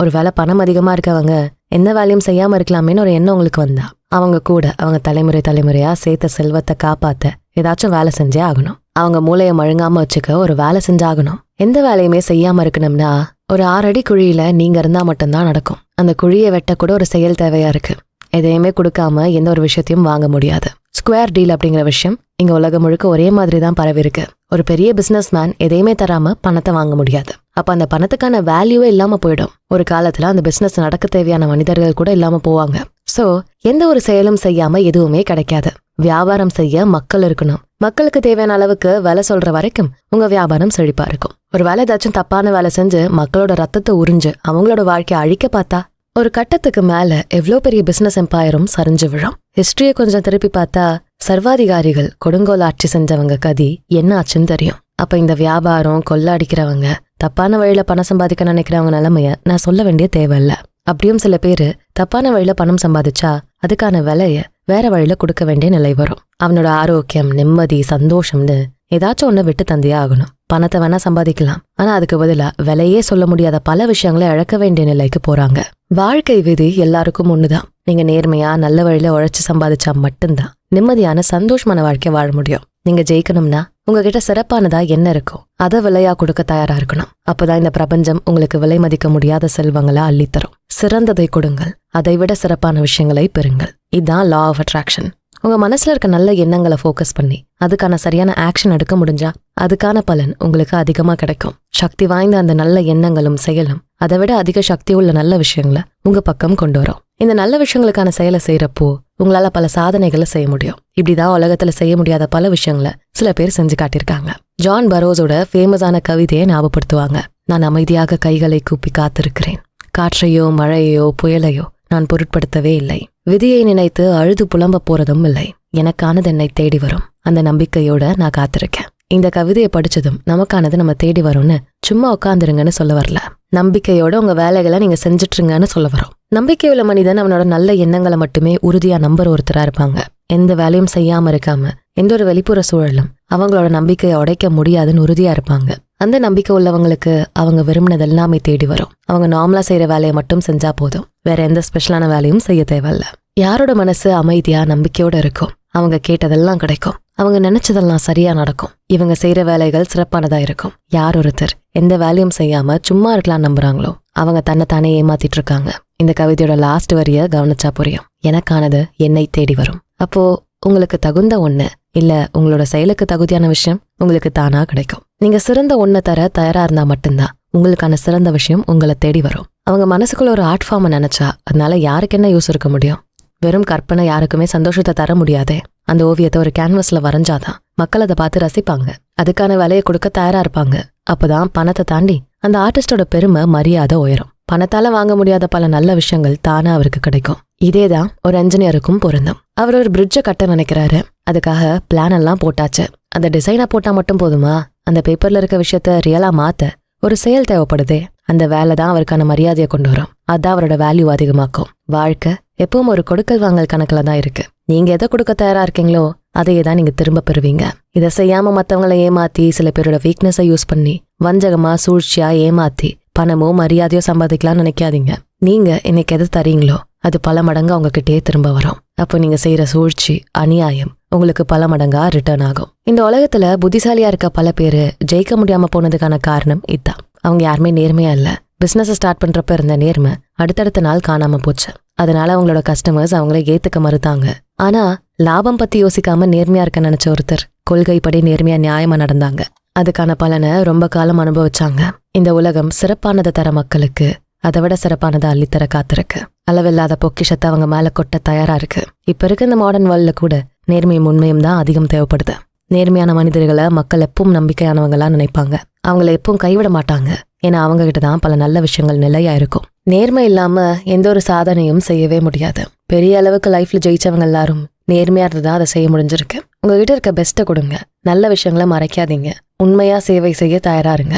ஒரு வேளை பணம் அதிகமா இருக்கவங்க எந்த வேலையும் செய்யாம இருக்கலாமேன்னு ஒரு எண்ணம் உங்களுக்கு வந்தா அவங்க கூட அவங்க தலைமுறையா சேர்த்த செல்வத்தை காப்பாத்த ஏதாச்சும் வேலை செஞ்சே ஆகணும். அவங்க மூளையை மழுங்காம வச்சுக்க ஒரு வேலை செஞ்சாகணும். எந்த வேலையுமே செய்யாம இருக்கணும்னா ஒரு 6 அடி குழியில நீங்க இருந்தா மட்டும்தான் நடக்கும். அந்த குழியை வெட்ட கூட ஒரு செயல் தேவையா இருக்கு. எதையுமே கொடுக்காம எந்த ஒரு விஷயத்தையும் வாங்க முடியாது. ஸ்கொயர் டீல் அப்படிங்கிற விஷயம் இங்க உலகம் முழுக்க ஒரே மாதிரி தான் பரவி இருக்கு. ஒரு பெரிய பிசினஸ் மேன் எதையுமே தராம பணத்தை வாங்க முடியாது. அப்ப அந்த பணத்துக்கான வேல்யூவே இல்லாம போயிடும். ஒரு காலத்துல அந்த பிசினஸ் நடக்க தேவையான மனிதர்கள் கூட இல்லாம போவாங்க. சோ எந்த ஒரு செயலும் செய்யாம எதுவுமே கிடைக்காது. வியாபாரம் செய்ய மக்கள் இருக்கணும். மக்களுக்கு தேவையான அளவுக்கு வேலை சொல்ற வரைக்கும் உங்க வியாபாரம் செழிப்பா இருக்கும். ஒரு வேலை ஏதாச்சும் தப்பான வேலை செஞ்சு மக்களோட ரத்தத்தை உறிஞ்சு அவங்களோட வாழ்க்கையை அழிக்க பார்த்தா ஒரு கட்டத்துக்கு மேல எவ்வளோ பெரிய பிசினஸ் எம்பையரும் சரிஞ்சு விழும். ஹிஸ்டரியை கொஞ்சம் திருப்பி பார்த்தா சர்வாதிகாரிகள் கொடுங்கோல் ஆட்சி செஞ்சவங்க கதி என்ன ஆச்சுன்னு தெரியும். அப்ப இந்த வியாபாரம் கொள்ளாடிக்கிறவங்க தப்பான வழியில பணம் சம்பாதிக்க நினைக்கிறவங்க நிலைமைய நான் சொல்ல வேண்டிய தேவையில்ல. அப்படியும் சில பேரு தப்பான வழியில பணம் சம்பாதிச்சா அதுக்கான விலைய வேற வழியில கொடுக்க வேண்டிய நிலை வரும். அவனோட ஆரோக்கியம், நிம்மதி, சந்தோஷம்னு ஏதாச்சும் ஒண்ணு விட்டு தந்தியே ஆகணும். பணத்தை வேணா சம்பாதிக்கலாம், ஆனா அதுக்கு பதிலா விலையே சொல்ல முடியாத பல விஷயங்களை இழக்க வேண்டிய நிலைக்கு போறாங்க. வாழ்க்கை விதி எல்லாருக்கும் ஒண்ணுதான். நீங்க நேர்மையா நல்ல வழியில உழைச்சு சம்பாதிச்சா மட்டும்தான் நிம்மதியான சந்தோஷமான வாழ்க்கை வாழ முடியும். நீங்க ஜெயிக்கணும்னா உங்ககிட்ட சிறப்பானதா என்ன இருக்கோ அதை விலையா கொடுக்க தயாரா இருக்கணும். அப்பதான் இந்த பிரபஞ்சம் உங்களுக்கு விலை மதிக்க முடியாத செல்வங்களை அள்ளித்தரும். சிறந்ததை கொடுங்கள், அதை விட சிறப்பான விஷயங்களை பெறுங்கள். இதுதான் லா ஆஃப் அட்ராக்ஷன். உங்க மனசுல இருக்க நல்ல எண்ணங்களை ஃபோக்கஸ் பண்ணி அதுக்கான சரியான ஆக்ஷன் எடுக்க முடிஞ்சா அதுக்கான பலன் உங்களுக்கு அதிகமா கிடைக்கும். சக்தி வாய்ந்த அந்த நல்ல எண்ணங்களும் செயலும் அதை விட அதிக சக்தி உள்ள நல்ல விஷயங்களை உங்க பக்கம் கொண்டு வரும். இந்த நல்ல விஷயங்களுக்கான செயலை செய்யறப்போ உங்களால பல சாதனைகளை செய்ய முடியும். இப்படிதான் உலகத்துல செய்ய முடியாத பல விஷயங்களை சில பேர் செஞ்சு காட்டியிருக்காங்க. ஜான் பரோஸோட ஃபேமஸான கவிதையை ஞாபகப்படுத்துவாங்க. நான் அமைதியாக கைகளை கூப்பி காத்திருக்கிறேன். காற்றையோ மழையோ புயலையோ நான் பொருட்படுத்தவே இல்லை. விதியை நினைத்து அழுது புலம்ப போறதும் இல்லை. எனக்கானது என்னை தேடி வரும். அந்த நம்பிக்கையோட நான் காத்திருக்கேன். இந்த கவிதையை படிச்சதும் நமக்கானது நம்ம தேடி வரும்னு சும்மா உட்காந்துருங்கன்னு சொல்ல வரல. நம்பிக்கையோட உங்க வேலைகளை நீங்க செஞ்சுட்டுருங்கன்னு சொல்ல வரோம். நம்பிக்கையுள்ள மனிதன் அவனோட நல்ல எண்ணங்களை மட்டுமே உறுதியா நம்புற ஒருத்தரா இருப்பாங்க. எந்த வேலையும் செய்யாம இருக்காம எந்த ஒரு வெளிப்புற சூழலும் அவங்களோட நம்பிக்கையை உடைக்க முடியாதுன்னு உறுதியா இருப்பாங்க. அந்த நம்பிக்கை உள்ளவங்களுக்கு அவங்க விரும்பினது எல்லாமே தேடி வரும். அவங்க நார்மலா செய்யற வேலையை மட்டும் செஞ்சா போதும். வேற எந்த ஸ்பெஷலான வேலையும் செய்ய தேவையில்ல. யாரோட மனசு அமைதியா நம்பிக்கையோட இருக்கும் அவங்க கேட்டதெல்லாம் கிடைக்கும். அவங்க நினைச்சதெல்லாம் சரியா நடக்கும். இவங்க செய்யற வேலைகள் சிறப்பானதா இருக்கும். யார் ஒருத்தர் எந்த வேலையும் செய்யாம சும்மா இருக்கலாம் நம்புறாங்களோ அவங்க தன்னைத்தானே ஏமாத்திட்டு இருக்காங்க. இந்த கவிதையோட லாஸ்ட் வரிய கவனிச்சா புரியும். எனக்கானது என்னை தேடி வரும். அப்போ உங்களுக்கு தகுந்த ஒண்ணு இல்ல உங்களோட செயலுக்கு தகுதியான விஷயம் உங்களுக்கு தானா கிடைக்கும். நீங்க சிறந்த ஒண்ணை தர தயாரா இருந்தா மட்டும்தான் உங்களுக்கான சிறந்த விஷயம் உங்களை தேடி வரும். அவங்க மனசுக்குள்ள ஒரு ஆர்ட் ஃபார்மை நினைச்சா அதனால யாருக்கு என்ன யூஸ் இருக்க முடியும்? வெறும் கற்பனை யாருக்குமே சந்தோஷத்தை தர முடியாதே. அந்த ஓவியத்தை ஒரு கேன்வஸ்ல வரைஞ்சாதான் மக்கள் அதை பார்த்து ரசிப்பாங்க. அதுக்கான விலையை கொடுக்க தயாரா இருப்பாங்க. அப்பதான் பணத்தை தாண்டி அந்த ஆர்டிஸ்டோட பெருமை மரியாதை உயரும். பணத்தால வாங்க முடியாத பல நல்ல விஷயங்கள் தானா அவருக்கு கிடைக்கும். இதேதான் ஒரு என்ஜினியருக்கும் பொருந்தும். அவர் ஒரு பிரிட்ஜை கட்ட நினைக்கிறாரு. அதுக்காக பிளான் எல்லாம் போட்டாச்சு. அந்த டிசைனா போட்டா மட்டும் போதுமா? அந்த பேப்பர்ல இருக்க விஷயத்த ரியலா மாத்த ஒரு செயல் தேவைப்படுதே. அந்த வேலை தான் அவருக்கான மரியாதையை கொண்டு வரும். அதான் அவரோட வேல்யூ அதிகமாக்கும். வாழ்க்கை எப்பவும் ஒரு கொடுக்கல் வாங்கல் கணக்குல தான் இருக்கு. நீங்க எதை கொடுக்க தயாரா இருக்கீங்களோ அதையே தான் நீங்க திரும்ப பெறுவீங்க. இதை செய்யாம மத்தவங்களை ஏமாத்தி சில பேரோட வீக்னஸை யூஸ் பண்ணி வஞ்சகமா சூழ்ச்சியா ஏமாத்தி பணமோ மரியாதையோ சம்பாதிக்கலாம்னு நினைக்காதீங்க. நீங்க இன்னைக்கு எதை தரீங்களோ அது பல மடங்கு அவங்க கிட்டே திரும்ப வரும். அப்போ நீங்க செய்யற சூழ்ச்சி அநியாயம் உங்களுக்கு பல மடங்கா ரிட்டர்ன் ஆகும். இந்த உலகத்துல புத்திசாலியா இருக்க பல பேரு ஜெயிக்க முடியாம போனதுக்கான காரணம் இதுதான். அவங்க யாருமே நேர்மையா இல்ல. பிசினஸ் ஸ்டார்ட் பண்றப்ப இருந்த நேர்மை அடுத்தடுத்த நாள் காணாம போச்சு. அதனால அவங்களோட கஸ்டமர்ஸ் அவங்கள ஏத்துக்க மறுத்தாங்க. ஆனா லாபம் பத்தி யோசிக்காம நேர்மையா இருக்க நினைச்ச ஒருத்தர் கொள்கைப்படி நேர்மையா நியாயமா நடந்தாங்க. அதுக்கான பலனை ரொம்ப காலம் அனுபவிச்சாங்க. இந்த உலகம் சிறப்பானதை தர மக்களுக்கு அதை விட சிறப்பானதை அள்ளித்தர காத்திருக்கு. அளவில்லாத பொக்கிஷத்தை அவங்க மேல கொட்ட தயாரா இருக்கு. இப்ப இருக்க இந்த மாடர்ன் வேர்ல்ட்ல கூட நேர்மையும் உண்மையும் தான் அதிகம் தேவைப்படுது. நேர்மையான மனிதர்களை மக்கள் எப்பவும் நம்பிக்கையானவங்களா நினைப்பாங்க. அவங்கள எப்பவும் கைவிட மாட்டாங்க. ஏன்னா அவங்க கிட்ட தான் பல நல்ல விஷயங்கள் நிலையா இருக்கும். நேர்மை இல்லாம எந்த ஒரு சாதனையும் செய்யவே முடியாது. பெரிய அளவுக்கு லைஃப்ல ஜெயிச்சவங்க எல்லாரும் நேர்மையா இருந்துதான் அதை செய்ய முடிஞ்சிருக்கு. உங்ககிட்ட இருக்க பெஸ்ட்டை கொடுங்க. நல்ல விஷயங்களை மறைக்காதீங்க. உண்மையா சேவை செய்ய தயாராருங்க.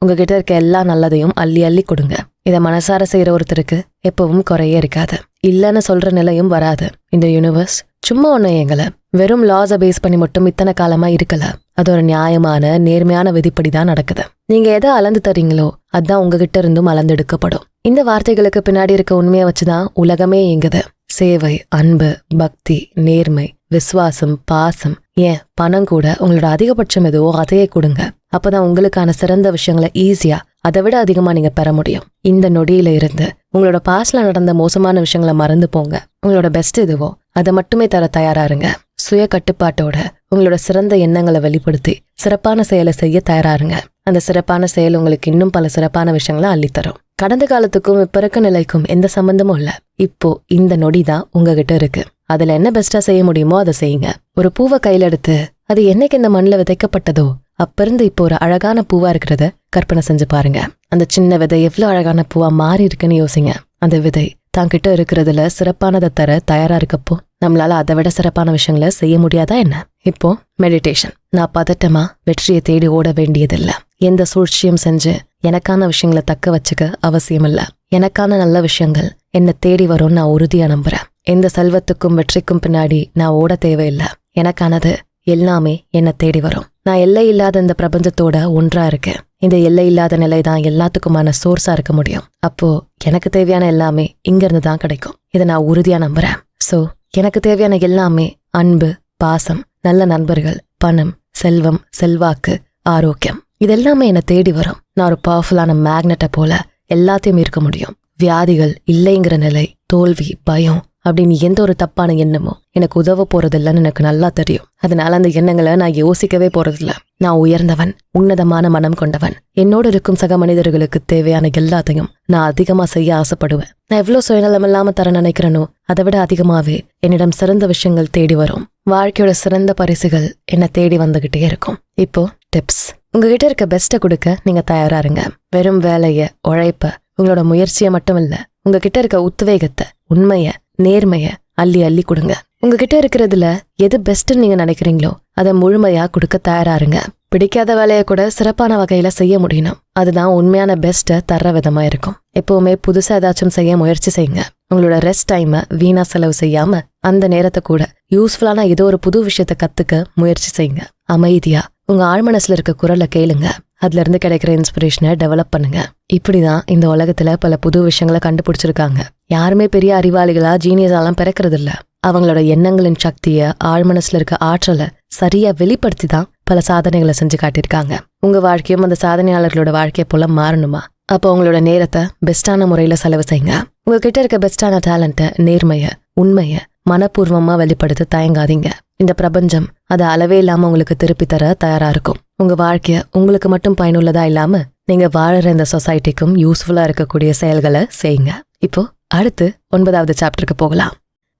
உங்ககிட்ட இருக்க எல்லா நல்லதையும் அள்ளி அள்ளி கொடுங்க. இதை மனசார செய்யற ஒருத்தருக்கு எப்பவும் குறையே இருக்காது. இல்லைன்னு சொல்ற நிலையும் வராது. இந்த யூனிவர்ஸ் சும்மா ஒன்னும் எங்களை வெறும் லாஸை பேஸ் பண்ணி மட்டும் இத்தனை காலமா இருக்கல. அது ஒரு நியாயமான நேர்மையான விதிப்படிதான் நடக்குது. நீங்க எதை அளந்து தரீங்களோ அதுதான் உங்ககிட்ட இருந்தும் அளந்தெடுக்கப்படும். இந்த வார்த்தைகளுக்கு பின்னாடி இருக்க உண்மையை வச்சுதான் உலகமே இயங்குது. சேவை, அன்பு, பக்தி, நேர்மை, விசுவாசம், பாசம், ஏன் பணம் கூட உங்களோட அதிகபட்சம் எதுவோ அதையே கொடுங்க. அப்பதான் உங்களுக்கான சிறந்த விஷயங்களை ஈஸியா அதை விட அதிகமா நீங்க பெற முடியும். இந்த நொடியில இருந்து உங்களோட பாஸ்ட்ல நடந்த மோசமான விஷயங்களை மறந்து போங்க. உங்களோட பெஸ்ட் எதுவோ அதை மட்டுமே தர தயாராருங்க. சுய கட்டுப்பாட்டோட உங்களோட சிறந்த எண்ணங்களை வெளிப்படுத்தி சிறப்பான செயலை செய்ய தயாராருங்க. அந்த சிறப்பான செயல் உங்களுக்கு இன்னும் பல சிறப்பான விஷயங்களை அள்ளித்தரும். கடந்த காலத்துக்கும் இப்ப இருக்க நிலைக்கும் எந்த சம்பந்தமும் இல்ல. இப்போ இந்த நொடி தான் உங்ககிட்ட இருக்கு. அதுல என்ன பெஸ்டா செய்ய முடியுமோ அதை செய்யுங்க. ஒரு பூவை கையில எடுத்து அது என்னைக்கு இந்த மண்ணில் விதைக்கப்பட்டதோ அப்ப இருந்து இப்போ ஒரு அழகான பூவா இருக்கிறத கற்பனை செஞ்சு பாருங்க. அந்த சின்ன விதை எவ்வளவு அழகான பூவா மாறி இருக்குன்னு யோசிங்க. அந்த விதை தாங்கிட்ட இருக்கிறதுல சிறப்பானதை தர தயாரா இருக்கப்போ நம்மளால அதை விட சிறப்பான விஷயங்களை செய்ய முடியாதா என்ன? இப்போ மெடிடேஷன். நான் பதட்டமா வெற்றியை தேடி ஓட வேண்டியதில்லை. எந்த சூழ்ச்சியும் செஞ்சு எனக்கான விஷயங்களை தக்க வச்சுக்க அவசியம் இல்ல. எனக்கான நல்ல விஷயங்கள் என்ன தேடி வரும்னு நான் உறுதியா நம்புறேன். எந்த செல்வத்துக்கும் வெற்றிக்கும் பின்னாடி நான் ஓட தேவையில்லை. எனக்கானது எல்லாமே என்ன தேடி வரும். நான் எல்லை இல்லாத இந்த பிரபஞ்சத்தோட ஒன்றா இருக்கேன். இந்த எல்லை இல்லாத நிலை தான் எல்லாத்துக்குமான சோர்ஸா இருக்க முடியும். அப்போ எனக்கு தேவையான எல்லாமே இங்க இருந்து தான் கிடைக்கும். இதை நான் உறுதியா நம்புறேன். சோ எனக்கு தேவையான எல்லாமே அன்பு, பாசம், நல்ல நண்பர்கள், பணம், செல்வம், செல்வாக்கு, ஆரோக்கியம் இதெல்லாமே என்ன தேடி வரும். நான் ஒரு பவர்ஃபுல்லான மேக்னெட்டை போல எல்லாத்தையும் இருக்க முடியும். வியாதிகள் இல்லைங்கிற நிலை, தோல்வி, பயம் அப்படின்னு எந்த ஒரு தப்பான எண்ணமோ எனக்கு உதவ போறதில்லன்னு எனக்கு நல்லா தெரியும். அதனால அந்த எண்ணங்களை நான் யோசிக்கவே போறதில்ல. நான் உயர்ந்தவன், உன்னதமான மனம் கொண்டவன். என்னோடு இருக்கும் சக மனிதர்களுக்கு தேவையான எல்லாத்தையும் நான் அதிகமா செய்ய ஆசைப்படுவேன். நான் எவ்வளவு சுயநலம் இல்லாம தர நினைக்கிறேனோ அதை விட அதிகமாவே என்னிடம் சிறந்த விஷயங்கள் தேடி வரும். வாழ்க்கையோட சிறந்த பரிசுகள் என்ன தேடி வந்துகிட்டே இருக்கும். இப்போ டிப்ஸ். உங்ககிட்ட இருக்க பெஸ்ட்டை கொடுக்க நீங்க தயாரா இருங்க. வெறும் வேலைய, உழைப்ப, உங்களோட முயற்சியை மட்டும் இல்ல, உங்ககிட்ட இருக்க உத்வேகத்தை, உண்மைய, நேர்மைய அள்ளி அள்ளி கொடுங்க. உங்ககிட்ட இருக்கிறதுல எது பெஸ்ட்ன்னு நீங்க நினைக்கிறீங்களோ அதை முழுமையா கொடுக்க தயாராருங்க. பிடிக்காத வேலையை கூட சிறப்பான வகையில செய்ய முடியணும். அதுதான் உண்மையான பெஸ்ட்டை தர்ற விதமா இருக்கும். எப்பவுமே புதுசா ஏதாச்சும் செய்ய முயற்சி செய்யுங்க. உங்களோட ரெஸ்ட் டைமை வீணா செலவு செய்யாம அந்த நேரத்தை கூட யூஸ்ஃபுல்லான ஏதோ ஒரு புது விஷயத்த கத்துக்க முயற்சி செய்யுங்க. அமைதியா உங்க ஆழ்மனசுல இருக்க குரலை கேளுங்க. அதுல இருந்து கிடைக்கிற இன்ஸ்பிரேஷனை டெவலப் பண்ணுங்க. இப்படிதான் இந்த உலகத்துல பல புது விஷயங்களை கண்டுபிடிச்சிருக்காங்க. யாருமே பெரிய அறிவாளிகளா, ஜீனியஸாலாம் பிறக்கிறது இல்ல. அவங்களோட எண்ணங்களின் சக்திய, ஆழ்மனசுல இருக்க ஆற்றலை சரியா வெளிப்படுத்தி தான் பல சாதனைகளை செஞ்சு காட்டியிருக்காங்க. உங்க வாழ்க்கையும் அந்த சாதனையாளர்களோட வாழ்க்கையை போல மாறணுமா? அப்போ உங்களோட நேரத்தை பெஸ்டான முறையில செலவு செய்யுங்க. உங்ககிட்ட இருக்க பெஸ்டான டேலண்ட்டை, நேர்மைய, உண்மைய மனப்பூர்வமா வெளிப்படுத்த தயங்காதீங்க. இந்த பிரபஞ்சம் அதை அளவே இல்லாம உங்களுக்கு திருப்பி தர தயாரா இருக்கும். உங்க வாழ்க்கைய உங்களுக்கு மட்டும் பயனுள்ளதா இல்லாம நீங்க வாழற இந்த சொசைட்டிக்கும் யூஸ்ஃபுல்லா இருக்கக்கூடிய செயல்களை செய்யுங்க. இப்போ அடுத்து 9வது சாப்டருக்கு போகலாம்.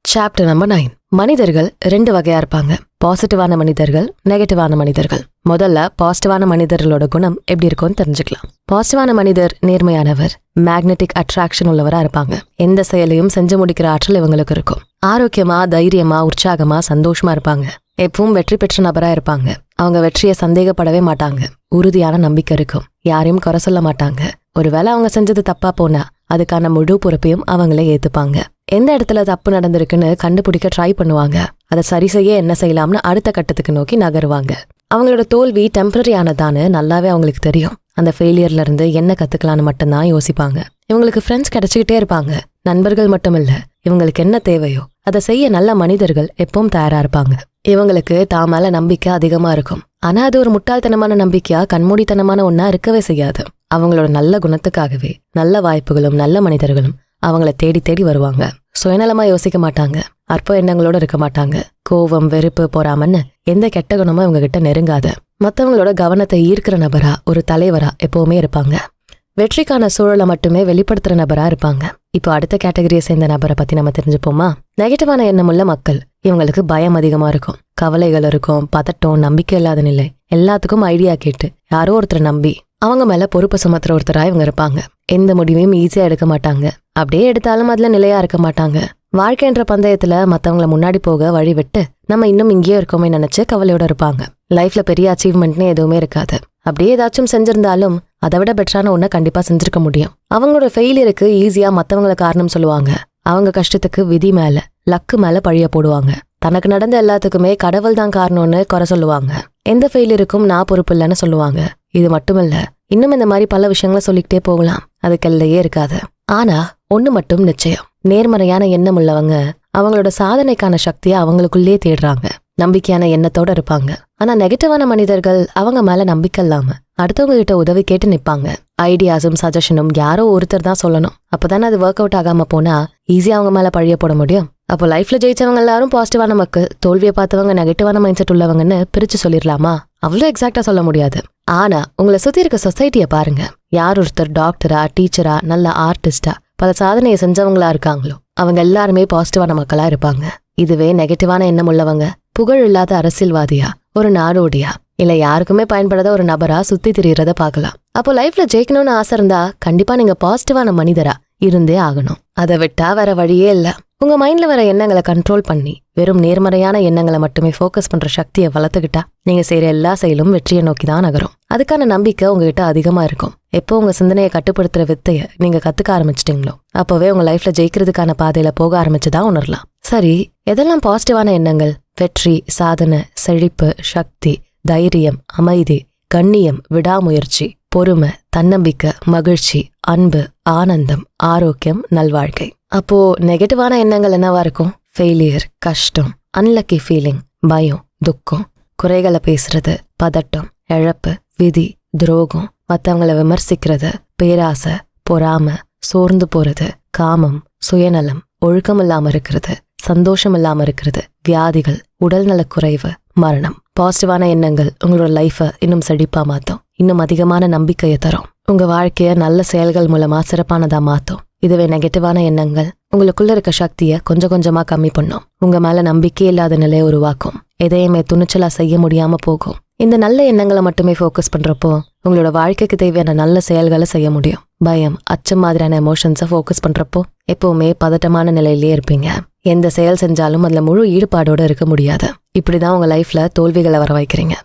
Chapter number 9. மனிதர்கள் 2 வகையா இருப்பாங்க. பாசிட்டிவான மனிதர்கள், நெகட்டிவான மனிதர்கள். முதல்ல பாசிட்டிவான மனிதர்களோட குணம் எப்படி இருக்கும்னு தெரிஞ்சுக்கலாம். பாசிட்டிவான மனிதர் நேர்மையானவர், மேக்னெட்டிக் அட்ராக்ஷன் உள்ளவரா இருப்பாங்க. எந்த செயலையும் செஞ்சு முடிக்கிற ஆற்றல் இவங்களுக்கு இருக்கும். ஆரோக்கியமா, தைரியமா, உற்சாகமா, சந்தோஷமா இருப்பாங்க. எப்பவும் வெற்றி பெற்ற நபரா இருப்பாங்க. அவங்க வெற்றியை சந்தேகப்படவே மாட்டாங்க. உறுதியான நம்பிக்கை இருக்கும். யாரையும் குறை சொல்ல மாட்டாங்க. ஒருவேளை அவங்க செஞ்சது தப்பா போனா அதுக்கான முழு பொறுப்பையும் அவங்களே ஏத்துப்பாங்க. எந்த இடத்துல தப்பு நடந்திருக்குன்னு கண்டுபிடிக்க ட்ரை பண்ணுவாங்க. அதை சரி செய்ய என்ன செய்யலாம்னு அடுத்த கட்டத்துக்கு நோக்கி நகருவாங்க. அவங்களோட தோல்வி டெம்பரரி ஆனதான்னு நல்லாவே அவங்களுக்கு தெரியும். அந்த ஃபெயிலியர்ல இருந்து என்ன கத்துக்கலான்னு மட்டும்தான் யோசிப்பாங்க. இவங்களுக்கு ஃப்ரெண்ட்ஸ் கிடைச்சிக்கிட்டே இருப்பாங்க. நண்பர்கள் மட்டும் இல்ல, இவங்களுக்கு என்ன தேவையோ அதை செய்ய நல்ல மனிதர்கள் எப்பவும் தயாரா இருப்பாங்க. இவங்களுக்கு தான் மேல நம்பிக்கை அதிகமா இருக்கும். ஆனா அது ஒரு முட்டாள்தனமான நம்பிக்கையா, கண்மூடித்தனமான ஒன்னா இருக்கவே செய்யாது. அவங்களோட நல்ல குணத்துக்காகவே நல்ல வாய்ப்புகளும் நல்ல மனிதர்களும் அவங்கள தேடி தேடி வருவாங்க. சுயநலமா யோசிக்க மாட்டாங்க. அற்ப எண்ணங்களோட இருக்க மாட்டாங்க. கோபம், வெறுப்பு, பொறாமன்னு எந்த கெட்ட குணமும் இவங்க கிட்ட நெருங்காத, மத்தவங்களோட கவனத்தை ஈர்க்கிற நபரா, ஒரு தலைவரா எப்பவுமே இருப்பாங்க. வெற்றிக்கான சூழலை மட்டுமே வெளிப்படுத்துற நபரா இருப்பாங்க. இப்போ அடுத்த கேட்டகரியை சேர்ந்த நபரை பத்தி நம்ம தெரிஞ்சுப்போமா? நெகட்டிவான எண்ணமுள்ள மக்கள் இவங்களுக்கு பயம் அதிகமா இருக்கும், கவலைகள் இருக்கும், பதட்டம், நம்பிக்கை இல்லாத நிலை. எல்லாத்துக்கும் ஐடியா கேட்டு யாரோ ஒருத்தரை நம்பி அவங்க மேல பொறுப்பு சுமத்துற ஒருத்தரா இவங்க இருப்பாங்க. எந்த முடிவையும் ஈஸியா எடுக்க மாட்டாங்க. அப்படியே எடுத்தாலும் அதுல நிலையா இருக்க மாட்டாங்க. வாழ்க்கைன்ற பந்தயத்துல மத்தவங்கள முன்னாடி போக வழி விட்டு நம்ம இன்னும் இங்கேயே இருக்கோமே நினைச்சு கவலையோட இருப்பாங்க. லைஃப்ல பெரிய அச்சீவ்மெண்ட்னு எதுவுமே இருக்காது. அப்படியே ஏதாச்சும் செஞ்சிருந்தாலும் அதை விட பெட்டரான ஒன்ன கண்டிப்பா செஞ்சிருக்க முடியும். அவங்களோட ஃபெயிலியருக்கு ஈஸியா மத்தவங்கள காரணம் சொல்லுவாங்க. அவங்க கஷ்டத்துக்கு விதி மேல, லக்கு மேல பழிய போடுவாங்க. தனக்கு நடந்த எல்லாத்துக்குமே கடவுள் தான் காரணம்னு குறை சொல்லுவாங்க. எந்த ஃபெயிலியருக்கும் நான் பொறுப்பு இல்லைன்னு சொல்லுவாங்க. இது மட்டுமில்ல, இன்னும் இந்த மாதிரி பல விஷயங்களை சொல்லிக்கிட்டே போகலாம். அதுக்கெல்லையே இருக்காது. ஆனா ஒண்ணு மட்டும் நிச்சயம், நேர்மறையான எண்ணம் உள்ளவங்க அவங்களோட சாதனைக்கான சக்தியை அவங்களுக்குள்ளே தேடுறாங்க. நம்பிக்கையான எண்ணத்தோட இருப்பாங்க. ஆனா நெகட்டிவான மனிதர்கள் அவங்க மேல நம்பிக்கை இல்லாம அடுத்தவங்க கிட்ட உதவி கேட்டு நிப்பாங்க. ஐடியாஸும் சஜஷனும் யாரோ ஒருத்தர் தான் சொல்லணும். அப்பதானே அது ஒர்க் அவுட் ஆகாம போனா ஈஸியா அவங்க மேல பழிய போட முடியும். அப்போ லைஃப்ல ஜெயிச்சவங்க எல்லாரும் பாசிட்டிவான மக்கள், தோல்வியை பார்த்தவங்க நெகட்டிவான மைண்ட் செட் உள்ளவங்கன்னு பிரிச்சு சொல்லிடலாமா? அவ்வளோ எக்ஸாக்டா சொல்ல முடியாது. ஆனா உங்களை சுத்தி இருக்க சொசைட்டியை பாருங்க. யார் ஒருத்தர் டாக்டரா, டீச்சரா, நல்ல ஆர்டிஸ்டா, பல சாதனையை செஞ்சவங்களா இருக்காங்களோ அவங்க எல்லாருமே பாசிட்டிவான மக்களா இருப்பாங்க. இதுவே நெகட்டிவான எண்ணம் உள்ளவங்க, புகழ் இல்லாத அரசியல்வாதியா, ஒரு நாடோடியா, இல்ல யாருக்குமே பயன்படாத ஒரு நபரா சுத்தி திரியறத பார்க்கலாம். அப்போ லைஃப்ல ஜெயிக்கணும்னு ஆசை இருந்தா கண்டிப்பா நீங்க பாசிட்டிவான மனிதரா இருந்தே ஆகணும். அதை விட்டா வேற வழியே இல்ல. உங்க மைண்ட்ல வர எண்ணங்களை கண்ட்ரோல் பண்ணி வெறும் நேர்மறையான எண்ணங்களை மட்டுமே ஃபோக்கஸ் பண்ற சக்தியை வளர்த்துக்கிட்டா நீங்க செய்யற எல்லா செயலும் வெற்றியை நோக்கி தான் நகரும். அதுக்கான நம்பிக்கை உங்ககிட்ட அதிகமா இருக்கும். எப்போ உங்க சிந்தனையை கட்டுப்படுத்துற வித்தைய நீங்க கத்துக்க ஆரம்பிச்சிட்டீங்களோ அப்பவே உங்க லைஃப்ல ஜெயிக்கிறதுக்கான பாதையில போக ஆரம்பிச்சுதான் உணரலாம். சரி, எதெல்லாம் பாசிட்டிவான எண்ணங்கள்? வெற்றி, சாதனை, செழிப்பு, சக்தி, தைரியம், அமைதி, கண்ணியம், விடாமுயற்சி, பொறுமை, தன்னம்பிக்கை, மகிழ்ச்சி, அன்பு, ஆனந்தம், ஆரோக்கியம், நல்வாழ்க்கை. அப்போ நெகட்டிவான எண்ணங்கள் என்னவா இருக்கும்? ஃபெயிலியர், கஷ்டம், அன்லக்கி ஃபீலிங், பயம், துக்கம், குறைகளை பேசுறது, பதட்டம், இழப்பு, விதி, துரோகம், மத்தவங்களை விமர்சிக்கிறது, பேராசை, பொறாமை, சோர்ந்து போறது, காமம், சுயநலம், ஒழுக்கம் இல்லாம இருக்கிறது, சந்தோஷம் இல்லாம இருக்கிறது, வியாதிகள், உடல்நலக்குறைவு, மரணம். பாசிட்டிவான எண்ணங்கள் உங்களோட லைஃபை இன்னும் செழிப்பா மாத்தும். இன்னும் அதிகமான நம்பிக்கையை தரும். உங்க வாழ்க்கைய நல்ல செயல்கள் மூலமா சிறப்பானதா மாத்தும். இதுவே நெகட்டிவான எண்ணங்கள் உங்களுக்குள்ள இருக்க சக்தியை கொஞ்சம் கொஞ்சமா கம்மி பண்ணும். உங்க மேல நம்பிக்கை இல்லாத நிலையை உருவாக்கும். எதையுமே துணிச்சலா செய்ய முடியாம போகும். இந்த நல்ல எண்ணங்களை மட்டுமே ஃபோக்கஸ் பண்றப்போ உங்களோட வாழ்க்கைக்கு தேவையான நல்ல செயல்களை செய்ய முடியும். பயம், அச்சம் மாதிரியான எமோஷன்ஸை ஃபோக்கஸ் பண்றப்போ எப்பவுமே பதட்டமான நிலையிலேயே இருப்பீங்க. எந்த செயல் செஞ்சாலும் அதுல முழு ஈடுபாடோட இருக்க முடியாது. இப்படிதான் உங்க லைஃப்ல தோல்விகளை வர வைக்கிறீங்க.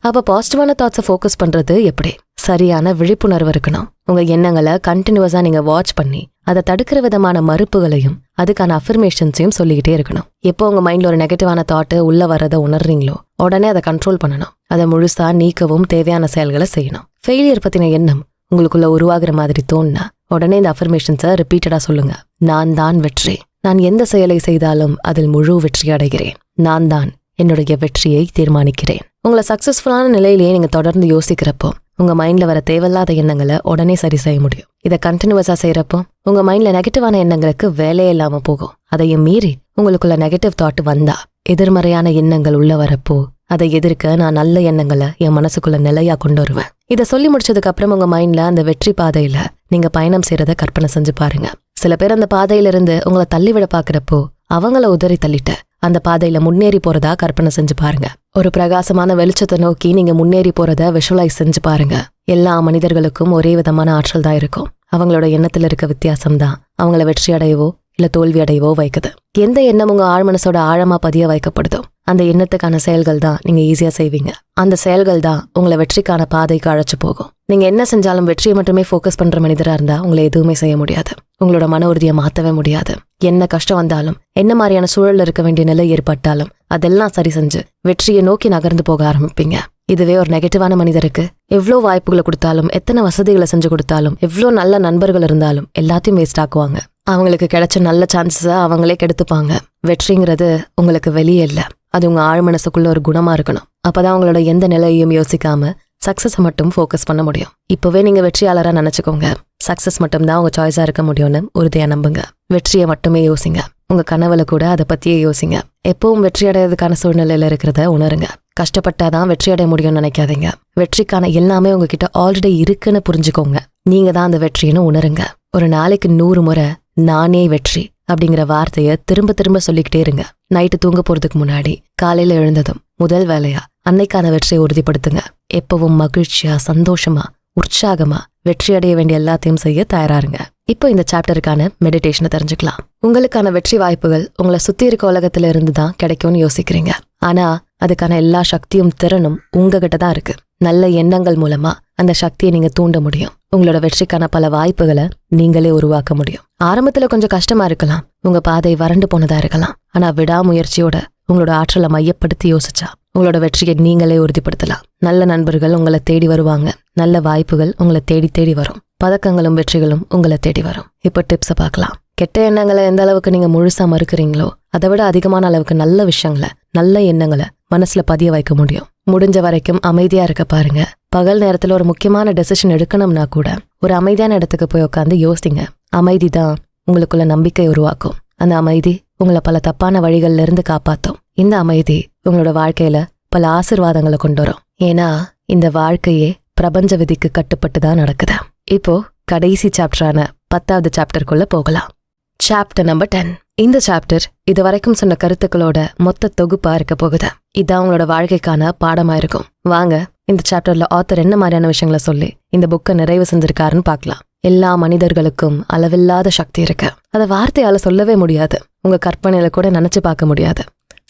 அப்ப பாசிட்டிவான தாட்ஸை ஃபோக்கஸ் பண்றது எப்படி? சரியான விழிப்புணர்வு இருக்கணும். உங்க எண்ணங்களை கண்டினியூஸா நீங்க வாட்ச் பண்ணி அதை தடுக்கிற விதமான மறுப்புகளையும் அதுக்கான அஃபர்மேஷன்ஸையும் சொல்லிக்கிட்டே இருக்கணும். எப்போ உங்க மைண்ட்ல ஒரு நெகட்டிவான தாட்டு உள்ள வரதை உணர்றீங்களோ உடனே அதை கண்ட்ரோல் பண்ணணும். அதை முழுசா நீக்கவும் தேவையான செயல்களை செய்யணும். ஃபெயிலியர் பத்தின எண்ணம் உங்களுக்குள்ள உருவாகிற மாதிரி தோணுனா உடனே இந்த அஃபர்மேஷன்ஸை ரிப்பீட்டடா சொல்லுங்க. நான் தான் வெற்றி. நான் எந்த செயலை செய்தாலும் அதில் முழு வெற்றி அடைகிறேன். நான் தான் என்னுடைய வெற்றியை தீர்மானிக்கிறேன். உங்களை சக்சஸ்ஃபுல்லான நிலையிலேயே நீங்க தொடர்ந்து யோசிக்கிறப்போ உங்க மைண்ட்ல வர தேவையில்லாத எண்ணங்களை உடனே சரி செய்ய முடியும். இதை கண்டினியூஸா செய்யறப்போ உங்க மைண்ட்ல நெகட்டிவான எண்ணங்களுக்கு வேலையே இல்லாம போகும். அதையும் மீறி உங்களுக்குள்ள நெகட்டிவ் தாட் வந்தா, எதிர்மறையான எண்ணங்கள் உள்ள வரப்போ அதை எதிர்க்க நான் நல்ல எண்ணங்களை என் மனசுக்குள்ள நிலையா கொண்டு வருவேன். இதை சொல்லி முடிச்சதுக்கு அப்புறம் உங்க மைண்ட்ல அந்த வெற்றி பாதையில நீங்க பயணம் செய்யறத கற்பனை செஞ்சு பாருங்க. சில பேர் அந்த பாதையிலிருந்து உங்களை தள்ளிவிட பாக்குறப்போ அவங்கள உதறி தள்ளிட்ட அந்த பாதையில முன்னேறி போறதா கற்பனை செஞ்சு பாருங்க. ஒரு பிரகாசமான வெளிச்சத்தை நோக்கி நீங்க முன்னேறி போறத விஷுவலைஸ் செஞ்சு பாருங்க. எல்லா மனிதர்களுக்கும் ஒரே விதமான ஆற்றல் தான் இருக்கும். அவங்களோட எண்ணத்துல இருக்க வித்தியாசம் தான் அவங்கள வெற்றி அடையவோ இல்ல தோல்வி அடையவோ வைக்குது. எந்த எண்ணம் உங்க ஆழ்மனசோட ஆழமா பதிய வைக்கப்படுதோ அந்த எண்ணத்துக்கான செயல்கள் தான் நீங்க ஈஸியா செய்வீங்க. அந்த செயல்கள் தான் உங்களை வெற்றிக்கான பாதைக்கு அழைச்சு போகும். நீங்க என்ன செஞ்சாலும் வெற்றியை மட்டுமே ஃபோக்கஸ் பண்ற மனிதரா இருந்தா உங்களை எதுவுமே செய்ய முடியாது. உங்களோட மன உறுதியை மாத்தவே முடியாது. என்ன கஷ்டம் வந்தாலும், என்ன மாதிரியான சூழல்ல இருக்க வேண்டிய நிலை ஏற்பட்டாலும் அதெல்லாம் சரி செஞ்சு வெற்றியை நோக்கி நகர்ந்து போக ஆரம்பிப்பீங்க. இதுவே ஒரு நெகட்டிவான மனிதருக்கு எவ்வளோ வாய்ப்புகளை கொடுத்தாலும், எத்தனை வசதிகளை செஞ்சு கொடுத்தாலும், எவ்வளோ நல்ல நண்பர்கள் இருந்தாலும் எல்லாத்தையும் வேஸ்ட் ஆக்குவாங்க. அவங்களுக்கு கிடைச்ச நல்ல சான்சஸை அவங்களே கெடுத்துப்பாங்க. வெற்றிங்கிறது உங்களுக்கு வெளியே இல்லை, அது உங்க ஆழ்மனசுக்குள்ள ஒரு குணமா இருக்கணும். அப்பதான் உங்களோட எந்த நிலையையும் யோசிக்காம சக்சஸை மட்டும் ஃபோக்கஸ் பண்ண முடியும். இப்பவே நீங்க வெற்றியாளரா நினைச்சுக்கோங்க. சக்சஸ் மட்டும் தான் உங்க சாய்ஸா இருக்க முடியும்னு உறுதியா நம்புங்க. வெற்றியை மட்டுமே யோசிங்க. உங்க கனவுல கூட அதை பத்தியே யோசிங்க. எப்பவும் வெற்றி அடையிறதுக்கான சூழ்நிலையில இருக்கிறத உணருங்க. கஷ்டப்பட்டாதான் வெற்றி அடைய முடியும்னு நினைக்காதீங்க. வெற்றிக்கான எல்லாமே உங்ககிட்ட ஆல்ரெடி இருக்குன்னு புரிஞ்சுக்கோங்க. நீங்க தான் அந்த வெற்றின்னு உணருங்க. ஒரு நாளைக்கு 100 முறை நானே வெற்றி அப்படிங்கிற வார்த்தையை திரும்ப திரும்ப சொல்லிக்கிட்டே இருங்க. நைட்டு தூங்க போறதுக்கு முன்னாடி காலையில எழுந்ததும் முதல் வேலையா அன்னைக்கான வெற்றியை உறுதிப்படுத்துங்க. எப்பவும் மகிழ்ச்சியா, சந்தோஷமா, உற்சாகமா வெற்றி அடைய வேண்டிய எல்லாத்தையும் செய்ய தயாராருங்க. இப்போ இந்த சாப்டருக்கான மெடிடேஷனை தெரிஞ்சுக்கலாம். உங்களுக்கான வெற்றி வாய்ப்புகள் உங்களை சுத்தி இருக்க உலகத்துல இருந்து தான் கிடைக்கும்னு யோசிக்கிறீங்க. ஆனா அதுக்கான எல்லா சக்தியும் திறனும் உங்ககிட்ட தான் இருக்கு. நல்ல எண்ணங்கள் மூலமா அந்த சக்தியை நீங்க தூண்ட முடியும். உங்களோட வெற்றிக்கான பல வாய்ப்புகளை நீங்களே உருவாக்க முடியும். ஆரம்பத்துல கொஞ்சம் கஷ்டமா இருக்கலாம், உங்க பாதை வறண்டு போனதா இருக்கலாம். ஆனா விடாமுயற்சியோட உங்களோட ஆற்றலை மையப்படுத்தி யோசிச்சா உங்களோட வெற்றியை நீங்களே உறுதிப்படுத்தலாம். நல்ல நண்பர்கள் உங்களை தேடி வருவாங்க. நல்ல வாய்ப்புகள் உங்களை தேடி தேடி வரும். பதக்கங்களும் வெற்றிகளும் உங்களை தேடி வரும். இப்போ டிப்ஸை பார்க்கலாம். கெட்ட எண்ணங்களை எந்த அளவுக்கு நீங்க முழுசா மறுக்கிறீங்களோ அதை விட அதிகமான அளவுக்கு நல்ல விஷயங்களை, நல்ல எண்ணங்களை மனசுல பதிய வைக்க முடியும். முடிஞ்ச வரைக்கும் அமைதியா இருக்க பாருங்க. பகல் நேரத்துல ஒரு முக்கியமான டெசிஷன் எடுக்கணும்னா கூட ஒரு அமைதியான இடத்துக்கு போய் உட்காந்து யோசிங்க. அமைதி தான் உங்களுக்குள்ள நம்பிக்கை உருவாக்கும். அந்த அமைதி உங்களை பல தப்பான வழிகள்ல இருந்து காப்பாத்தும். இந்த அமைதி உங்களோட வாழ்க்கையில பல ஆசீர்வாதங்களை கொண்டு வரும். ஏன்னா இந்த வாழ்க்கையே பிரபஞ்ச விதிக்கு கட்டுப்பட்டு தான் நடக்குது. இப்போ கடைசி சாப்டரான 10வது சாப்டருக்குள்ள போகலாம். Chapter number 10. இந்த சாப்டர் இது வரைக்கும் சொன்ன கருத்துக்களோட மொத்த தொகுப்பா இருக்க போகுது. இதான் உங்களோட வாழ்க்கைக்கான பாடமா இருக்கும். வாங்க இந்த சாப்டர்ல ஆத்தர் என்ன மாதிரியான விஷயங்களை சொல்லி இந்த புக்கை நிறைவு செஞ்சிருக்காருன்னு பார்க்கலாம். எல்லா மனிதர்களுக்கும் அளவில்லாத சக்தி இருக்கு. அதை வார்த்தையால சொல்லவே முடியாது. உங்க கற்பனையில கூட நினைச்சு பார்க்க முடியாது.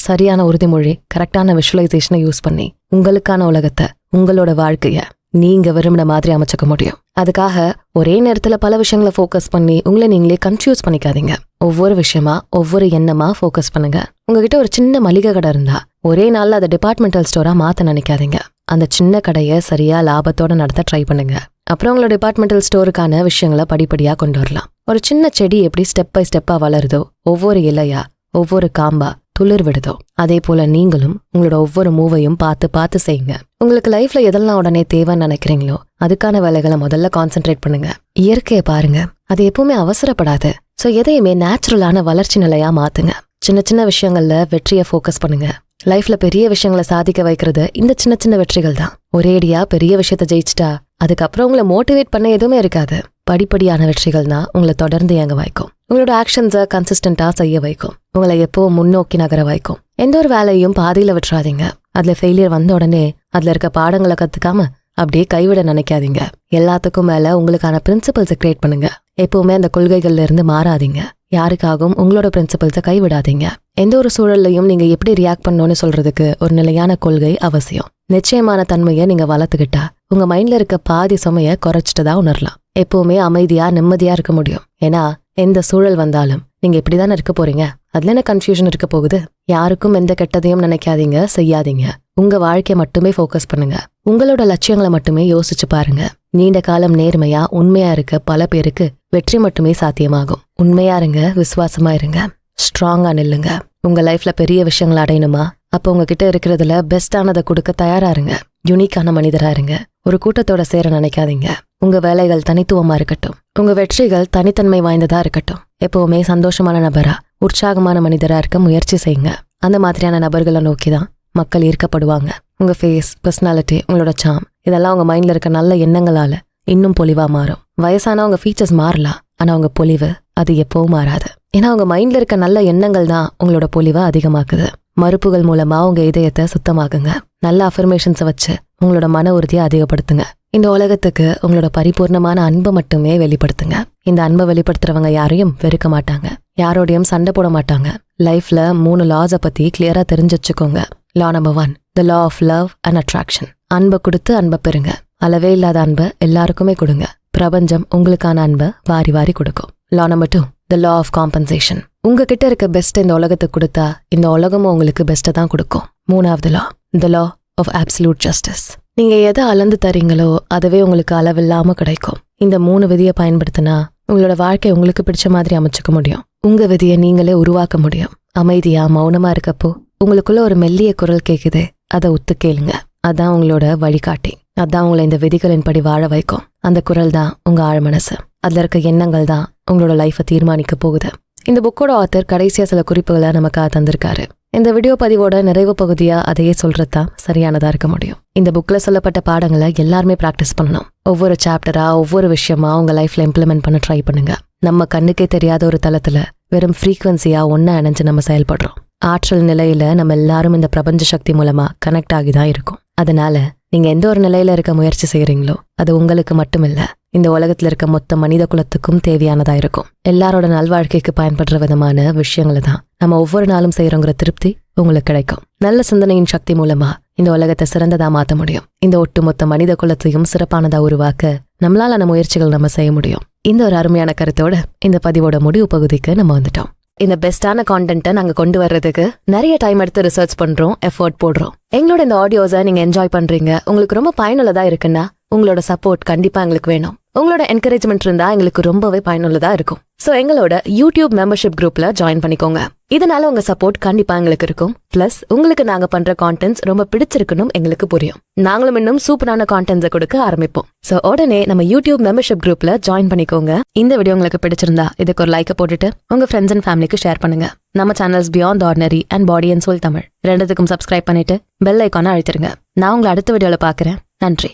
சரியான உறுதிமொழி, கரெக்டான விஷுவலைசேஷனை யூஸ் பண்ணி உங்களுக்கான உலகத்தை, உங்களோட வாழ்க்கைய நீங்க விரும்பின மாதிரி அமைச்சுக்க முடியும். அதுக்காக ஒரே நேரத்துல பல விஷயங்களை ஃபோக்கஸ் பண்ணி உங்களை நீங்களே கன்ஃபியூஸ் பண்ணிக்காதீங்க. ஒவ்வொரு விஷயமா, ஒவ்வொரு எண்ணமா ஃபோக்கஸ் பண்ணுங்க. உங்ககிட்ட ஒரு சின்ன மளிகை கடை இருந்தா ஒரே நாள்ல அதை டிபார்ட்மெண்டல் ஸ்டோரா மாத்த நினைக்காதீங்க. அந்த சின்ன கடையை சரியா லாபத்தோட நடத்த ட்ரை பண்ணுங்க. அப்புறம் உங்களோட டிபார்ட்மெண்டல் ஸ்டோருக்கான விஷயங்களை படிப்படியா கொண்டு வரலாம். ஒரு சின்ன செடி எப்படி ஸ்டெப் பை ஸ்டெப்பா வளருதோ, ஒவ்வொரு இலையா, ஒவ்வொரு காம்பா துளிர் விடுதோ, அதே போல நீங்களும் உங்களோட ஒவ்வொரு மூவையும் பார்த்து பார்த்து செய்யுங்க. உங்களுக்கு லைஃப்ல எதெல்லாம் உடனே தேவைன்னு நினைக்கிறீங்களோ அதுக்கான வேலைகளை முதல்ல கான்சென்ட்ரேட் பண்ணுங்க. இயற்கையை பாருங்க, அது எப்பவுமே அவசரப்படாது. சோ எதையுமே நேச்சுரலான வளர்ச்சி நிலையா மாத்துங்க. சின்ன சின்ன விஷயங்கள்ல வெற்றியை ஃபோக்கஸ் பண்ணுங்க. லைஃப்ல பெரிய விஷயங்களை சாதிக்க வைக்கிறது இந்த சின்ன சின்ன வெற்றிகள் தான். ஒரேடியா பெரிய விஷயத்த ஜெயிச்சிட்டா அதுக்கப்புறம் உங்களை மோட்டிவேட் பண்ண எதுவுமே இருக்காது. படிப்படியான வெற்றிகள் தான் உங்களை தொடர்ந்து இயங்க வைக்கும். உங்களோட ஆக்ஷன்ஸை கன்சிஸ்டன்டா செய்ய வைக்கும். உங்களை எப்பவும் முன்னோக்கி நகர வைக்கும். எந்த ஒரு வேலையும் பாதியில விட்டுறாதீங்க. அதுல ஃபெயிலியர் வந்த உடனே அதுல இருக்க பாடங்களை கத்துக்காம அப்படியே கைவிட நினைக்காதீங்க. எல்லாத்துக்கும் மேல உங்களுக்கான பிரின்சிபல்ஸை கிரியேட் பண்ணுங்க. எப்பவுமே அந்த கொள்கைகள்ல இருந்து மாறாதீங்க. யாருக்காகவும் உங்களோட பிரின்சிபல்ஸை கைவிடாதீங்க. எந்த ஒரு சூழல்லையும் நீங்க எப்படி ரியாக்ட் பண்ணணும்னு சொல்றதுக்கு ஒரு நிலையான கொள்கை அவசியம். நிச்சயமான தன்மையை நீங்க வளர்த்துக்கிட்டா உங்க மைண்ட்ல இருக்க பாதி சுமைய குறைச்சிட்டுதான் உணரலாம். எப்பவுமே அமைதியா நிம்மதியா இருக்க முடியும். ஏன்னா எந்த சூழல் வந்தாலும் நீங்க இப்படிதானே இருக்க போறீங்க. அதுல என்ன கன்ஃபியூஷன் இருக்க போகுது? யாருக்கும் எந்த கெட்டதையும் நினைக்காதீங்க, செய்யாதீங்க. உங்க வாழ்க்கையை மட்டுமே ஃபோக்கஸ் பண்ணுங்க. உங்களோட லட்சியங்களை மட்டுமே யோசிச்சு பாருங்க. நீண்ட காலம் நேர்மையா, உண்மையா இருக்க பல பேருக்கு வெற்றி மட்டுமே சாத்தியமாகும். உண்மையா இருங்க, விசுவாசமா இருங்க, ஸ்ட்ராங்கா நில்லுங்க. உங்க லைஃப்ல பெரிய விஷயங்களை அடையணுமா? அப்ப உங்ககிட்ட இருக்கிறதுல பெஸ்டானதை கொடுக்க தயாரா இருங்க. யூனிக்கான மனிதரா இருங்க. ஒரு கூட்டத்தோட சேர நினைக்காதீங்க. உங்க வேலைகள் தனித்துவமா இருக்கட்டும். உங்க வெற்றிகள் தனித்தன்மை வாய்ந்ததா இருக்கட்டும். எப்பவுமே சந்தோஷமான நபரா, உற்சாகமான மனிதரா இருக்க முயற்சி செய்யுங்க. அந்த மாதிரியான நபர்களை நோக்கிதான் மக்கள் ஈர்க்கப்படுவாங்க. உங்க ஃபேஸ், பர்சனாலிட்டி, உங்களோட சாம் இதெல்லாம் உங்க மைண்ட்ல இருக்க நல்ல எண்ணங்களால இன்னும் பொலிவா மாறும். வயசான உங்க ஃபீச்சர்ஸ் மாறலாம், ஆனா உங்க பொலிவு அது எப்பவும் மாறாது. ஏன்னா உங்க மைண்ட்ல இருக்க நல்ல எண்ணங்கள் தான் உங்களோட பொலிவை அதிகமாக்குது. மறுப்புகள் மூலமா உங்க இதயத்தை சுத்தமாக்குங்க. நல்ல அஃபர்மேஷன்ஸை வச்சு உங்களோட மன உறுதியை அதிகப்படுத்துங்க. இந்த உலகத்துக்கு உங்களோட பரிபூர்ணமான அன்பை மட்டுமே வெளிப்படுத்துங்க. இந்த அன்பை வெளிப்படுத்துறவங்க யாரையும் வெறுக்க மாட்டாங்க, யாரோடையும் சண்டை போட மாட்டாங்க. லைஃப்ல 3 லாஸை பத்தி கிளியரா தெரிஞ்சு வச்சுக்கோங்க. Law number 1, the law of love and attraction. அன்பை கொடுத்து அன்பை பெறுங்க. அளவே இல்லாத அன்பை எல்லாருக்குமே கொடுங்க. பிரபஞ்சம் உங்களுக்கான அன்பை வாரி வாரி கொடுக்கும். Law number 2, the law of compensation. உங்ககிட்ட இருக்க பெஸ்ட் இந்த உலகத்துக்கு கொடுத்தா இந்த உலகமும் உங்களுக்கு பெஸ்ட்டை தான் கொடுக்கும். 3வது லா, த லா ஆஃப் அப்சல்யூட் ஜஸ்டிஸ். நீங்க எதை அளந்து தரீங்களோ அதுவே உங்களுக்கு அளவில்லாம கிடைக்கும். இந்த 3 விதியை பயன்படுத்தினா உங்களோட வாழ்க்கை உங்களுக்கு பிடிச்ச மாதிரி அமைச்சுக்க முடியும். உங்க விதியை நீங்களே உருவாக்க முடியும். அமைதியா மௌனமா இருக்கப்போ உங்களுக்குள்ள ஒரு மெல்லிய குரல் கேக்குதே, அதை ஒத்து கேளுங்க. அதான் உங்களோட வழிகாட்டி. அதான் உங்களை இந்த விதிகளின் படி வாழ வைக்கும். அந்த குரல் தான் உங்க ஆழ்மனசு. அதுல இருக்க எண்ணங்கள் தான் உங்களோட லைஃபை தீர்மானிக்க போகுது. இந்த புக்கோட ஆத்தர் கடைசியா சில குறிப்புகளை நமக்காக தந்திருக்காரு. இந்த வீடியோ பதிவோட நிறைவு பகுதியா அதையே சொல்றதுதான் சரியானதா இருக்க முடியும். இந்த புக்ல சொல்லப்பட்ட பாடங்களை எல்லாருமே பிராக்டிஸ் பண்ணணும். ஒவ்வொரு சாப்டரா, ஒவ்வொரு விஷயமா உங்க லைஃப்ல இம்ப்ளிமெண்ட் பண்ண ட்ரை பண்ணுங்க. நம்ம கண்ணுக்கே தெரியாத ஒரு தளத்துல வெறும் ஃப்ரீக்வன்சியா ஒன்னா இணைஞ்சு நம்ம செயல்படுறோம். ஆற்றல் நிலையில நம்ம எல்லாரும் இந்த பிரபஞ்ச சக்தி மூலமா கனெக்ட் ஆகி தான் இருக்கும். அதனால நீங்க எந்த ஒரு நிலையில இருக்க முயற்சி செய்யறீங்களோ அது உங்களுக்கு மட்டும் இல்ல, இந்த உலகத்துல இருக்க மொத்த மனித குலத்துக்கும் தேவையானதா இருக்கும். எல்லாரோட நல்வாழ்க்கைக்கு பயன்படுற விதமான விஷயங்களை தான் நம்ம ஒவ்வொரு நாளும் செய்யறோங்கிற திருப்தி உங்களுக்கு கிடைக்கும். நல்ல சிந்தனையின் சக்தி மூலமா இந்த உலகத்தை சிறந்ததா மாத்த முடியும். இந்த ஒட்டுமொத்த மனித குலத்தையும் சிறப்பானதா உருவாக்க நம்மளால முயற்சிகள் நம்ம செய்ய முடியும். இந்த ஒரு அருமையான கருத்தோட இந்த பதிவோட முடிவு பகுதிக்கு நம்ம வந்துட்டோம். இந்த பெஸ்டான கான்டென்ட்டை நாங்க கொண்டு வர்றதுக்கு நிறைய டைம் எடுத்து ரிசர்ச் பண்றோம், எஃபோர்ட் போடுறோம். எங்களோட இந்த ஆடியோஸை நீங்க என்ஜாய் பண்றீங்க, உங்களுக்கு ரொம்ப பயனுள்ளதா இருக்குன்னா உங்களோட சப்போர்ட் கண்டிப்பா எங்களுக்கு வேணும். உங்களோட என்கரேஜ்மெண்ட் இருந்தா எங்களுக்கு ரொம்பவே பயனுள்ளதா இருக்கும். சோ எங்களோட யூடியூப் மெம்பர்ஷிப் குரூப்ல ஜாயின் பண்ணிக்கோங்க. இதனால உங்க சப்போர்ட் கண்டிப்பா எங்களுக்கு இருக்கும். பிளஸ் உங்களுக்கு நாங்க பண்ற கான்டென்ட்ஸ் ரொம்ப பிடிச்சிருக்கணும் எங்களுக்கு புரியும். நாங்களும் இன்னும் சூப்பரான கான்டென்ட்ஸை கொடுக்க ஆரம்பிப்போம். சோ உடனே நம்ம யூடியூப் மெம்பர்ஷிப் குரூப்ல ஜாயின் பண்ணிக்கோங்க. இந்த வீடியோ உங்களுக்கு பிடிச்சிருந்தா இதுக்கு ஒரு லைக்கை போட்டுட்டு உங்க ஃப்ரெண்ட்ஸ் அண்ட் ஃபேமிலிக்கு ஷேர் பண்ணுங்க. நம்ம channels beyond ordinary and body and soul Tamil ரெண்டுத்துக்கும் சப்ஸ்கிரைப் பண்ணிட்டு பெல் ஐக்கானை அழுத்திருங்க. நான் உங்களை அடுத்த வீடியோல பாக்குறேன். நன்றி.